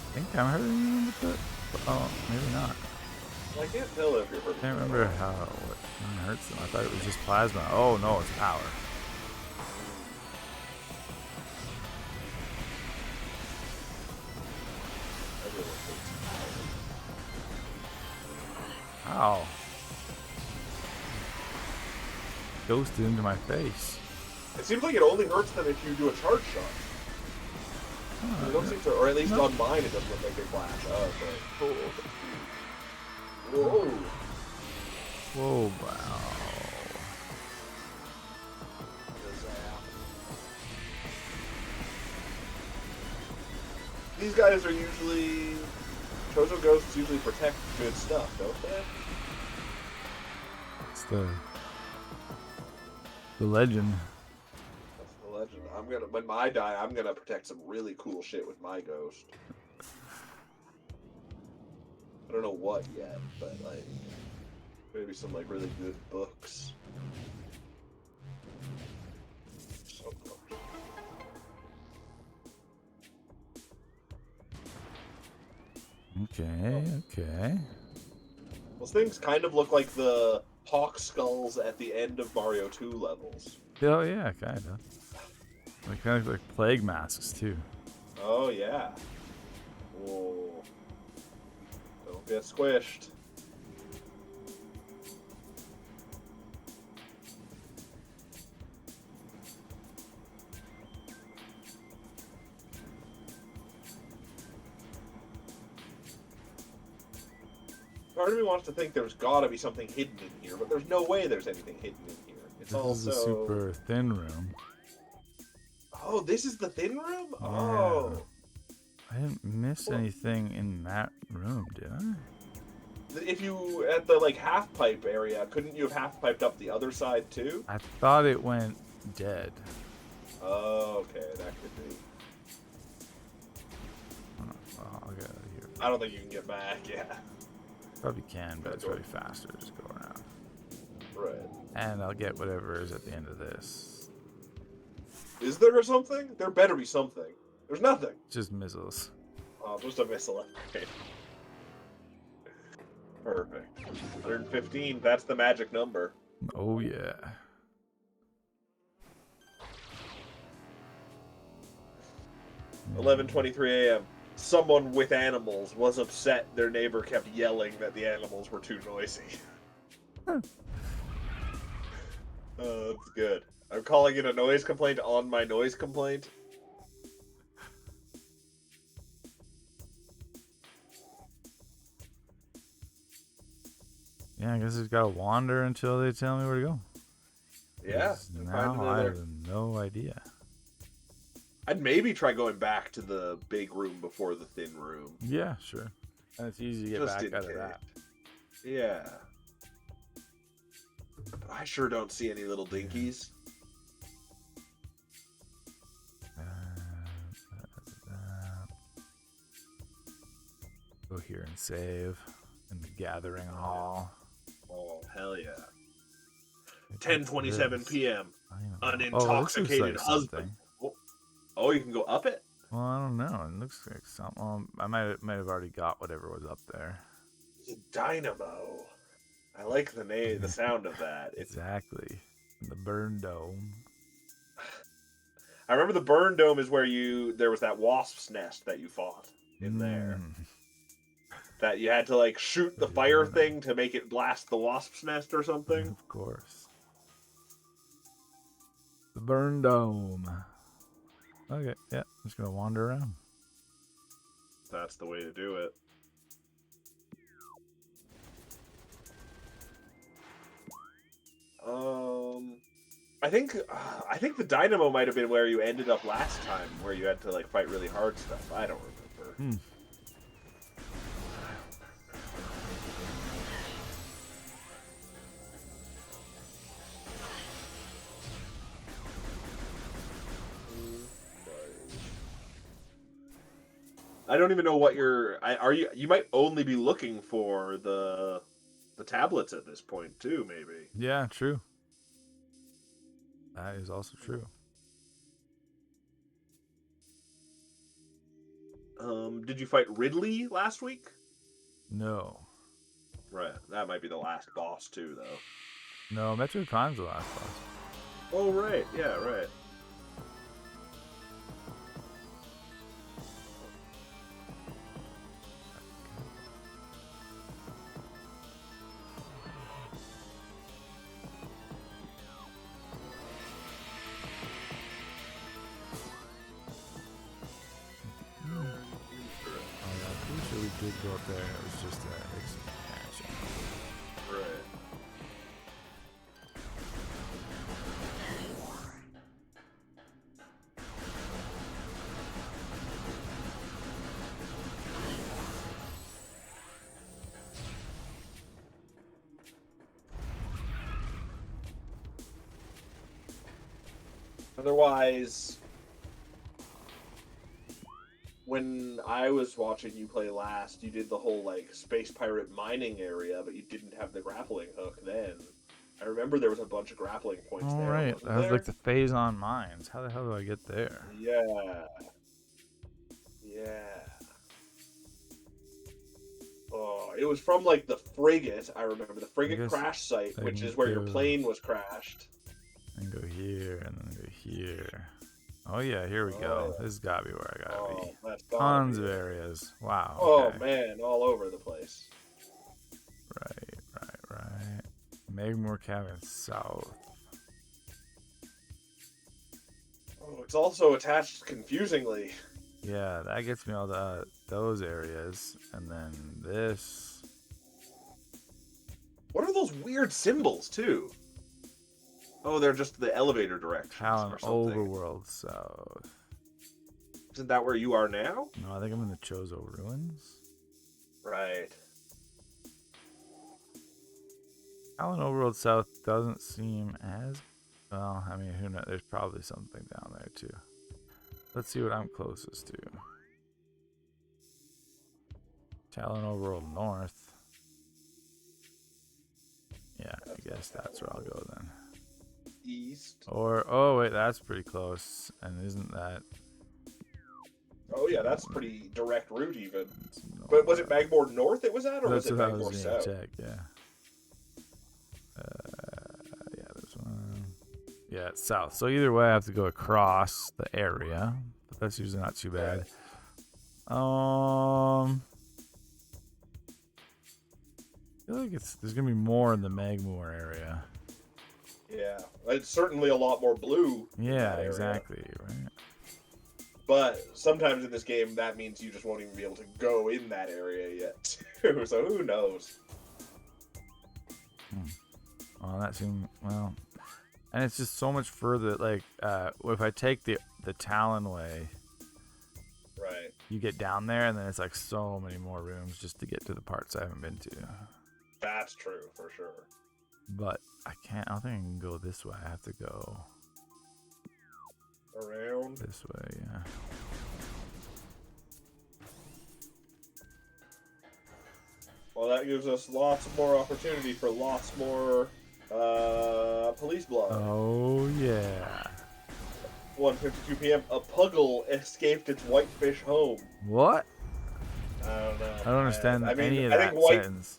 I think I'm hurting you with it. Oh, maybe not. Well, I can't tell if you're hurting. I can't remember how what hurts them. I thought it was just plasma. Oh no, it's power. Everyone hates Ow. Ghosted into my face. it. It seems like it only hurts them if you do a charge shot. They don't seem to, or at least on mine it doesn't look like they flash. Oh, okay. Whoa. Whoa, wow. These guys are usually... Chozo ghosts usually protect good stuff, don't they? It's the legend. That's the legend. When I die, I'm gonna protect some really cool shit with my ghost. I don't know what yet, but like maybe some like really good books. So close. Okay. Those things kind of look like the hawk skulls at the end of Mario 2 levels. Oh yeah, kind of. Like kind of like plague masks too. Oh yeah. Whoa. Don't get squished. Part of me wants to think there's gotta be something hidden in here, but there's no way there's anything hidden in here. It's This also is a super thin room. Oh, this is the thin room? Yeah. Oh. I didn't miss anything in that room, did I? If you at the like half pipe area, couldn't you have half piped up the other side too? I thought it went dead. Oh, okay, that could be. Well, I'll get out of here. I don't think you can get back, yeah. Probably can, but it's really faster to just go around. Right. And I'll get whatever is at the end of this. Is there something? There better be something. There's nothing. Just missiles. Oh, just a missile upgrade. Perfect. 115, that's the magic number. Oh yeah. Mm. 11:23 a.m. Someone with animals was upset their neighbor kept yelling that the animals were too noisy. That's good. I'm calling it a noise complaint on my noise complaint. Yeah, I guess I just gotta wander until they tell me where to go. Yeah. 'Cause and find now I another- have no idea. I'd maybe try going back to the big room before the thin room. Yeah, sure. And it's easy to get Just back in out of case. that. Yeah. But I sure don't see any little dinkies. Go here and save in the gathering hall. Oh, hell yeah. 10:27 p.m. An this looks intoxicated like husband. something. Oh, you can go up it? Well, I don't know. It looks like something. Well, I might have already got whatever was up there. The dynamo. I like the name, the sound of that. It's. Exactly. The burn dome. I remember the burn dome is where there was that wasp's nest that you fought in there. That you had to like shoot the fire thing to make it blast the wasp's nest or something. Of course. The burn dome. Okay, yeah, I'm just gonna wander around. That's the way to do it. I think the dynamo might have been where you ended up last time, where you had to like fight really hard stuff. I don't remember. I don't even know what you might only be looking for the tablets at this point too, maybe. Yeah, true. That is also true. Did you fight Ridley last week? No. Right, that might be the last boss too, though. No, Metroid Prime's the last boss. Oh right, yeah, right. Did go up there. It was just expansion. Right. Otherwise, when I was watching you play last, you did the whole like space pirate mining area, but you didn't have the grappling hook then. I remember there was a bunch of grappling points All there. right, wasn't that was there? like the phase on mines. How the hell do I get there? Yeah. Yeah. Oh, it was from like the frigate. I remember the frigate guess crash site, I which can is where your go- plane was crashed. And go here, and then go here. Oh yeah, here we go. yeah. This has gotta be where I gotta Oh, be. that's gotta Tons be of it. areas. Wow. Oh Okay. man, all over the place. Right. Magmore Cabin South. Oh, it's also attached confusingly. Yeah, that gets me all those areas, and then this. What are those weird symbols too? Oh, they're just the elevator directions Talon or something. Overworld South. Isn't that where you are now? No, I think I'm in the Chozo Ruins. Right. Talon Overworld South doesn't seem as well. I mean, who knows? There's probably something down there too. Let's see what I'm closest to. Talon Overworld North. Yeah, I guess that's where I'll go then. East. Or oh wait, that's pretty close. And isn't that? Oh yeah, that's pretty direct route even. It's But was it north. Magmore North it was at, or was That's it what I Magmore was gonna South? check. Yeah. Yeah, there's one. Yeah, it's south. So either way, I have to go across the area, but that's usually not too bad. I feel like there's gonna be more in the Magmore area. Yeah, it's certainly a lot more blue. in Yeah, that area. exactly. Right. But sometimes in this game, that means you just won't even be able to go in that area yet, too. So who knows? Well, that seemed well, and it's just so much further. Like, if I take the Talon way, Right. you get down there, and then it's like so many more rooms just to get to the parts I haven't been to. That's true for sure. But I can't. I don't think I can go this way. I have to go Around. this way. Yeah. Well, that gives us lots more opportunity for lots more police blood. Oh yeah. 1:52 p.m. A puggle escaped its whitefish home. What? I don't know. I don't understand I mean, any of I that think white. sentence.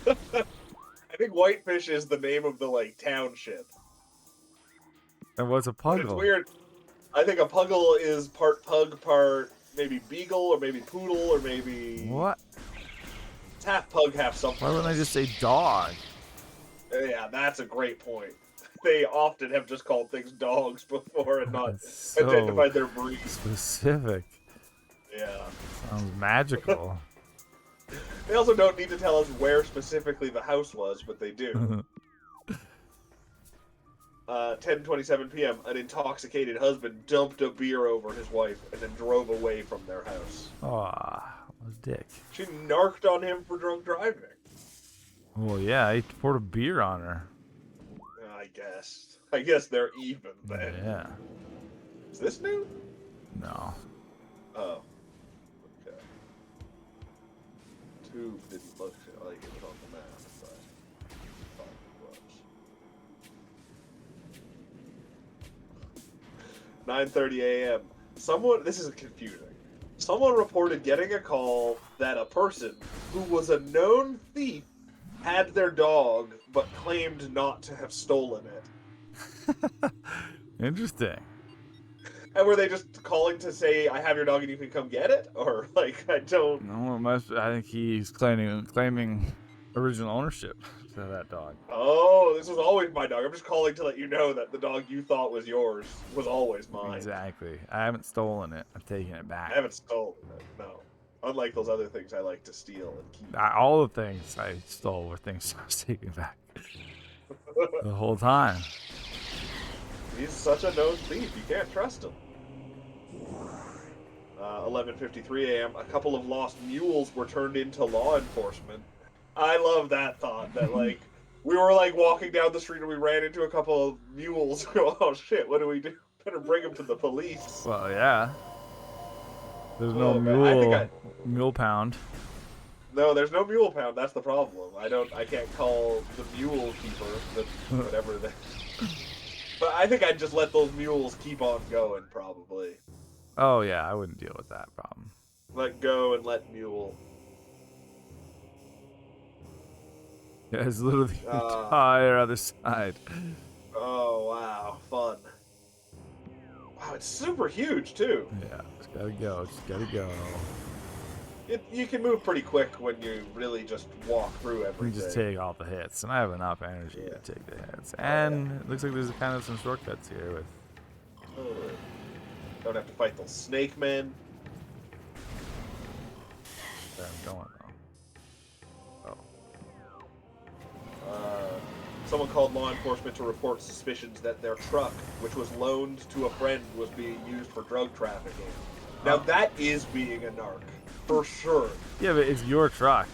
I think Whitefish is the name of the like township. And what's a But it's puggle? weird. I think a puggle is part pug, part maybe beagle, or maybe poodle, or maybe What? it's half pug, half something. Why wouldn't I else. just say dog? Yeah, that's a great point. They often have just called things dogs before and not That's so identified their breed. specific. Yeah. Sounds magical. They also don't need to tell us where specifically the house was, but they do. 10:27 p.m. An intoxicated husband dumped a beer over his wife and then drove away from their house. Aw, what a dick. She narked on him for drunk driving. Well, yeah, he poured a beer on her. I guess. I guess they're even then. Yeah. Is this new? No. Oh. Okay. Tube didn't look like it was on the map, but I thought it was. 9:30 a.m. This is confusing. Someone reported getting a call that a person who was a known thief had their dog, but claimed not to have stolen it. Interesting. And were they just calling to say, "I have your dog and you can come get it," or like, I don't. No, it must. I think he's claiming original ownership to that dog. Oh, this was always my dog. I'm just calling to let you know that the dog you thought was yours was always mine. Exactly. I haven't stolen it. I'm taking it I back. haven't stolen it. No. Unlike those other things I like to steal and keep. All the things I stole were things I was taking back the whole time. He's such a known thief. You can't trust him. 11:53 a.m. A couple of lost mules were turned into law enforcement. I love that thought. That we were walking down the street and we ran into a couple of mules. Oh shit! What do we do? better bring him to the police. Well, yeah. There's no Oh, man. I think mule pound. No, there's no mule pound. That's the problem. I can't call the mule keeper, whatever that. But I think I'd just let those mules keep on going, probably. Oh yeah, I wouldn't deal with that problem. Let go and let mule. Yeah, it's literally the entire other side. Oh, wow. Fun. Wow, it's super huge, too. Yeah, just gotta go. Just gotta go. You can move pretty quick when you really just walk through We everything. just take all the hits, and I have enough energy to take the hits. And it looks like there's kind of some shortcuts here with. Totally. Don't have to fight those snake men. Where I'm going though. Someone called law enforcement to report suspicions that their truck, which was loaned to a friend, was being used for drug trafficking. Now that is being a narc, for sure. Yeah, but it's your truck.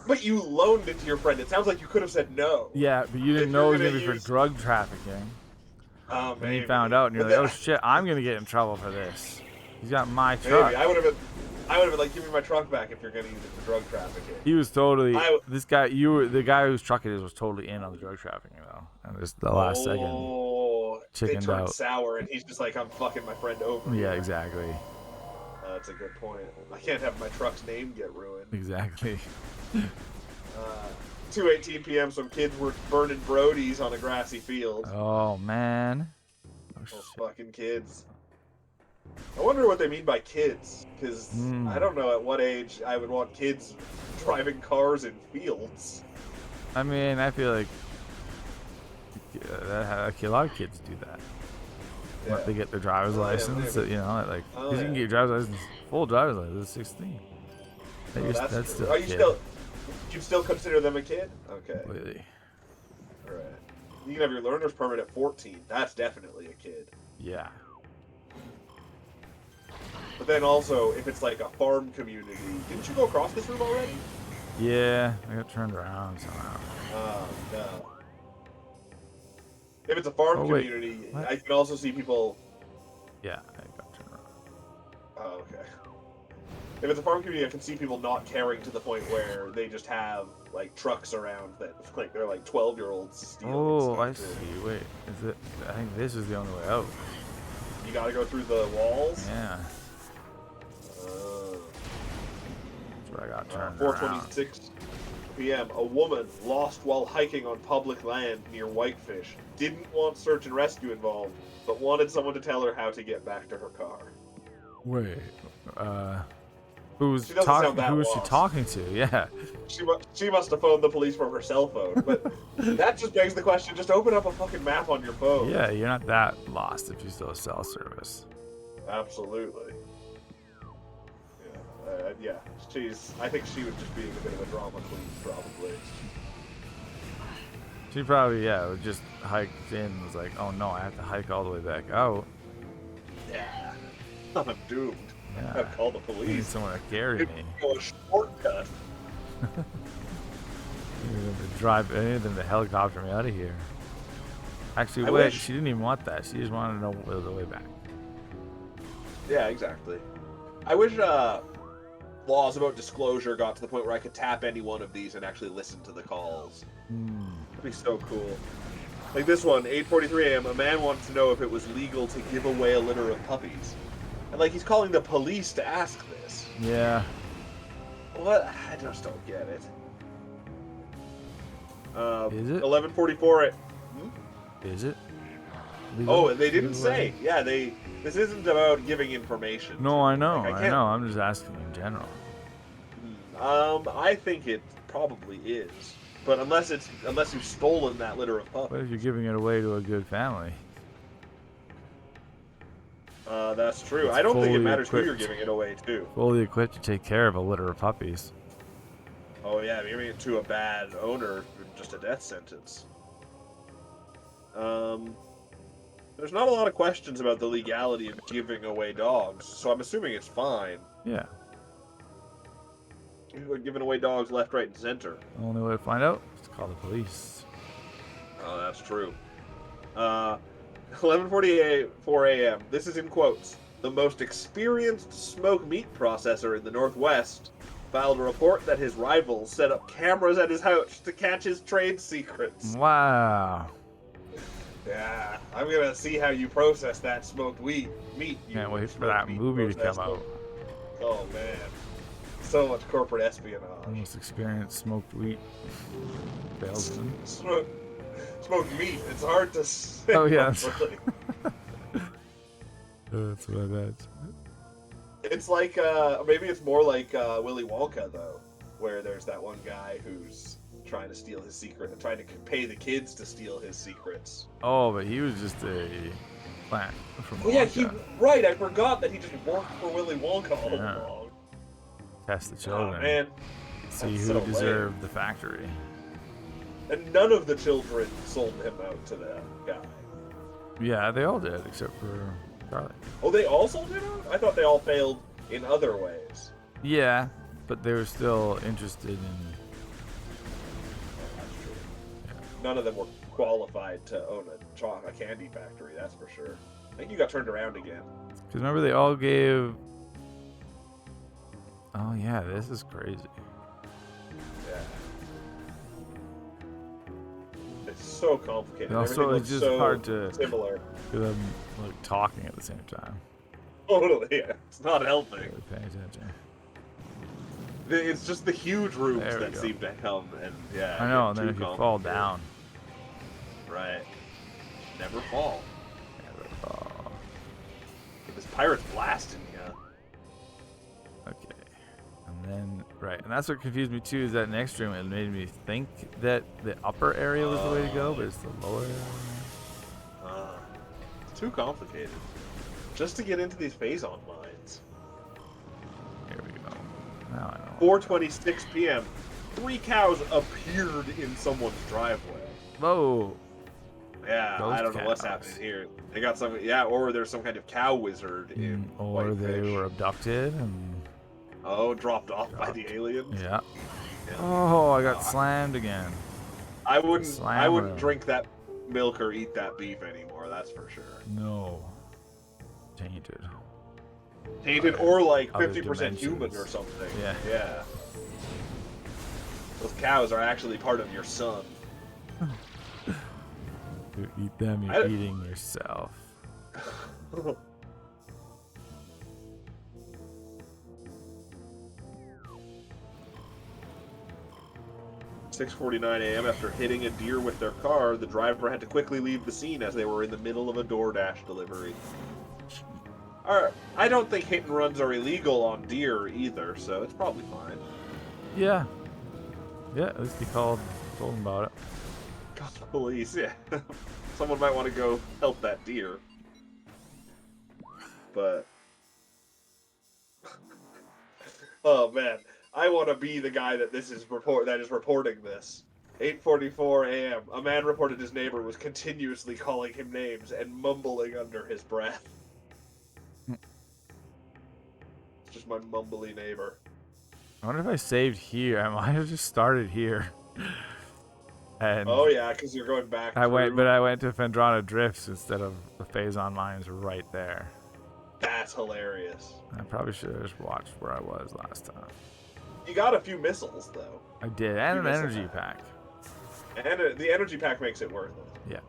But you loaned it to your friend. It sounds like you could have said no. Yeah, but you didn't If know you're it was gonna gonna be use- for drug trafficking. Maybe. And you found out, and you're But like, then- "Oh shit, I'm gonna get in trouble for this." He's got my Maybe. truck. I would have been like, give me my truck back if you're gonna use it for drug trafficking. He was totally. I- The guy whose truck it is was totally in on the drug trafficking though. And just the last second. Oh, they chickened turned out. sour, and he's just like, I'm fucking my friend over. Yeah, here." exactly. That's a good point. I can't have my truck's name get ruined. Exactly. 2:18 p.m. Some kids were burning Brodies on a grassy field. Oh man. Oh, Those shit. fucking kids. I wonder what they mean by kids, because I don't know at what age I would want kids driving cars in fields. I mean, I feel like a lot of kids do that. Yeah. They get their driver's Oh, yeah, license, maybe. you know, like Oh, 'cause you can yeah. get your driver's license, full driver's license at 16. Oh, That's true. still Are a you kid. you'd still consider them a kid? Okay. Really. Alright. You can have your learner's permit at 14. That's definitely a kid. Yeah. But then also, if it's like a farm community, didn't you go across this room already? Yeah, I got turned around somehow. Oh, no. If it's a farm Oh, wait. community, What? I can also see people. Yeah, I got turned around. Oh, okay. If it's a farm community, I can see people not caring to the point where they just have like trucks around that like they're like 12-year-olds stealing. Oh, I stuff, see. too. Wait, is it? I think this is the only way out. You gotta go through the walls. Yeah, Uh, that's where I got turned around. 4:26 p.m. A woman lost while hiking on public land near Whitefish. Didn't want search and rescue involved, but wanted someone to tell her how to get back to her car. Wait, who's She doesn't talking? sound that Who is she lost. talking to? Yeah. She must have phoned the police from her cell phone. But that just begs the question: just open up a fucking map on your phone. Yeah, you're not that lost if you still have cell service. Absolutely. Yeah, I think she was just being a bit of a drama queen, probably. She probably, would just hiked in and was like, oh no, I have to hike all the way back out. Yeah. I'm doomed. Yeah. I've called the I need police. someone to carry me. Go a shortcut. I need them to helicopter me out of here. Actually, I wait, wish- she didn't even want that. She just wanted to know the way back. Yeah, exactly. I wish laws about disclosure got to the point where I could tap any one of these and actually listen to the calls. That'd be so cool. Like this one, 8:43 a.m. A man wants to know if it was legal to give away a litter of puppies, and like he's calling the police to ask this. Yeah. What? I just don't get it. Is it? 11:44. Is it? Oh, they didn't Legal? say. Yeah, This isn't about giving information. No, I know. Like, I I can't- know. I'm just asking in general. I think it probably is, but unless you've stolen that litter of What puppies, if you're giving it away to a good family? that's true. It's I don't think it fully matters who you're equipped. giving it away to. Fully equipped to take care of a litter of puppies. Oh yeah, giving it to a bad owner, just a death sentence. There's not a lot of questions about the legality of giving away dogs, so I'm assuming it's fine. Yeah. People are giving away dogs left, right, and center. Only way to find out is to call the police. Oh, that's true. 11:44 a.m. This is in quotes. The most experienced smoked meat processor in the Northwest filed a report that his rivals set up cameras at his house to catch his trade secrets. Wow. Yeah, I'm gonna see how you process that smoked meat. Can't wait for that movie to come out. Oh man, so much corporate espionage. Most experienced smoked wheat salesman. Smoked meat. It's hard to say. Oh yes. properly. That's what I bet. It's like maybe it's more like Willy Wonka though, where there's that one guy who's trying to steal his secret, trying to pay the kids to steal his secrets. Oh, but he was just a plant from Oh yeah, Wonka. I forgot that he just worked for Willy Wonka all Yeah. along. Test the Oh children. man, See that's who so deserved the factory. and none of the children sold him out to the guy. Yeah, they all did except for Charlie. Oh, they all sold him out? I thought they all failed in other ways. Yeah, but they were still interested in. None of them were qualified to own a candy factory, that's for sure. I think you got turned around again. Because remember, they all gave. Oh yeah, this is crazy. Yeah. It's so complicated. And also, Everything it's looks just so hard to. similar. Because I'm like talking at the same time. Totally, yeah. It's not helping. Really paying attention. It's just the huge rooms There we that go. seem to come, and yeah. I know, and get then too if you fall complicated. down. Right. Never fall. Never fall. This pirate's blasting you. Okay. And then, right. And that's what confused me too, is that next room, it made me think that the upper area was the way to go, but it's the lower area. It's too complicated. Just to get into these phazon mines. Here we go. Now I know. 4:26 p.m. 3 cows appeared in someone's driveway. Whoa. Yeah, Those I don't know what's cows. happening here. They got some, yeah, or there's some kind of cow wizard in Or they Whitefish. were abducted and. Oh, dropped off by the aliens. Yeah. Yeah. Oh, I got slammed again. I wouldn't Slammer. drink that milk or eat that beef anymore. That's for sure. No. Tainted. Tainted or like Other 50% human dimensions. or something. Yeah. Yeah. Those cows are actually part of your son. You eat them, you're eating yourself. 6:49 a.m. After hitting a deer with their car, the driver had to quickly leave the scene as they were in the middle of a DoorDash delivery. I don't think hit and runs are illegal on deer either, so it's probably fine. Yeah. Yeah, at least he told him about it. Call the police, yeah. Someone might want to go help that deer. But oh man, I want to be the guy that is reporting this. 8:44 a.m. A man reported his neighbor was continuously calling him names and mumbling under his breath. It's just my mumbly neighbor. I wonder if I saved here. I might have just started here. And Oh yeah, because you're going back. I went through. to Fendrana Drifts instead of the Phazon Mines right there. That's hilarious. I probably should have just watched where I was last time. You got a few missiles though, I did, and an missile energy pack. and the energy pack makes it worth it. Yeah.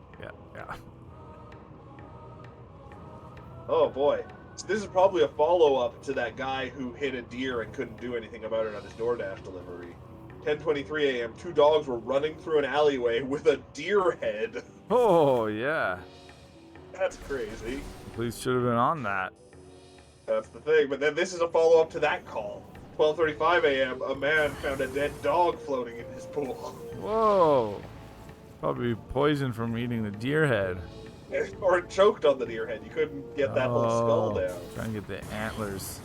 Oh boy. So this is probably a follow-up to that guy who hit a deer and couldn't do anything about it on his DoorDash delivery. 10:23 a.m. 2 dogs were running through an alleyway with a deer head. Oh, yeah. That's crazy. Police should have been on that. That's the thing. But then this is a follow-up to that call. 12:35 a.m. A man found a dead dog floating in his pool. Whoa. Probably poisoned from eating the deer head. Or choked on the deer head. You couldn't get that whole skull down. Trying to get the antlers.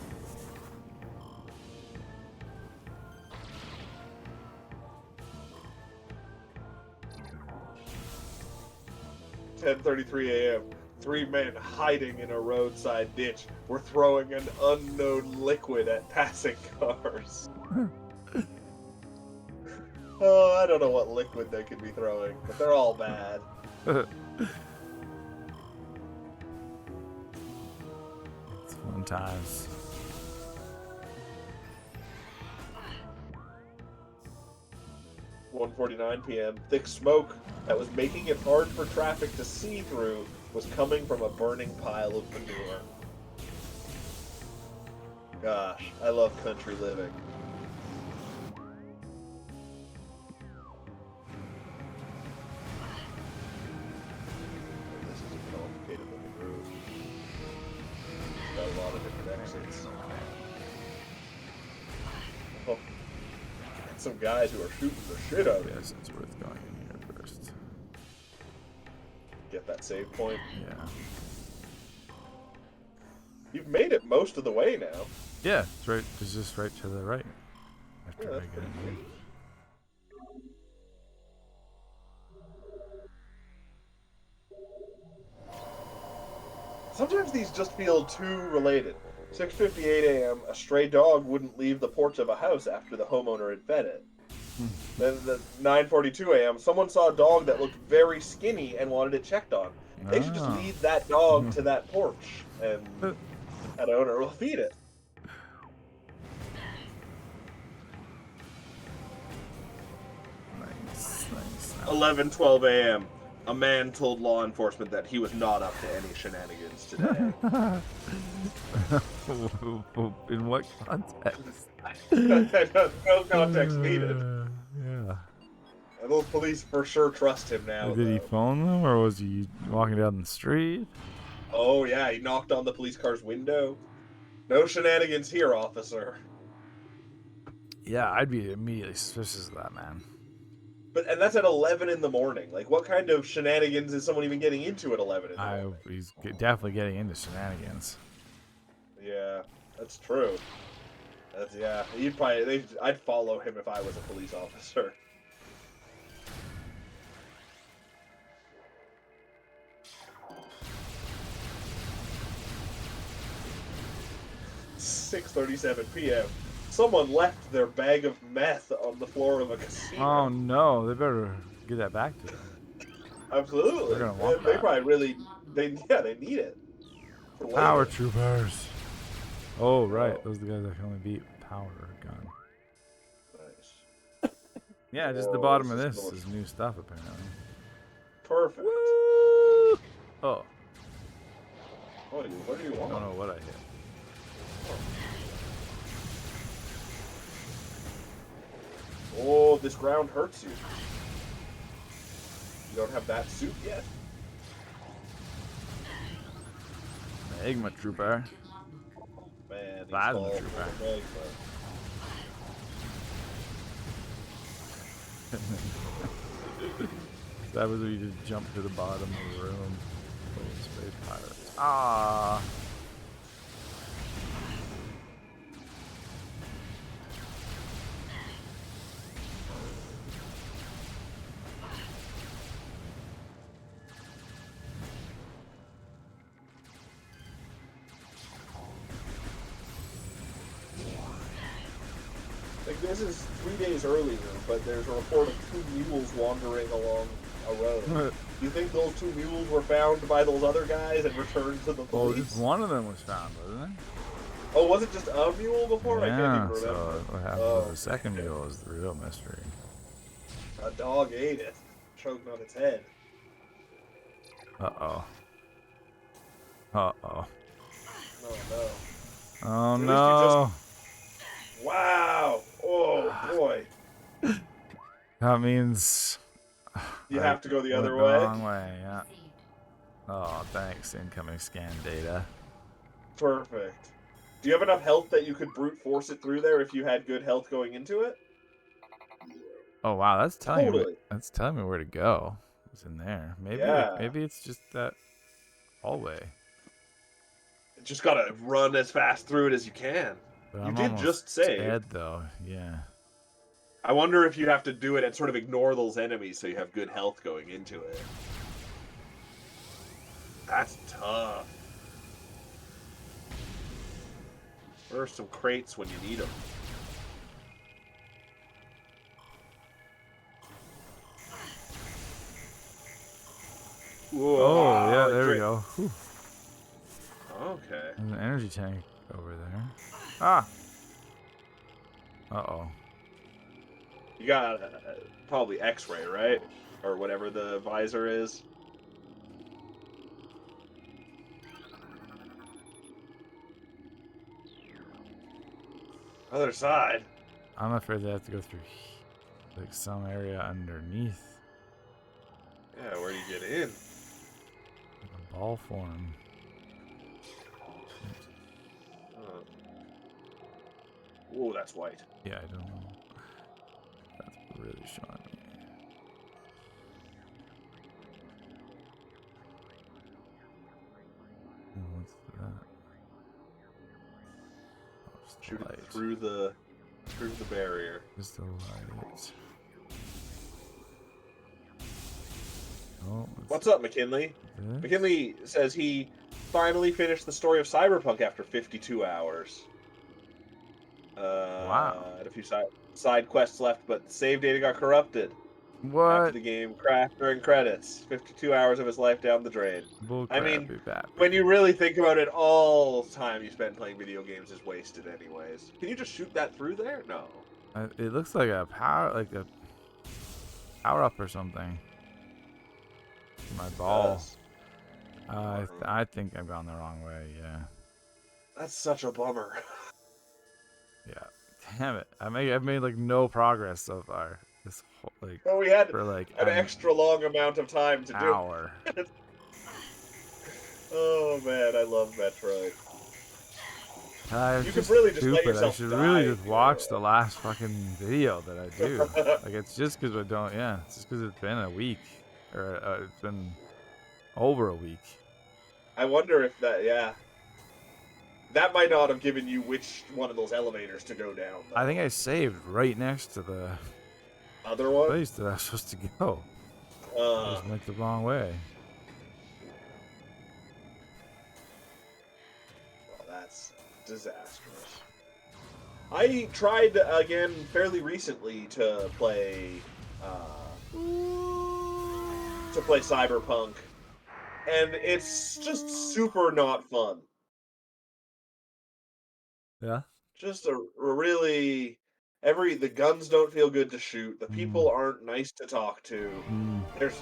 Ten 10:33 a.m. 3 men hiding in a roadside ditch were throwing an unknown liquid at passing cars. Oh, I don't know what liquid they could be throwing, but they're all bad. Fun times. "1:49 p.m. Thick smoke that was making it hard for traffic to see through was coming from a burning pile of manure." Gosh, I love country living. This is a complicated looking route. Got a lot of different exits. Oh, some guys who are shooting the shit out of you. Yes, it's worth going in here first. Get that save point. Yeah. You've made it most of the way now. Yeah, it's right. It's just right to the right. After Yeah, I that's get pretty in here. sweet. Sometimes these just feel too related. 6:58 a.m. A stray dog wouldn't leave the porch of a house after the homeowner had fed it. Then the 9:42 a.m. Someone saw a dog that looked very skinny and wanted it checked on. They should just Ah. lead that dog to that porch, and that owner will feed it. Nice. 11:12 a.m. A man told law enforcement that he was not up to any shenanigans today. In what context? No context needed. Yeah. And those police for sure trust him now. Did he though. phone them, or was he walking down the street? Oh yeah, he knocked on the police car's window. No shenanigans here, officer. Yeah, I'd be immediately suspicious of that man. And that's at 11 in the morning. Like, what kind of shenanigans is someone even getting into at 11 in the morning? He's definitely getting into shenanigans. Yeah, that's true. I'd follow him if I was a police officer. "6:37 p.m. Someone left their bag of meth on the floor of a casino." Oh no, they better get that back to him. Absolutely. They're gonna want They that. probably really, they need it. For later. Power troopers. Oh right, Oh. those are the guys that can only beat powder gun. Nice. Yeah, just the Whoa, bottom of this this is is new stuff apparently. Perfect. Woo! Oh, What do you I want? don't know what I hit. Oh, this ground hurts you. You don't have that suit yet? Magma trooper. Man, he's Plasma tall trooper. for the magma. That was when you just jump to the bottom of the room. Oh, space pirates. Ah. Like, this is 3 days earlier, but there's a report of 2 mules wandering along a road. Do you think those 2 mules were found by those other guys and returned to the Well, police? just one of them was found, wasn't it? Oh, was it just a mule before? I can't Yeah, even remember. so what happened Oh, with the second mule is the real mystery. a dog ate it, choked on its head. Uh-oh. Uh-oh. Oh no. Oh, At least no. Wow! Oh boy! That means... You I have to go the went other the way. wrong way, yeah. Oh, thanks. Incoming scan data. Perfect. Do you have enough health that you could brute force it through there if you had good health going into it? Oh, wow. That's telling me, Totally. that's telling me where to go. It's in there. Maybe Yeah. maybe it's just that hallway. Just gotta run as fast through it as you can. But You I'm did almost just save. dead, though. Yeah. I wonder if you have to do it and sort of ignore those enemies so you have good health going into it. That's tough. Where are some crates when you need them? Whoa, Oh, yeah, there we go. Whew. Okay. Okay. There's an energy tank over there. Ah. Uh-oh. You got probably X-ray, right? Or whatever the visor is. Other side. I'm afraid they have to go through like some area underneath. Yeah, where do you get in? Like a ball form. Oh, that's white. Yeah, I don't know. That's really showing me. Oh, what's that? Oh, it's the Shoot it light. through the barrier. Just the light. Oh, What's up, McKinley? this? McKinley says he finally finished the story of Cyberpunk after 52 hours. Wow. Had a few side quests left, but the save data got corrupted after What? the game crashed during credits. 52 hours of his life down the drain. Bull I mean, crappy bappy. when you really think about it, all time you spend playing video games is wasted anyways. Can you just shoot that through there? No. It looks like a power up or something. My ball. Does. I think I've gone the wrong way. Yeah. That's such a bummer. Yeah. Damn it. I've made like no progress so far. This whole, like Well, we had for like an extra long amount of time to do. hour. Oh man, I love Metroid. I'm You just could really just let stupid. I yourself should die, really just watch yeah. the last fucking video that I do. Like it's just because I don't. Yeah, it's just because it's been a week, or it's been over a week. I wonder if that might not have given you which one of those elevators to go down. Though. I think I saved right next to the Other one. place that I was supposed to go. I just went the wrong way. Well, that's disastrous. I tried again fairly recently to play Cyberpunk, and it's just super not fun. Yeah. Just a really the guns don't feel good to shoot. The people aren't nice to talk to. There's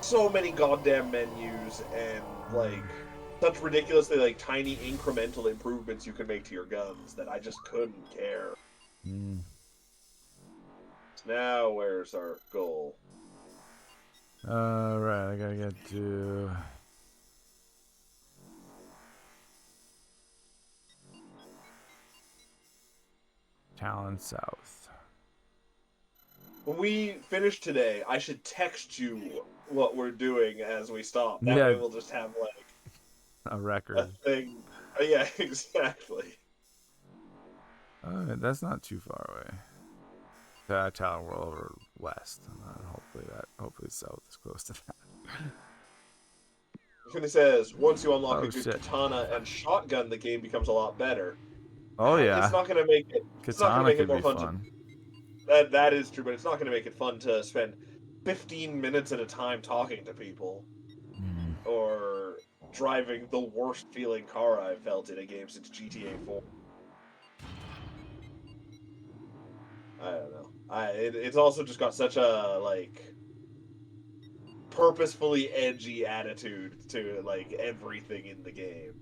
so many goddamn menus and like such ridiculously like tiny incremental improvements you can make to your guns that I just couldn't care. Now where's our goal? Right, I gotta get to Town South. When we finish today, I should text you what we're doing as we stop. That Yeah. way we'll just have like A a record. thing. Yeah, exactly. That's not too far away. Town we're over west. Hopefully south is close to that. And it says once you unlock Oh, a good shit. katana and shotgun, the game becomes a lot better. Oh yeah. It's not gonna make it. It's not gonna Katana make it could more be fun. fun. That is true, but it's not gonna make it fun to spend 15 minutes at a time talking to people or driving the worst feeling car I've felt in a game since GTA 4. I don't know. It's also just got such a like purposefully edgy attitude to like everything in the game.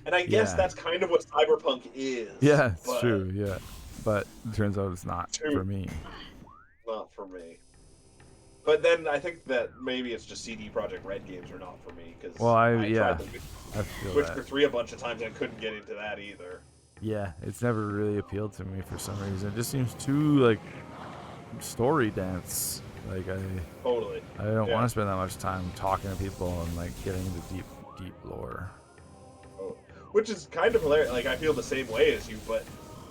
And I guess Yeah. that's kind of what Cyberpunk is. Yeah, it's but true. Yeah, but it turns out it's not for me. Not for me. But then I think that maybe it's just CD Projekt Red games are not for me because I tried I feel Witcher that. 3 a bunch of times and I couldn't get into that either. Yeah, it's never really appealed to me for some reason. It just seems too like story dense. Like I don't want to spend that much time talking to people and like getting into deep lore. Which is kind of hilarious. Like I feel the same way as you, but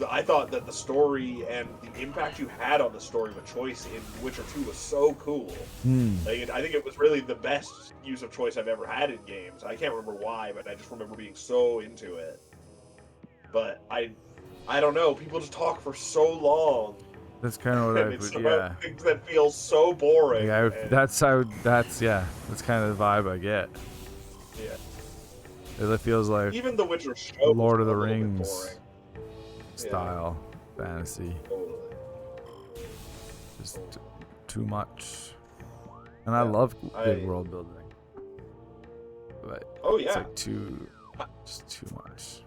I thought that the story and the impact you had on the story with choice in Witcher 2 was so cool. Like I think it was really the best use of choice I've ever had in games. I can't remember why, but I just remember being so into it. But I don't know. People just talk for so long. That's kind of what I it's would. about things that feel so boring. That's kind of the vibe I get. Yeah. It feels like Even The Witcher show Lord of was the a little bit Rings boring. style fantasy. Totally. Just too much. And I Yeah, love good I- world building. But Oh it's yeah, like just too much.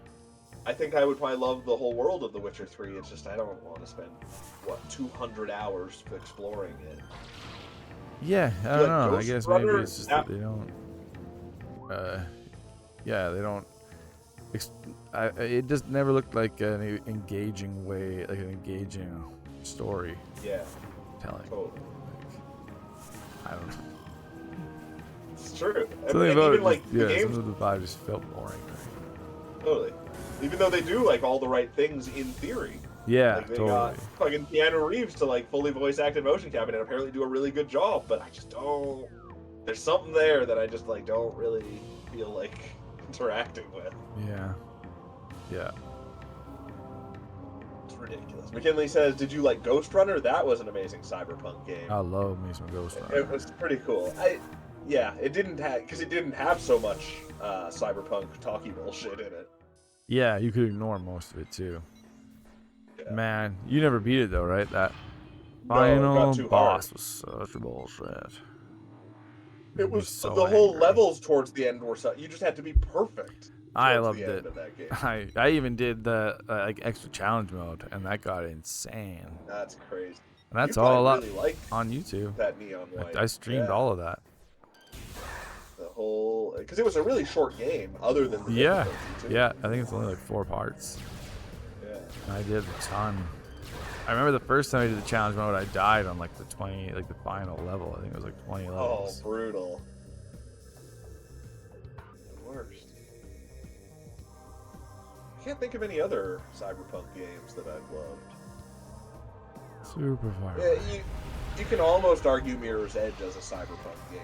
I think I would probably love the whole world of The Witcher 3. It's just I don't want to spend 200 hours exploring it. Yeah, I don't Like know. I Ghost guess Runner, maybe it's just that they don't. They don't. It just never looked like an engaging way, like an engaging story Yeah, telling. totally. I don't know. It's true. Something And about even it like just, the some games, of the vibe just felt boring. Right? totally. Even though they do like all the right things in theory. Yeah, Like they totally. got fucking Keanu Reeves to like fully voice acted motion capture and apparently do a really good job, but I just don't. There's something there that I just like don't really feel like interacting with. Yeah. It's ridiculous. McKinley says, "Did you like Ghost Runner? That was an amazing cyberpunk game. I love me some Ghost Runner. It was pretty cool. It didn't have so much cyberpunk talky bullshit in it. Yeah, you could ignore most of it too. Yeah. Man, you never beat it though, right? That No, it got final too boss hard. was such bullshit. It Made me was so the whole angry. levels towards the end were you just had to be perfect. I towards loved the end it. of that game. I even did the like extra challenge mode, and that got insane. That's crazy. And that's You all probably up really like on YouTube. that Neon White. I streamed Yeah. all of that. The whole because it was a really short game, other than the Yeah, difficulty, too. yeah. I think it's only like 4 parts. Yeah. And I did a ton. I remember the first time I did the challenge mode, I died on like the final level. I think it was like 20 Oh, levels. brutal. The worst. I can't think of any other cyberpunk games that I've loved. Super far. Yeah, you can almost argue Mirror's Edge as a cyberpunk game.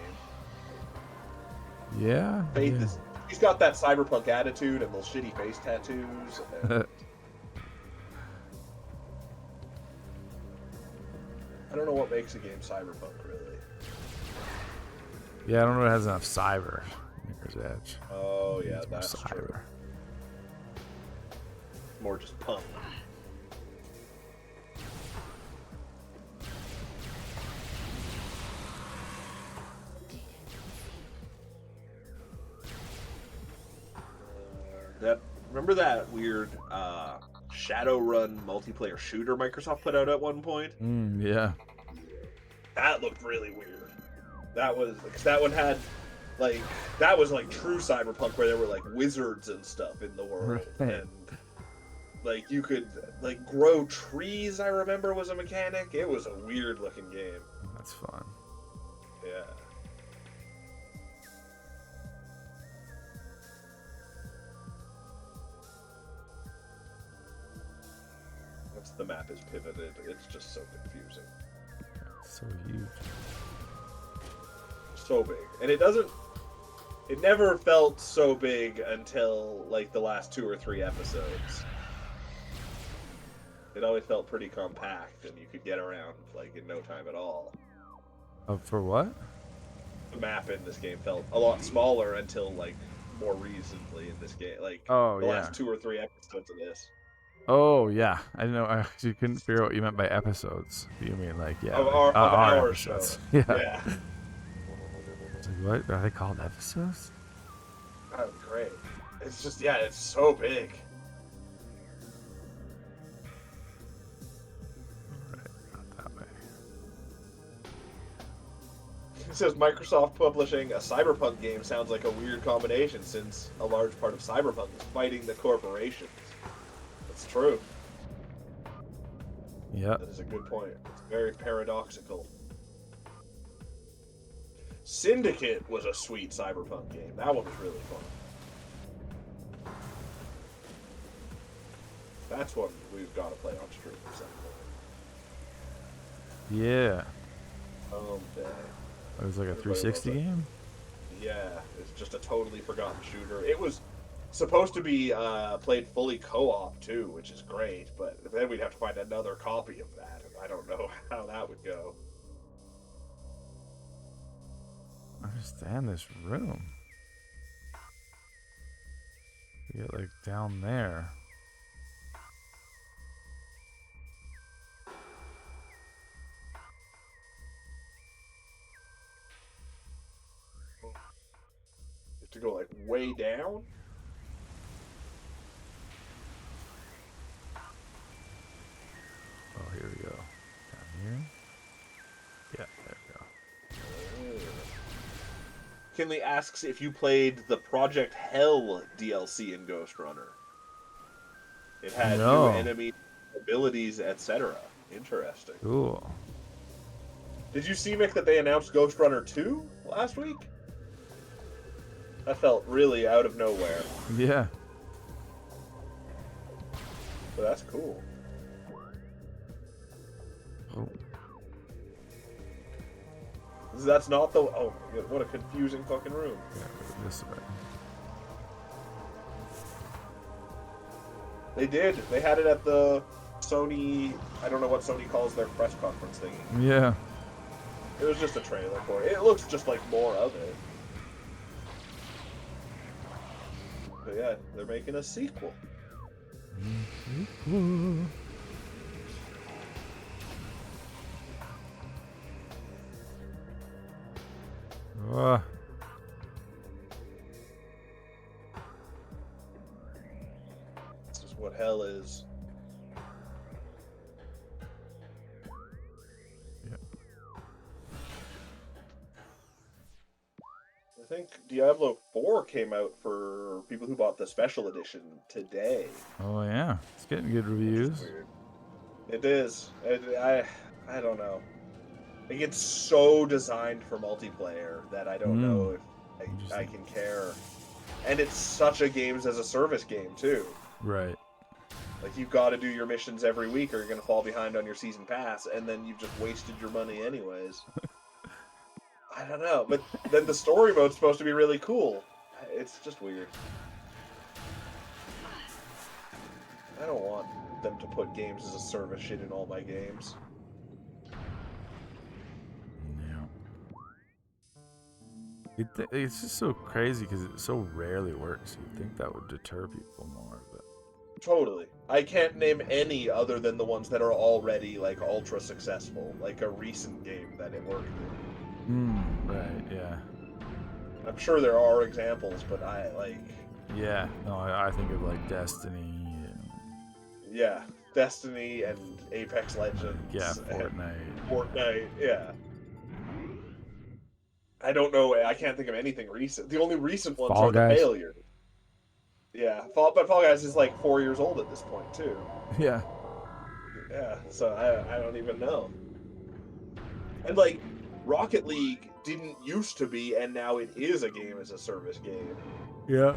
Yeah. Faith yeah. is he's got that cyberpunk attitude and those shitty face tattoos. And I don't know what makes a game cyberpunk really. Yeah, I don't know if it has enough cyber. Mirror's Edge. Oh yeah, Needs more that's true. cyber. More just punk. Remember that weird Shadowrun multiplayer shooter Microsoft put out at one point? Yeah. That looked really weird. That was because that one had that was like true cyberpunk where there were like wizards and stuff in the world, Right. and like you could like grow trees. I remember was a mechanic. It was a weird looking game. That's fun. Yeah. Once the map is pivoted, it's just so confusing. So huge. So big. And it never felt so big until like the last 2 or 3 episodes. It always felt pretty compact and you could get around like in no time at all. For what? The map in this game felt a lot smaller until like more recently in this game. Like Oh, the yeah. last 2 or 3 episodes of this. Oh, yeah. I didn't know. I actually couldn't figure out what you meant by episodes. You mean like, yeah. Of like, our show. episodes. Yeah. Yeah. It's like, what? Are they called episodes? That would be great. It's just it's so big. Right. Not that way. It says Microsoft publishing a cyberpunk game sounds like a weird combination since a large part of cyberpunk is fighting the corporations. That's true. Yep. That is a good point. It's very paradoxical. Syndicate was a sweet cyberpunk game. That one was really fun. That's one we've got to play on stream at some point. Yeah. Okay. It was like a 360 game? Yeah, it's just a totally forgotten shooter. It was supposed to be played fully co-op too, which is great, but then we'd have to find another copy of that, and I don't know how that would go. I understand this room. get like down there. You have to go like way down. Oh, here we go. Down here. Yeah, there we go. Kinley asks if you played the Project Hell DLC in Ghost Runner. It had No. new enemy abilities, etc. Interesting. Cool. Did you see, Mick, that they announced Ghost Runner 2 last week? That felt really out of nowhere. Yeah. But that's cool. Oh. That's not the... Oh, my God, what a confusing fucking room. Yeah, go this way. They did. They had it at the Sony... I don't know what Sony calls their press conference thingy. Yeah. It was just a trailer for it. It looks just like more of it. But yeah, they're making a sequel. This is what hell is. Yeah. I think Diablo 4 came out for people who bought the special edition today. Oh yeah, it's getting good reviews. Weird. It is. I don't know. Like, it's so designed for multiplayer that I don't know if I can care. And it's such a games as a service game too. Right. Like, you've got to do your missions every week or you're going to fall behind on your season pass, and then you've just wasted your money anyways. I don't know, but then the story mode's supposed to be really cool. It's just weird. I don't want them to put games as a service shit in all my games. Yeah. It's just so crazy because it so rarely works. You'd think that would deter people more, but Totally. I can't name any other than the ones that are already, like, ultra successful. Like a recent game that it worked in. right, yeah. I'm sure there are examples, but Yeah, no, I think of like Destiny and yeah, Destiny and Apex Legends. yeah, and Fortnite. Fortnite, yeah. I don't know, I can't think of anything recent. The only recent ones Fall are the Guys. failures. Yeah, but Fall Guys is like 4 years old at this point, too. Yeah. Yeah, so I don't even know. And, like, Rocket League didn't used to be, and now it is a game as a service game. Yeah.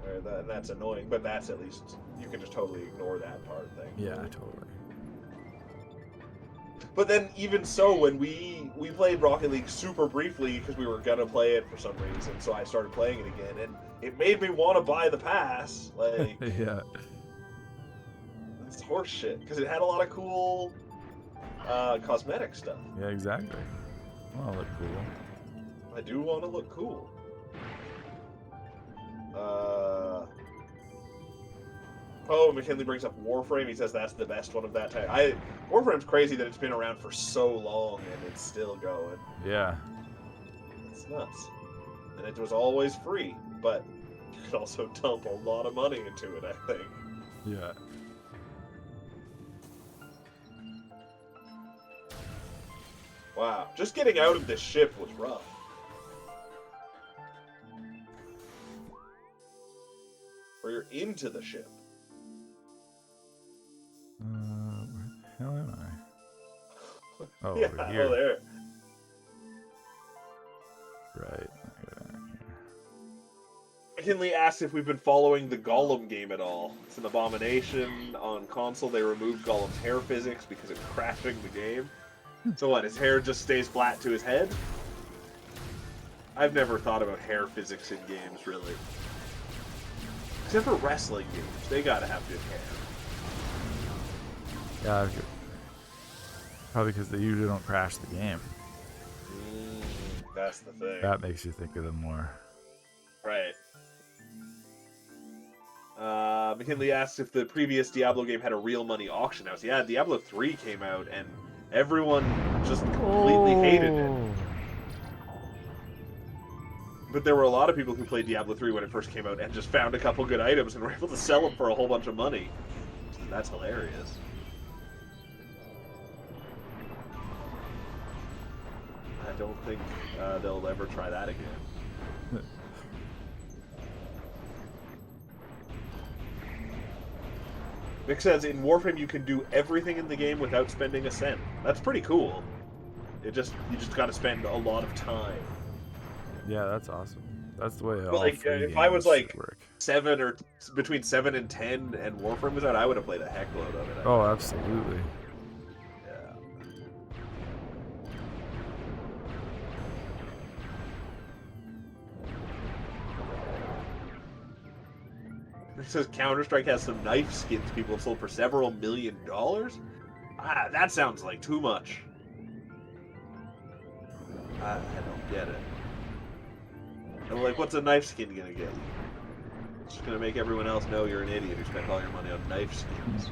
And that's annoying, but that's at least, you can just totally ignore that part thing. Yeah, totally. But then, even so, when we played Rocket League super briefly because we were gonna play it for some reason, so I started playing it again, and it made me want to buy the pass. Like, Yeah. it's horse shit because it had a lot of cool cosmetic stuff. Yeah, exactly. Well, look cool. I do want to look cool. Oh, McKinley brings up Warframe. He says that's the best one of that type. Warframe's crazy that it's been around for so long and it's still going. Yeah. It's nuts. And it was always free, but you could also dump a lot of money into it, I think. Yeah. Wow. Just getting out of this ship was rough. Or you're into the ship. Where the hell am I? Oh, Yeah, over here. oh, there. Right. McKinley asked if we've been following the Gollum game at all. It's an abomination. On console, they removed Gollum's hair physics because it's crashing the game. So what, his hair just stays flat to his head? I've never thought about hair physics in games, really. Except for wrestling games. They gotta have good hair. Yeah. Probably because they usually don't crash the game. That's the thing. That makes you think of them more. Right. McKinley asks if the previous Diablo game had a real money auction house. Yeah, Diablo 3 came out, and everyone just completely hated it. Oh. But there were a lot of people who played Diablo 3 when it first came out and just found a couple good items and were able to sell them for a whole bunch of money. That's hilarious. I don't think they'll ever try that again. Nick says, in Warframe you can do everything in the game without spending a cent. That's pretty cool. You just gotta spend a lot of time. Yeah, that's awesome. That's the way But all like, free if I was games should like work. 7 or between 7 and 10 and Warframe was out, I would have played a heckload of it. Oh, absolutely. Yeah. It says Counter-Strike has some knife skins people have sold for several $1 million. Ah, that sounds like too much. I don't get it. And like, what's a knife skin gonna get you? It's just gonna make everyone else know you're an idiot who spent all your money on knife skins.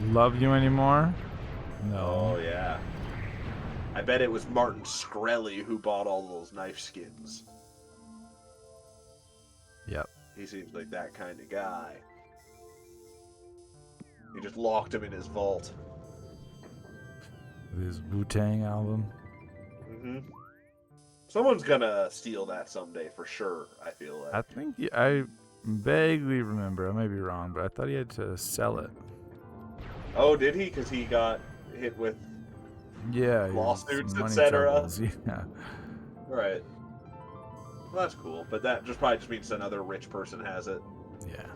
Love you anymore? No. Oh yeah. I bet it was Martin Shkreli who bought all those knife skins. Yep. He seems like that kind of guy. He just locked him in his vault. His Wu-Tang album. Mm-hmm. Someone's gonna steal that someday for sure, I feel like. I think I vaguely remember. I may be wrong, but I thought he had to sell it. Oh, did he? Because he got hit with Yeah. lawsuits, money etc. troubles, Yeah. Right. Well, that's cool, but that just probably just means another rich person has it. Yeah.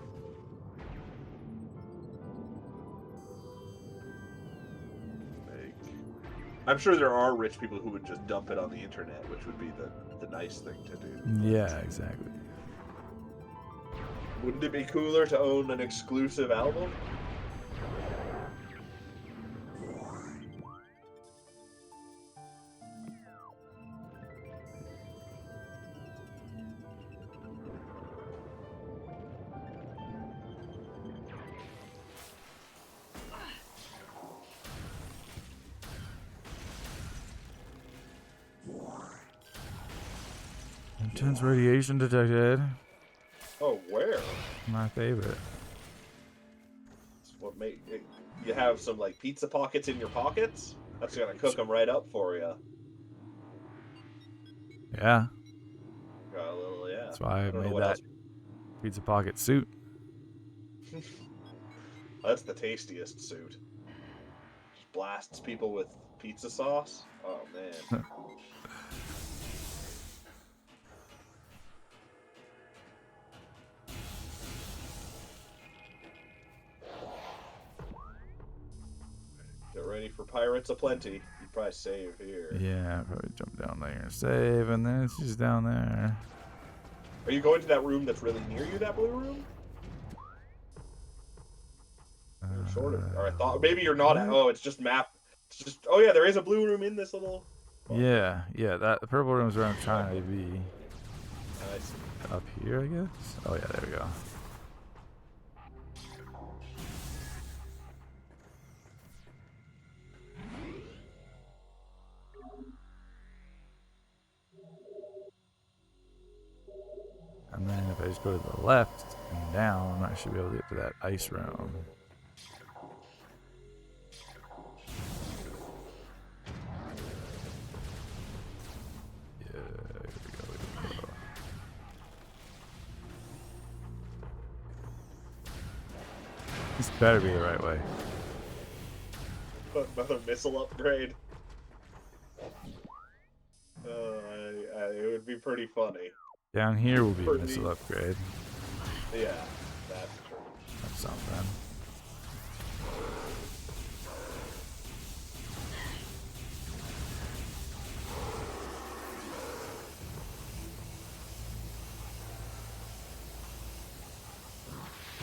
I'm sure there are rich people who would just dump it on the internet, which would be the nice thing to do. Yeah, exactly. Wouldn't it be cooler to own an exclusive album? Intense radiation detected. Oh, where? My favorite. That's what make it, you have some like pizza pockets in your pockets? That's gonna cook them right up for you. Yeah. Got a little, yeah. That's why I don't know made what that else. pizza pocket suit. That's the tastiest suit. Just blasts people with pizza sauce. Oh man. Get ready for pirates aplenty. You'd probably save here. Yeah, probably jump down there and save, and then it's just down there. Are you going to that room that's really near you, that blue room? You're sort of. Or I thought maybe you're not. Oh, it's just map. It's just. Oh yeah, there is a blue room in this little. Yeah, that the purple room's where I'm trying to be. Nice. Up here, I guess. Oh yeah, there we go. And then if I just go to the left and down, I should be able to get to that ice room. Yeah, here we go. This better be the right way. Another missile upgrade. It would be pretty funny. Down here will be a Pretty- missile upgrade. Yeah, that's true. That's something.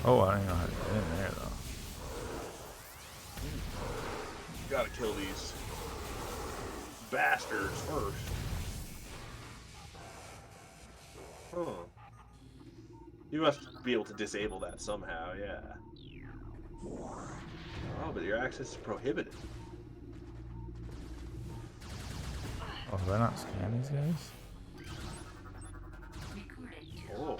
Oh, I don't even know how to get in there though. Gotta kill these bastards first. Huh. You must be able to disable that somehow, yeah. Oh, but your access is prohibited. Oh, did I not scan these guys? Oh.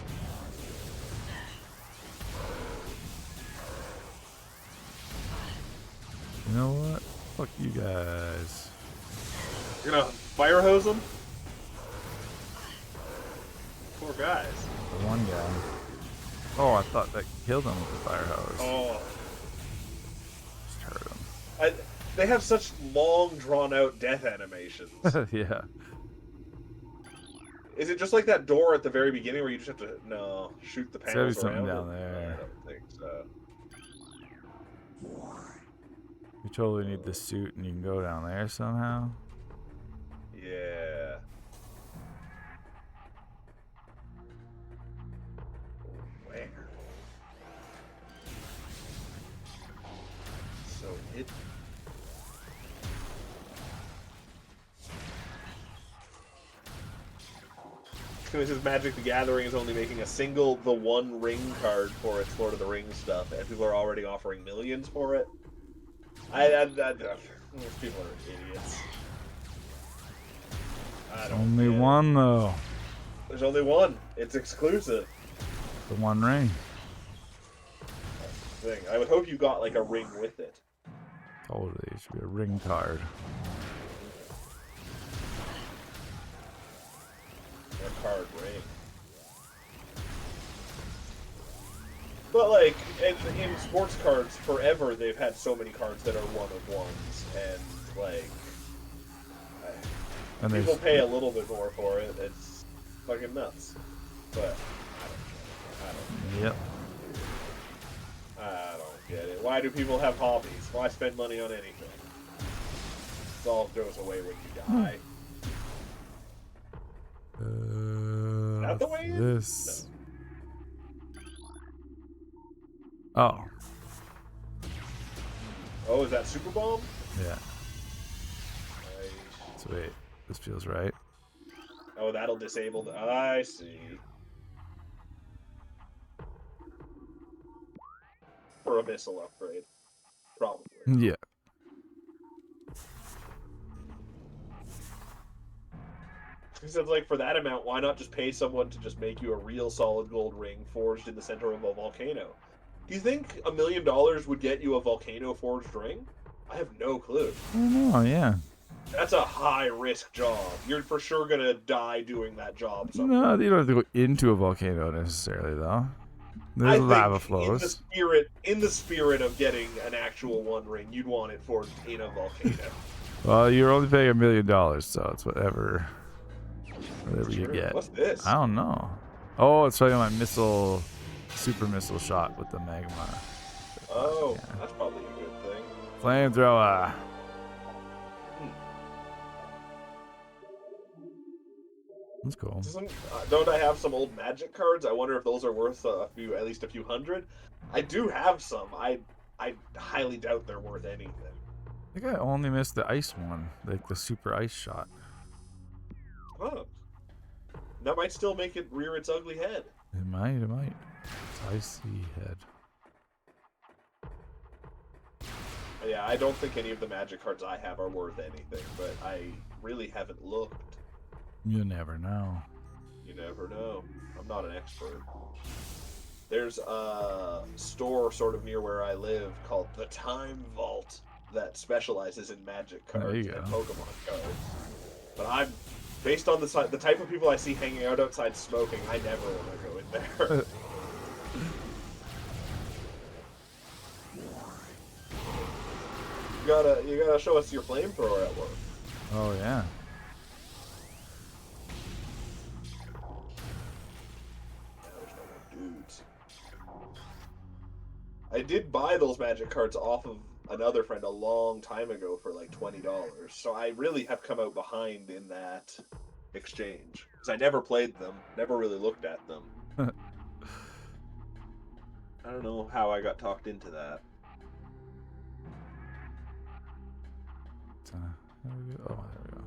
You know what? Fuck you guys. You're gonna fire hose them? Poor guys. The one guy. Oh, I thought that killed him with the fire hose. Oh. Just hurt him. They have such long, drawn-out death animations. Yeah. Is it just like that door at the very beginning where you just have to shoot the There's gotta be panels something around? down there. I don't think so. You totally need the suit and you can go down there somehow. Yeah. Where? So it. This is Magic the Gathering is only making a single The One Ring card for its Lord of the Rings stuff, and people are already offering millions for it. Those people are idiots. I don't Only get it. one though. There's only one. It's exclusive. The One Ring. That's the thing. I would hope you got like a ring with it. Totally. It should be a ring card. A card ring. But like in sports cards, forever they've had so many cards that are one of ones, and like And people pay a little bit more for it. It's fucking nuts. But Yep. I don't get it. Why do people have hobbies? Why spend money on anything? It all goes away when you die. That the way in? This. Oh. Oh, is that Super Bomb? Yeah. Nice. So wait. This feels right. Oh, that'll disable the... I see. For a missile upgrade. Probably. Yeah. Because like, for that amount, why not just pay someone to just make you a real solid gold ring forged in the center of a volcano? Do you think $1 million would get you a volcano forged ring? I have no clue. I don't know, yeah. That's a high-risk job. You're for sure gonna die doing that job someday. No, you don't have to go into a volcano necessarily, though. I There's think lava flows. In the spirit of getting an actual One Ring, you'd want it forged in a volcano. Well, you're only paying $1 million, so it's whatever you Sure. get. What's this? I don't know. Oh, it's showing my missile, super missile shot with the magma. Oh, Yeah. that's probably a good thing. Flamethrower. That's cool. Don't I have some old Magic cards? I wonder if those are worth at least a few hundred. I do have some. I highly doubt they're worth anything. I think I only missed the ice one, like the super ice shot. Huh. That might still make it rear its ugly head. It might. It's icy head. Yeah, I don't think any of the Magic cards I have are worth anything, but I really haven't looked. You never know. You never know. I'm not an expert. There's a store sort of near where I live called the Time Vault that specializes in Magic cards There and you go. Pokemon cards. But I'm based on the type of people I see hanging out outside smoking, I never want to go in there. You gotta show us your flamethrower at work. Oh yeah. There's no more dudes. I did buy those Magic cards off of another friend a long time ago for like $20, so I really have come out behind in that exchange because I never played them, never really looked at them. I don't know how I got talked into that. There we go. Oh, there we go.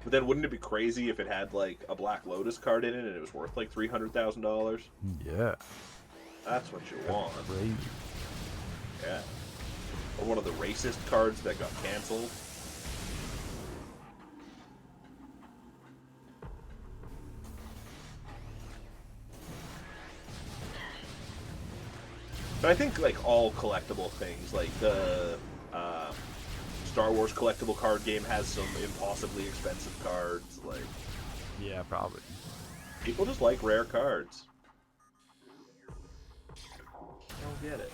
But then wouldn't it be crazy if it had like a Black Lotus card in it and it was worth like $300,000? Yeah. That's what you want. Crazy. Yeah. Or one of the racist cards that got canceled. But I think like all collectible things, like the Star Wars collectible card game has some impossibly expensive cards. Like Yeah, probably. people just like rare cards. I don't get it.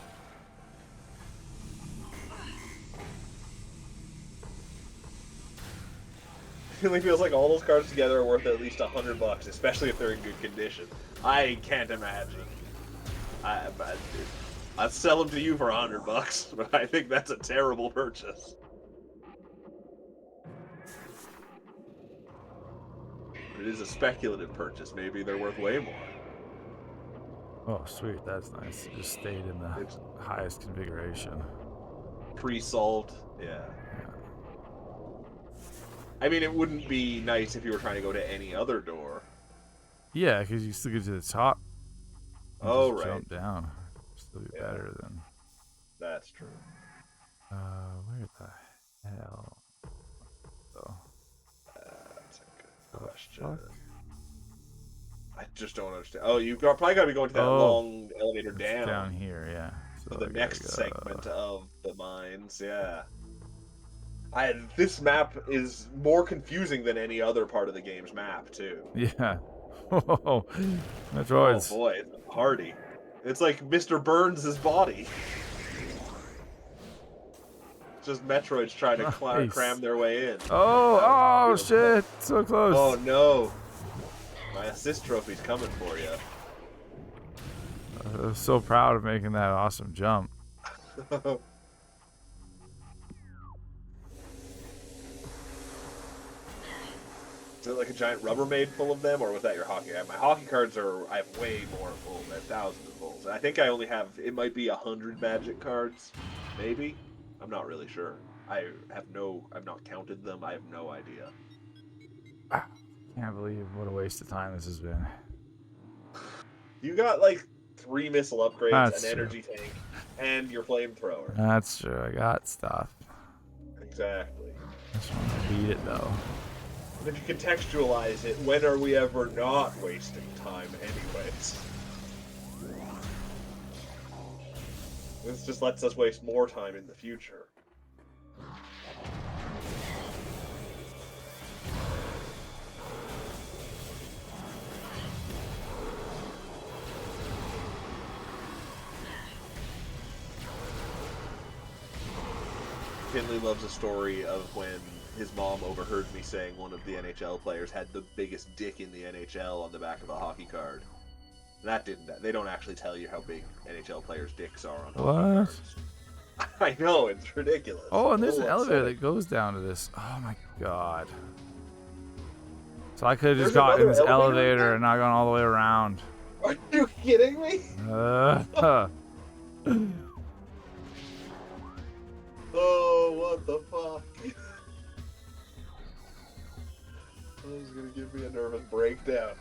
It really feels like all those cards together are worth at least $100, especially if they're in good condition. I can't imagine. I'd sell them to you for $100, but I think that's a terrible purchase. It is a speculative purchase. Maybe they're worth way more. Oh, sweet. That's nice. It just stayed in the It's highest configuration. pre-solved. Yeah. I mean, it wouldn't be nice if you were trying to go to any other door. Yeah, because you still get to the top. And Oh, just right. jump down. Still be Yeah. better than. That's true. Where the hell? Oh, That's a good question. fuck? I just don't understand. Oh, you've probably got to be going to that long elevator It's down. down here, yeah. So To the I gotta next go. segment of the mines, yeah. This map is more confusing than any other part of the game's map, too. Yeah. Oh Metroids. boy, it's a party. It's like Mr. Burns' body. It's just Metroids trying to Nice. cram their way in. Oh shit! So close. Oh no. My assist trophy's coming for you. I was so proud of making that awesome jump. Is it like a giant Rubbermaid full of them, or was that your hockey? My hockey cards I have way more full. I have thousands of fulls. I think I only have, it might be 100 magic cards, maybe? I'm not really sure. I've not counted them. I have no idea. Can't believe what a waste of time this has been. You got like 3 missile upgrades, That's an true. energy tank, and your flamethrower. That's true. I got stuff. Exactly. I just want to beat it though. And if you contextualize it, when are we ever not wasting time anyways? This just lets us waste more time in the future. Finley loves a story of when his mom overheard me saying one of the NHL players had the biggest dick in the NHL on the back of a hockey card. They don't actually tell you how big NHL players' dicks are on hockey cards. I know, it's ridiculous. Oh, and there's A an little elevator upsetting. that goes down to this. Oh my god. So I could have just There's gotten another this elevator elevator in and not gone all the way around. Are you kidding me? Oh, what the fuck? This is gonna give me a nervous breakdown.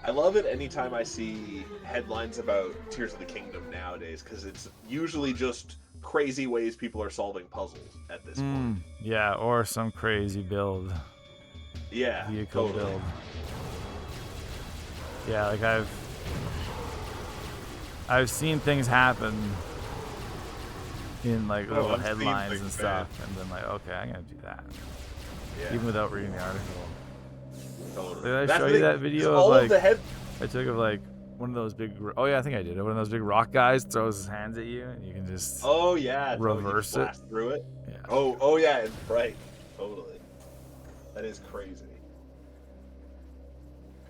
I love it anytime I see headlines about Tears of the Kingdom nowadays, because it's usually just crazy ways people are solving puzzles at this point. Yeah, or some crazy build. Yeah, Vehicle totally. build. Yeah, like I've seen things happen in like little I've seen headlines things, and stuff, and then like, okay, I'm gonna do that, Yeah, even without reading the article. totally. Did I That's show the you thing, that video of all like the head. I took of like one of those big? Oh yeah, I think I did. One of those big rock guys throws his hands at you, and you can just Oh yeah, totally, you reverse just it. blast through it. Yeah. Oh yeah, it's right. Totally. That is crazy.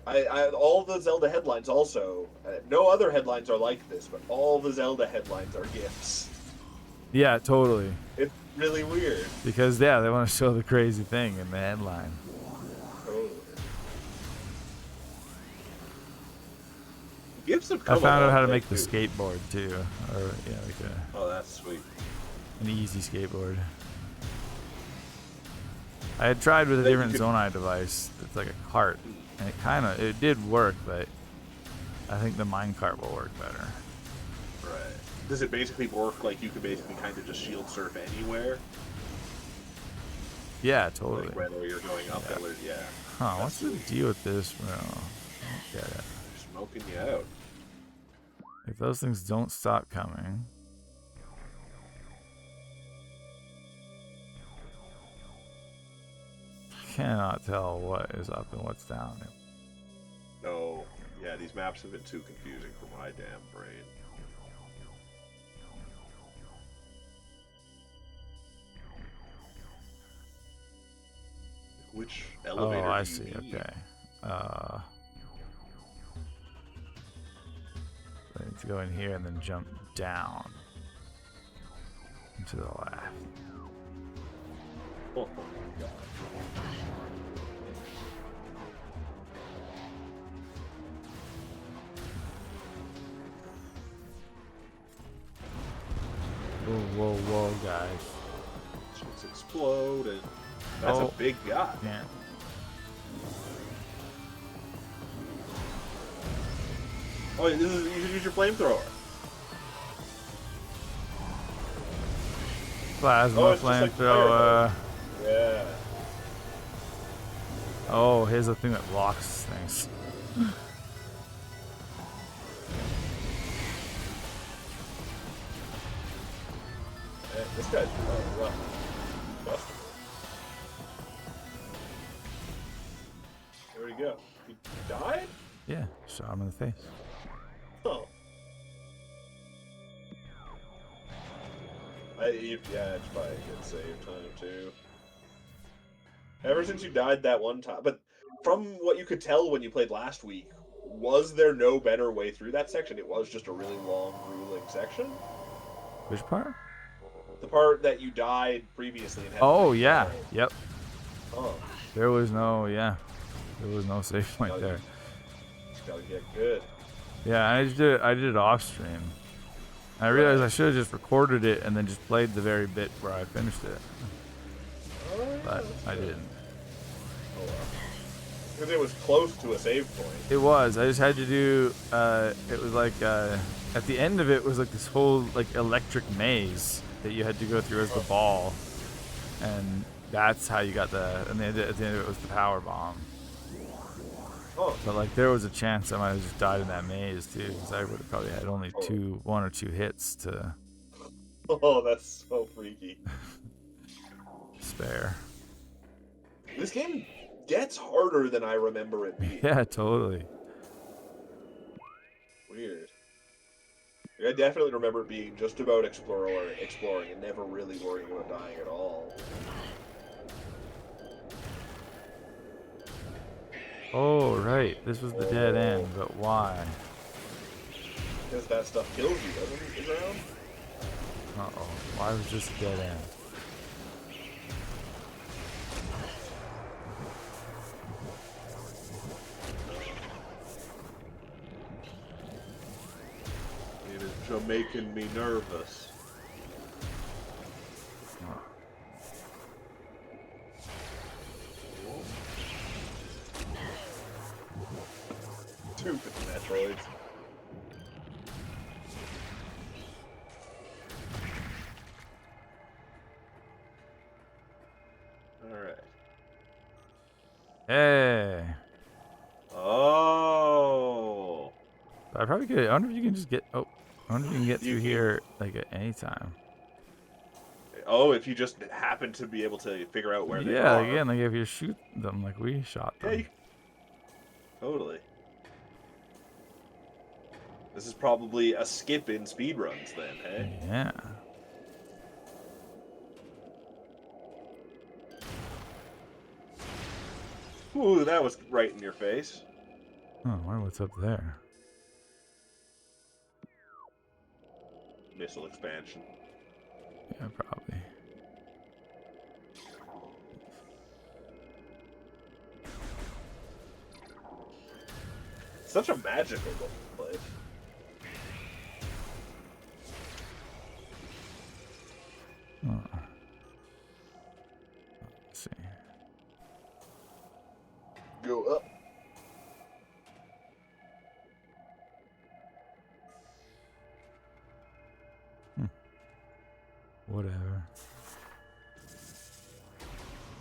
All the Zelda headlines also. No other headlines are like this, but all the Zelda headlines are GIFs. Yeah, totally. It's really weird. Because yeah, they want to show the crazy thing in the headline. Totally. GIFs have I come found a out long how to way, make the too. skateboard too, or yeah, like Oh, that's sweet. an easy skateboard. I had tried with a Then you different could- Zonai device. It's like a cart, and it did work, but I think the minecart will work better. Right. Does it basically work like you can basically kind of just shield surf anywhere? Yeah, totally. Like whether you're going uphill or yeah. Huh? What's That's the sweet. deal with this? Well, I don't get it. Smoking you out. If those things don't stop coming. Cannot tell what is up and what's down. No. Yeah, these maps have been too confusing for my damn brain. Which elevator Oh, I do you see. need? Okay. I need to go in here and then jump down to the left. Oh, God. Whoa, whoa, whoa, guys. Shit's exploding. That's Oh. a big guy. Yeah. Oh, you should use your flamethrower. Plasma Oh, it's just like flamethrower. Yeah. Oh, here's the thing that locks things. This guy's rough. Busted. Where'd he go? He died? Yeah, shot him in the face. Oh. Yeah, it's probably a good save time too. Ever since you died that one time, but from what you could tell when you played last week, was there no better way through that section? It was just a really long, grueling section. Which part? The part that you died previously and had. Oh, to yeah. resolve. Yep. Oh, There was no, yeah. There was no save point Oh, there. just gotta get good. Yeah, I did it off stream. I realized I should have just recorded it and then just played the very bit where I finished it. Oh, yeah, But that's I good. didn't. Oh, well. Because it was close to a save point. It was. I just had to do. It was like at the end of it was like this whole like electric maze that you had to go through as the ball, and that's how you got the. And then at the end of it was the power bomb. Oh, But like there was a chance I might have just died in that maze too, because I would have probably had only one or two hits to oh, that's so freaky. spare. This game gets harder than I remember it being. Yeah, totally. Weird. I definitely remember it being just about exploring and never really worrying about dying at all. Oh right, this was the dead end, but why? Because that stuff kills you, doesn't it, the ground? Uh-oh, why was this a dead end? It is making me nervous. Stupid Metroids. Alright. Hey. Oh. I probably could. I wonder if you can just get. Oh, I wonder if you can get You through can. here like at any time. Oh, if you just happen to be able to figure out where they Yeah, are. again, like if you shoot them like we shot Yeah, them. totally. This is probably a skip in speedruns then, hey? Yeah. Ooh, that was right in your face. Oh, I wonder what's up there. Missile expansion. Yeah, probably. Such a magical place. Oh. Let's see. Go up. Whatever.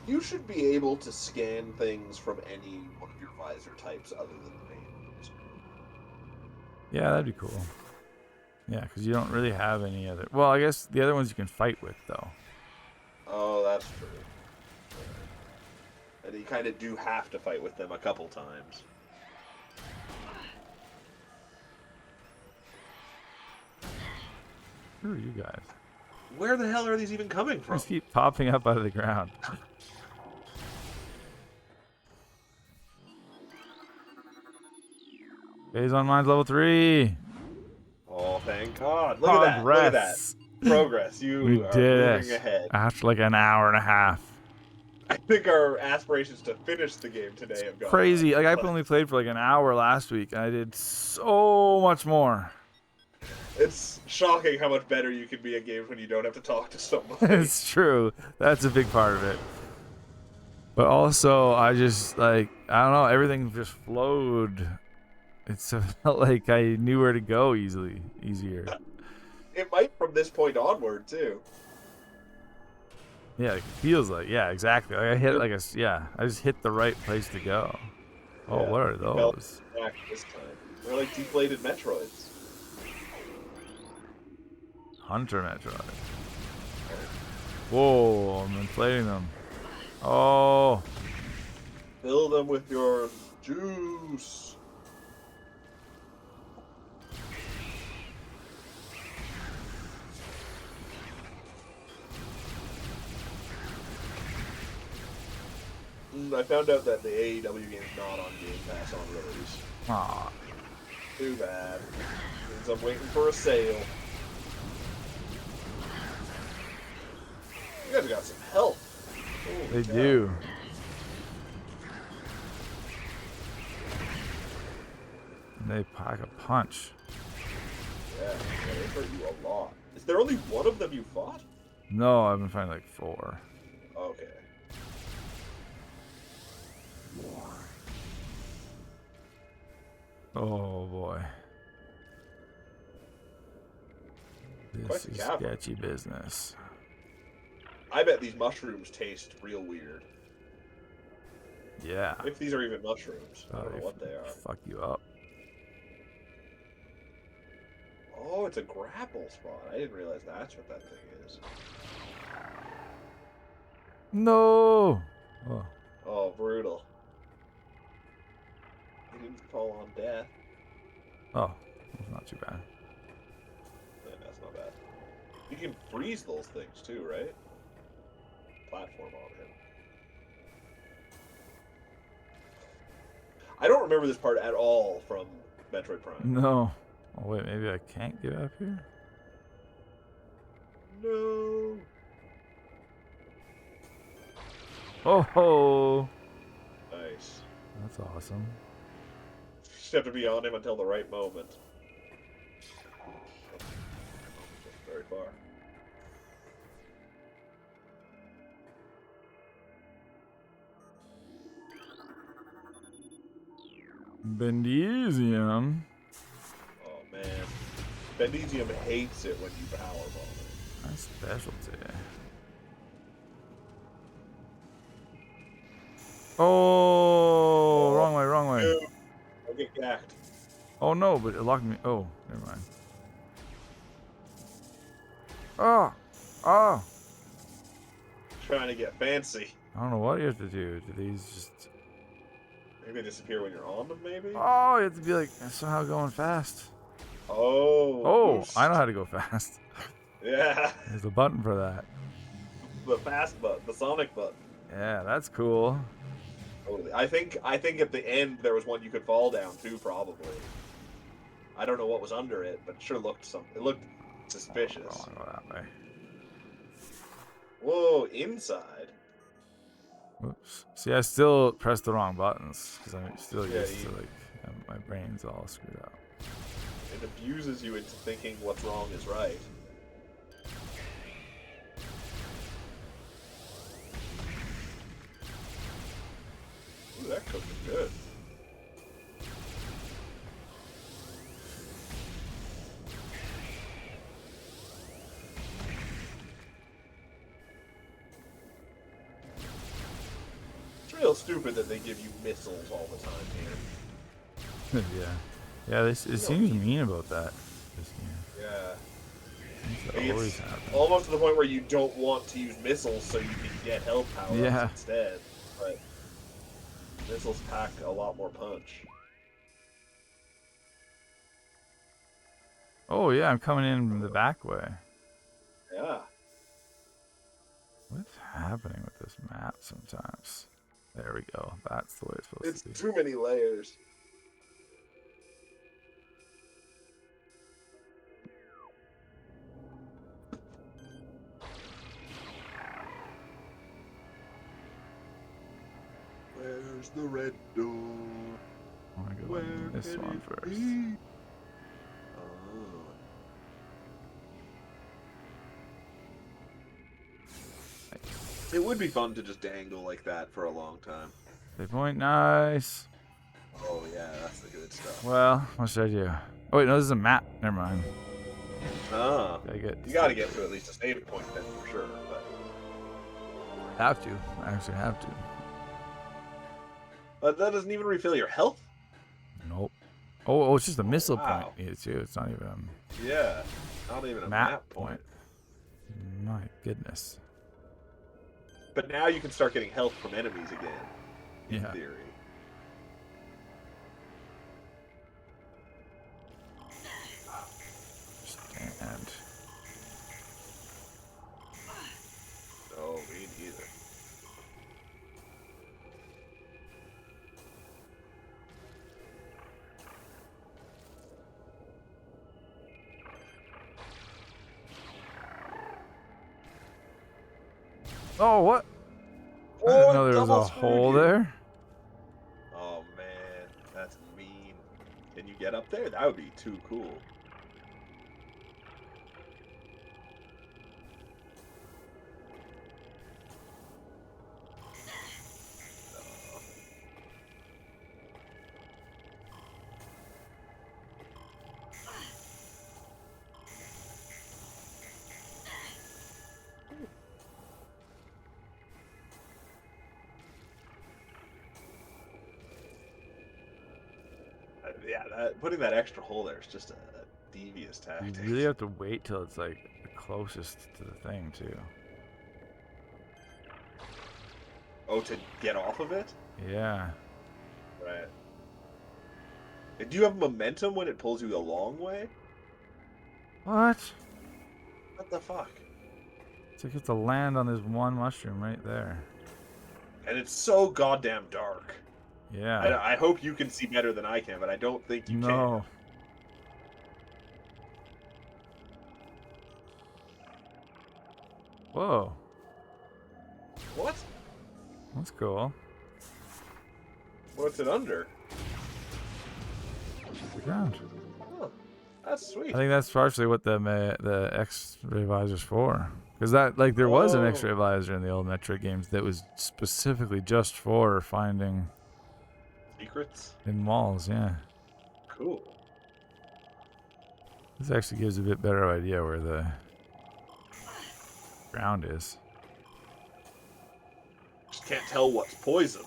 You should be able to scan things from any one of your visor types other than the main ones. Yeah, that'd be cool. Yeah, because you don't really have any other. Well, I guess the other ones you can fight with, though. Oh, that's true. And you kind of do have to fight with them a couple times. Who are you guys? Where the hell are these even coming They from? just keep popping up out of the ground. Phase on mine's level 3. Oh, thank God. Look at that. Look at that. Progress. We You are did moving it ahead. after like an hour and a half. I think our aspirations to finish the game today have gone Crazy. up. Like, I only played for like an hour last week, and I did so much more. It's shocking how much better you can be at games when you don't have to talk to somebody. It's true. That's a big part of it. But also, I just, like, I don't know, everything just flowed. It felt like I knew where to go easier. It might from this point onward, too. Yeah, it feels like, yeah, exactly. Like I hit, like, I just hit the right place to go. Oh, Yeah, what are you felt those? back this time. They're like deflated Metroids. Hunter Metroid. Whoa, I'm inflating them. Oh, Fill them with your juice. I found out that the AEW game is not on Game Pass on release. aw. Too bad. Means I'm waiting for a sale. You guys got some help. They do. And they pack a punch. Yeah, they hurt you a lot. Is there only one of them you fought? No, I've been finding like 4. Okay. Oh boy. Quite This the is cavern. sketchy business. I bet these mushrooms taste real weird. Yeah. If these are even mushrooms. I don't They know what they are. Fuck you up. Oh, it's a grapple spot. I didn't realize that's what that thing is. No. Oh. Oh, brutal. He didn't fall on death. Oh. That's not too bad. Yeah, that's not bad. You can freeze those things too, right? Platform on him. I don't remember this part at all from Metroid Prime. No. Oh wait, maybe I can't get up here? No. Oh ho. Nice. That's awesome. Just have to be on him until the right moment. Very far. Bendizium. Oh man. Bendizium hates it when you power bomb it. That's specialty. Oh, wrong way, wrong way. Dude, don't get gacked. Oh no, but it locked me. Oh, never mind. Oh, oh. Trying to get fancy. I don't know what you have to do. Do these just? Maybe they disappear when you're on them, maybe? Oh, you have to be like somehow going fast. Oh. Oh, boost. I know how to go fast. Yeah. There's a button for that. The fast button, the Sonic button. Yeah, that's cool. Totally. I think at the end there was one you could fall down too, probably. I don't know what was under it, but it sure looked It looked suspicious. I wanna go that way. Whoa, inside. Whoops. See, I still press the wrong buttons because I'm still Yeah, used to like my brain's all screwed up. It abuses you into thinking what's wrong is right. Ooh, that cooking good. It's real stupid that they give you missiles all the time here. Yeah, it seems mean about that. This game. Yeah. Seems to Like, always it's happen. almost to the point where you don't want to use missiles so you can get health power-ups Yeah. instead. But missiles pack a lot more punch. Oh yeah, I'm coming in the back way. Yeah. What's happening with this map sometimes? There we go. That's the way it's supposed It's to be. too many layers. Where's the red door? I want to go Where in this can one it first. be? Oh. It would be fun to just dangle like that for a long time. They point nice. Oh yeah, that's the good stuff. Well, what should I do? Oh wait, no, this is a map. Never mind. Ah, You you gotta get to at least a save point then for sure. Have to. I actually have to. But that doesn't even refill your health. Nope. Oh, it's just a missile wow. point needed too. It's not even Yeah, not even a map point. My goodness. But now you can start getting health from enemies again. In Yeah. theory. And Oh, me neither. oh, what? I Oh, didn't know there was double a screwed hole you. there. Oh man, that's mean. Can you get up there? That would be too cool. Yeah, putting that extra hole there is just a devious You tactic. really have to wait till it's like the closest to the thing too. Oh, to get off of it? Yeah. Right. And do you have momentum when it pulls you a long way? What? What the fuck? It's like you have to land on this one mushroom right there. And it's so goddamn dark. Yeah. I hope you can see better than I can, but I don't think you No. Whoa. can. What? That's cool. What's it under? The ground. Oh, that's sweet. I think that's partially what the X-ray visor's for. Because that, like, there was an X-ray visor in the old Metroid games that was specifically just for finding Secrets? in walls. Yeah. Cool. This actually gives a bit better idea where the ground is. Just can't tell what's poison.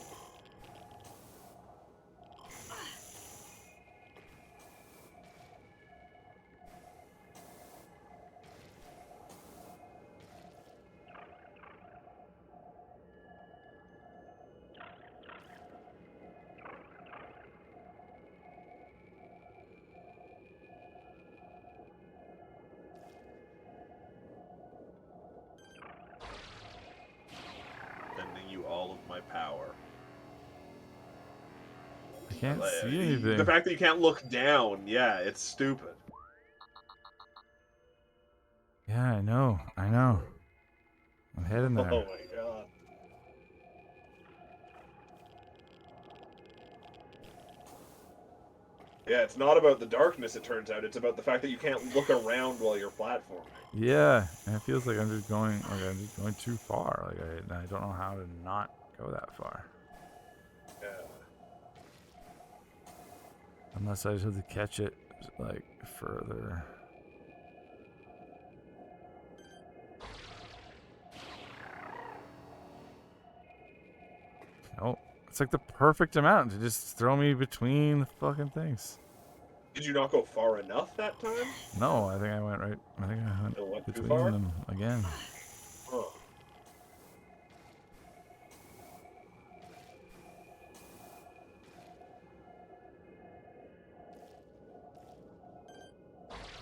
Lending you all of my power. can't see The anything. fact that you can't look down, yeah, it's stupid. Yeah, I know. I'm heading there. Oh my god. Yeah, it's not about the darkness, it turns out. It's about the fact that you can't look around while you're platforming. Yeah, and it feels like I'm just going too far. Like I don't know how to not go that far. Yeah. Unless I just have to catch it like further. Oh, it's like the perfect amount to just throw me between the fucking things. Did you not go far enough that time? No, I think I went right. I think I went It went too between far? them again. Huh.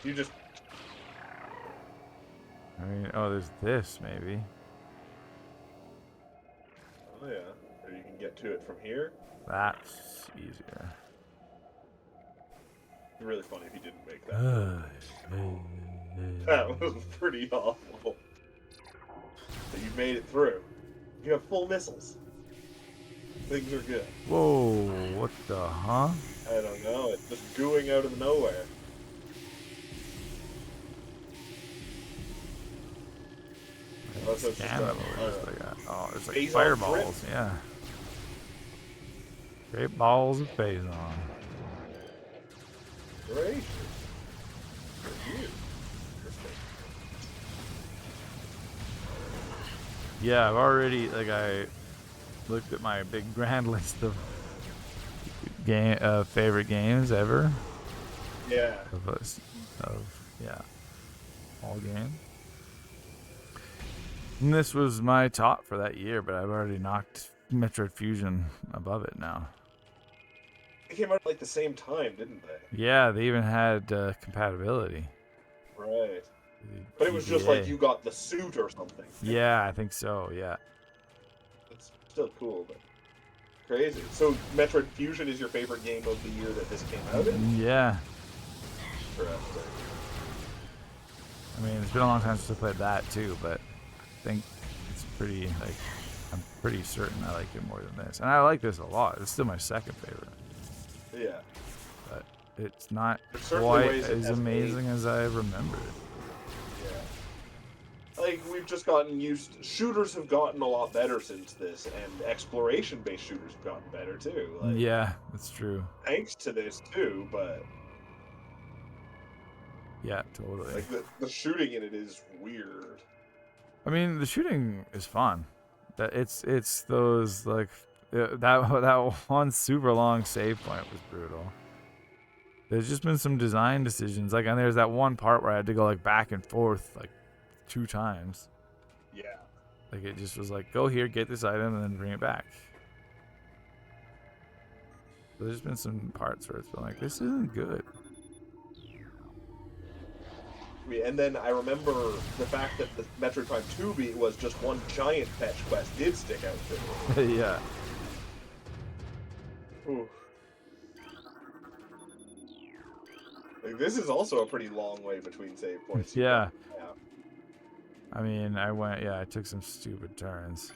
You just... I mean, oh, there's this maybe. Oh yeah. Or you can get to it from here. That's easier. It'd be really funny if you didn't make that. That was pretty awful. But you made it through. You have full missiles. Things are good. Whoa, what the huh? I don't know. It's just gooing out of nowhere. That's just Scan them or just like oh, it's like phase on fireballs, yeah. Great balls of phase on. Gracious. Review. Interesting. Yeah, I've already I looked at my big grand list of favorite games ever. Yeah. Yeah, all games. And this was my top for that year, but I've already knocked Metroid Fusion above it now. They came out at like the same time, didn't they? Yeah, they even had compatibility. Right. The But it was just like GBA. you got the suit or something. Yeah, I think so. Yeah. It's still cool, but crazy. So Metroid Fusion is your favorite game of the year that this came out in? Yeah. Interesting. I mean, it's been a long time since I played that too, but I think it's pretty I'm pretty certain I like it more than this, and I like this a lot. It's still my second favorite, Yeah. but it's not There's certainly quite ways it as has amazing as I remembered. Yeah. Like, we've just gotten used... Shooters have gotten a lot better since this, and exploration-based shooters have gotten better, too. Like, Yeah, that's true. thanks to this, too, but... Yeah, totally. Like, the shooting in it is weird. I mean, the shooting is fun. That it's those that one super long save point was brutal. There's just been some design decisions, and there's that one part where I had to go back and forth 2 times. Yeah. It just was go here, get this item, and then bring it back. So there's been some parts where it's been this isn't good. And then I remember the fact that the Metroid Prime 2 was just one giant fetch quest did stick out to me. Yeah. Oof. Like, this is also a pretty long way between save points. Yeah. Yeah. I mean, I took some stupid turns.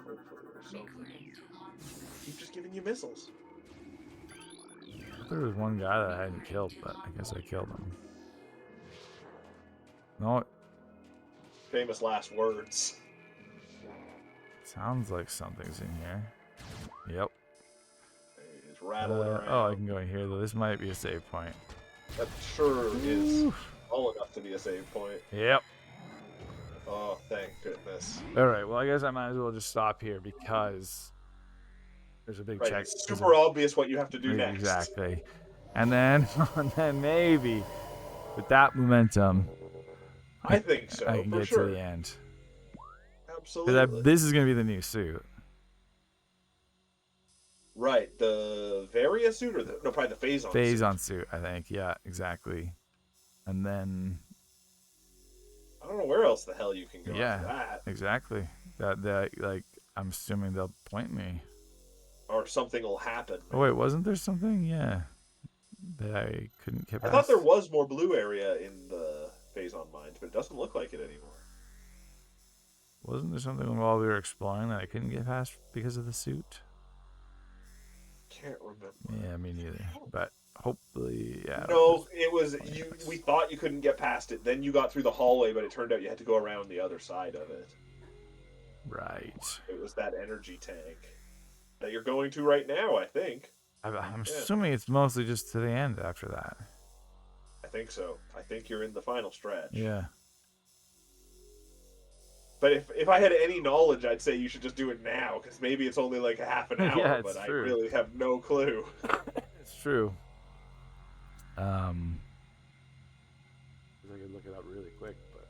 Hopefully there's something. Keep just giving you missiles. There was one guy that I hadn't killed, but I guess I killed him. No, it Famous last words. sounds like something's in here. Yep. He's rattling around. Oh, I can go in here, though. This might be a save point. That sure is all enough to be a save point. Yep. Oh, thank goodness. All right, well, I guess I might as well just stop here because there's a big Right, check. it's super obvious what you have to do next. Exactly. And then, maybe with that momentum, I think so, I can for get sure. to the end. Absolutely. This is going to be the new suit. Right, the Varia suit or no, probably the Phazon suit. Phazon suit, I think. Yeah, exactly. And then... I don't know where else the hell you can go Yeah, after that. exactly. I'm assuming they'll point me. or something will happen. Oh wait, wasn't there something? Yeah, that I couldn't get I past. thought there was more blue area in the Phase on Mines, but it doesn't look like it anymore. Wasn't there something while we were exploring that I couldn't get past because of the suit? Can't remember. Yeah, me neither. But hopefully, yeah. No, it was you. We thought you couldn't get past it. Then you got through the hallway, but it turned out you had to go around the other side of it. Right. It was that energy tank that you're going to right now, I think. I'm assuming it's mostly just to the end after that. I think so. I think you're in the final stretch. Yeah. But if I had any knowledge, I'd say you should just do it now, because maybe it's only like a half an hour, Yeah, it's but true. I really have no clue. It's true. I could look it up really quick, but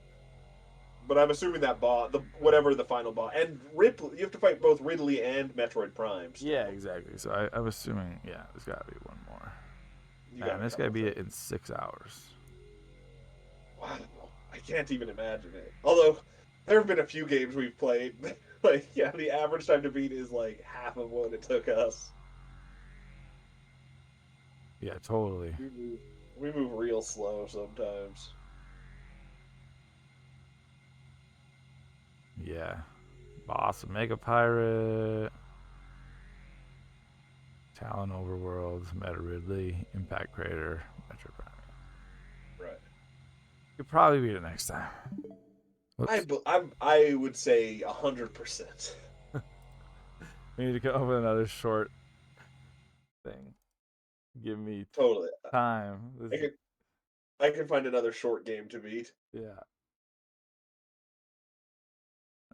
But I'm assuming that boss, whatever the final boss, and Ripley, you have to fight both Ridley and Metroid Prime. So yeah, exactly. So I'm assuming, yeah, there's got to be one more. you got Man, a this got to couple be things. it in 6 hours. Wow, I can't even imagine it. Although there have been a few games we've played, like yeah, the average time to beat is like half of what it took us. Yeah, totally. We move real slow sometimes. Yeah. Boss of Mega Pirate. Talon Overworld, Meta Ridley, Impact Crater, Metro Prime. Right. Could probably beat it next time. Whoops. I would say 100%. We need to come up with another short thing. Give me Totally. time. I can find another short game to beat. Yeah.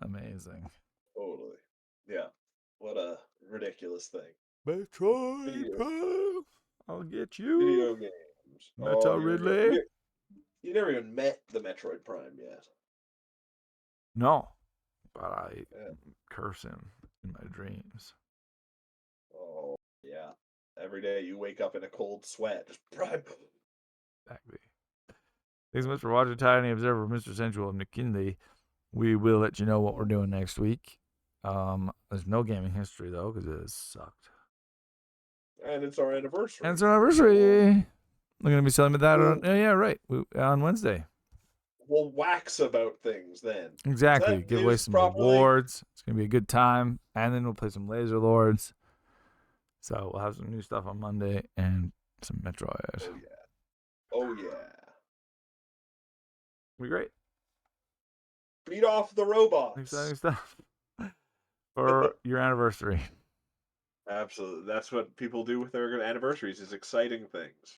Amazing. Totally. Yeah. What a ridiculous thing. Metroid Video, Prime. I'll get you. video games. Meta Ridley. You never even met the Metroid Prime yet. No. But I Yeah. curse him in my dreams. Oh, yeah. Every day you wake up in a cold sweat. Just Prime. Exactly. Thanks so much for watching Tiny Observer, Mr. Sensual, and McKinley. We will let you know what we're doing next week. There's no gaming history, though, because it has sucked. And it's our anniversary. And it's our anniversary. We're going to be selling that on, right, on Wednesday. We'll wax about things then. Exactly. That Give away is some properly- rewards. It's going to be a good time. And then we'll play some Laser Lords. So we'll have some new stuff on Monday and some Metroid. Oh, yeah. Oh, yeah. It'll be great. Beat off the robots. Exciting stuff for your anniversary. Absolutely. That's what people do with their anniversaries is exciting things.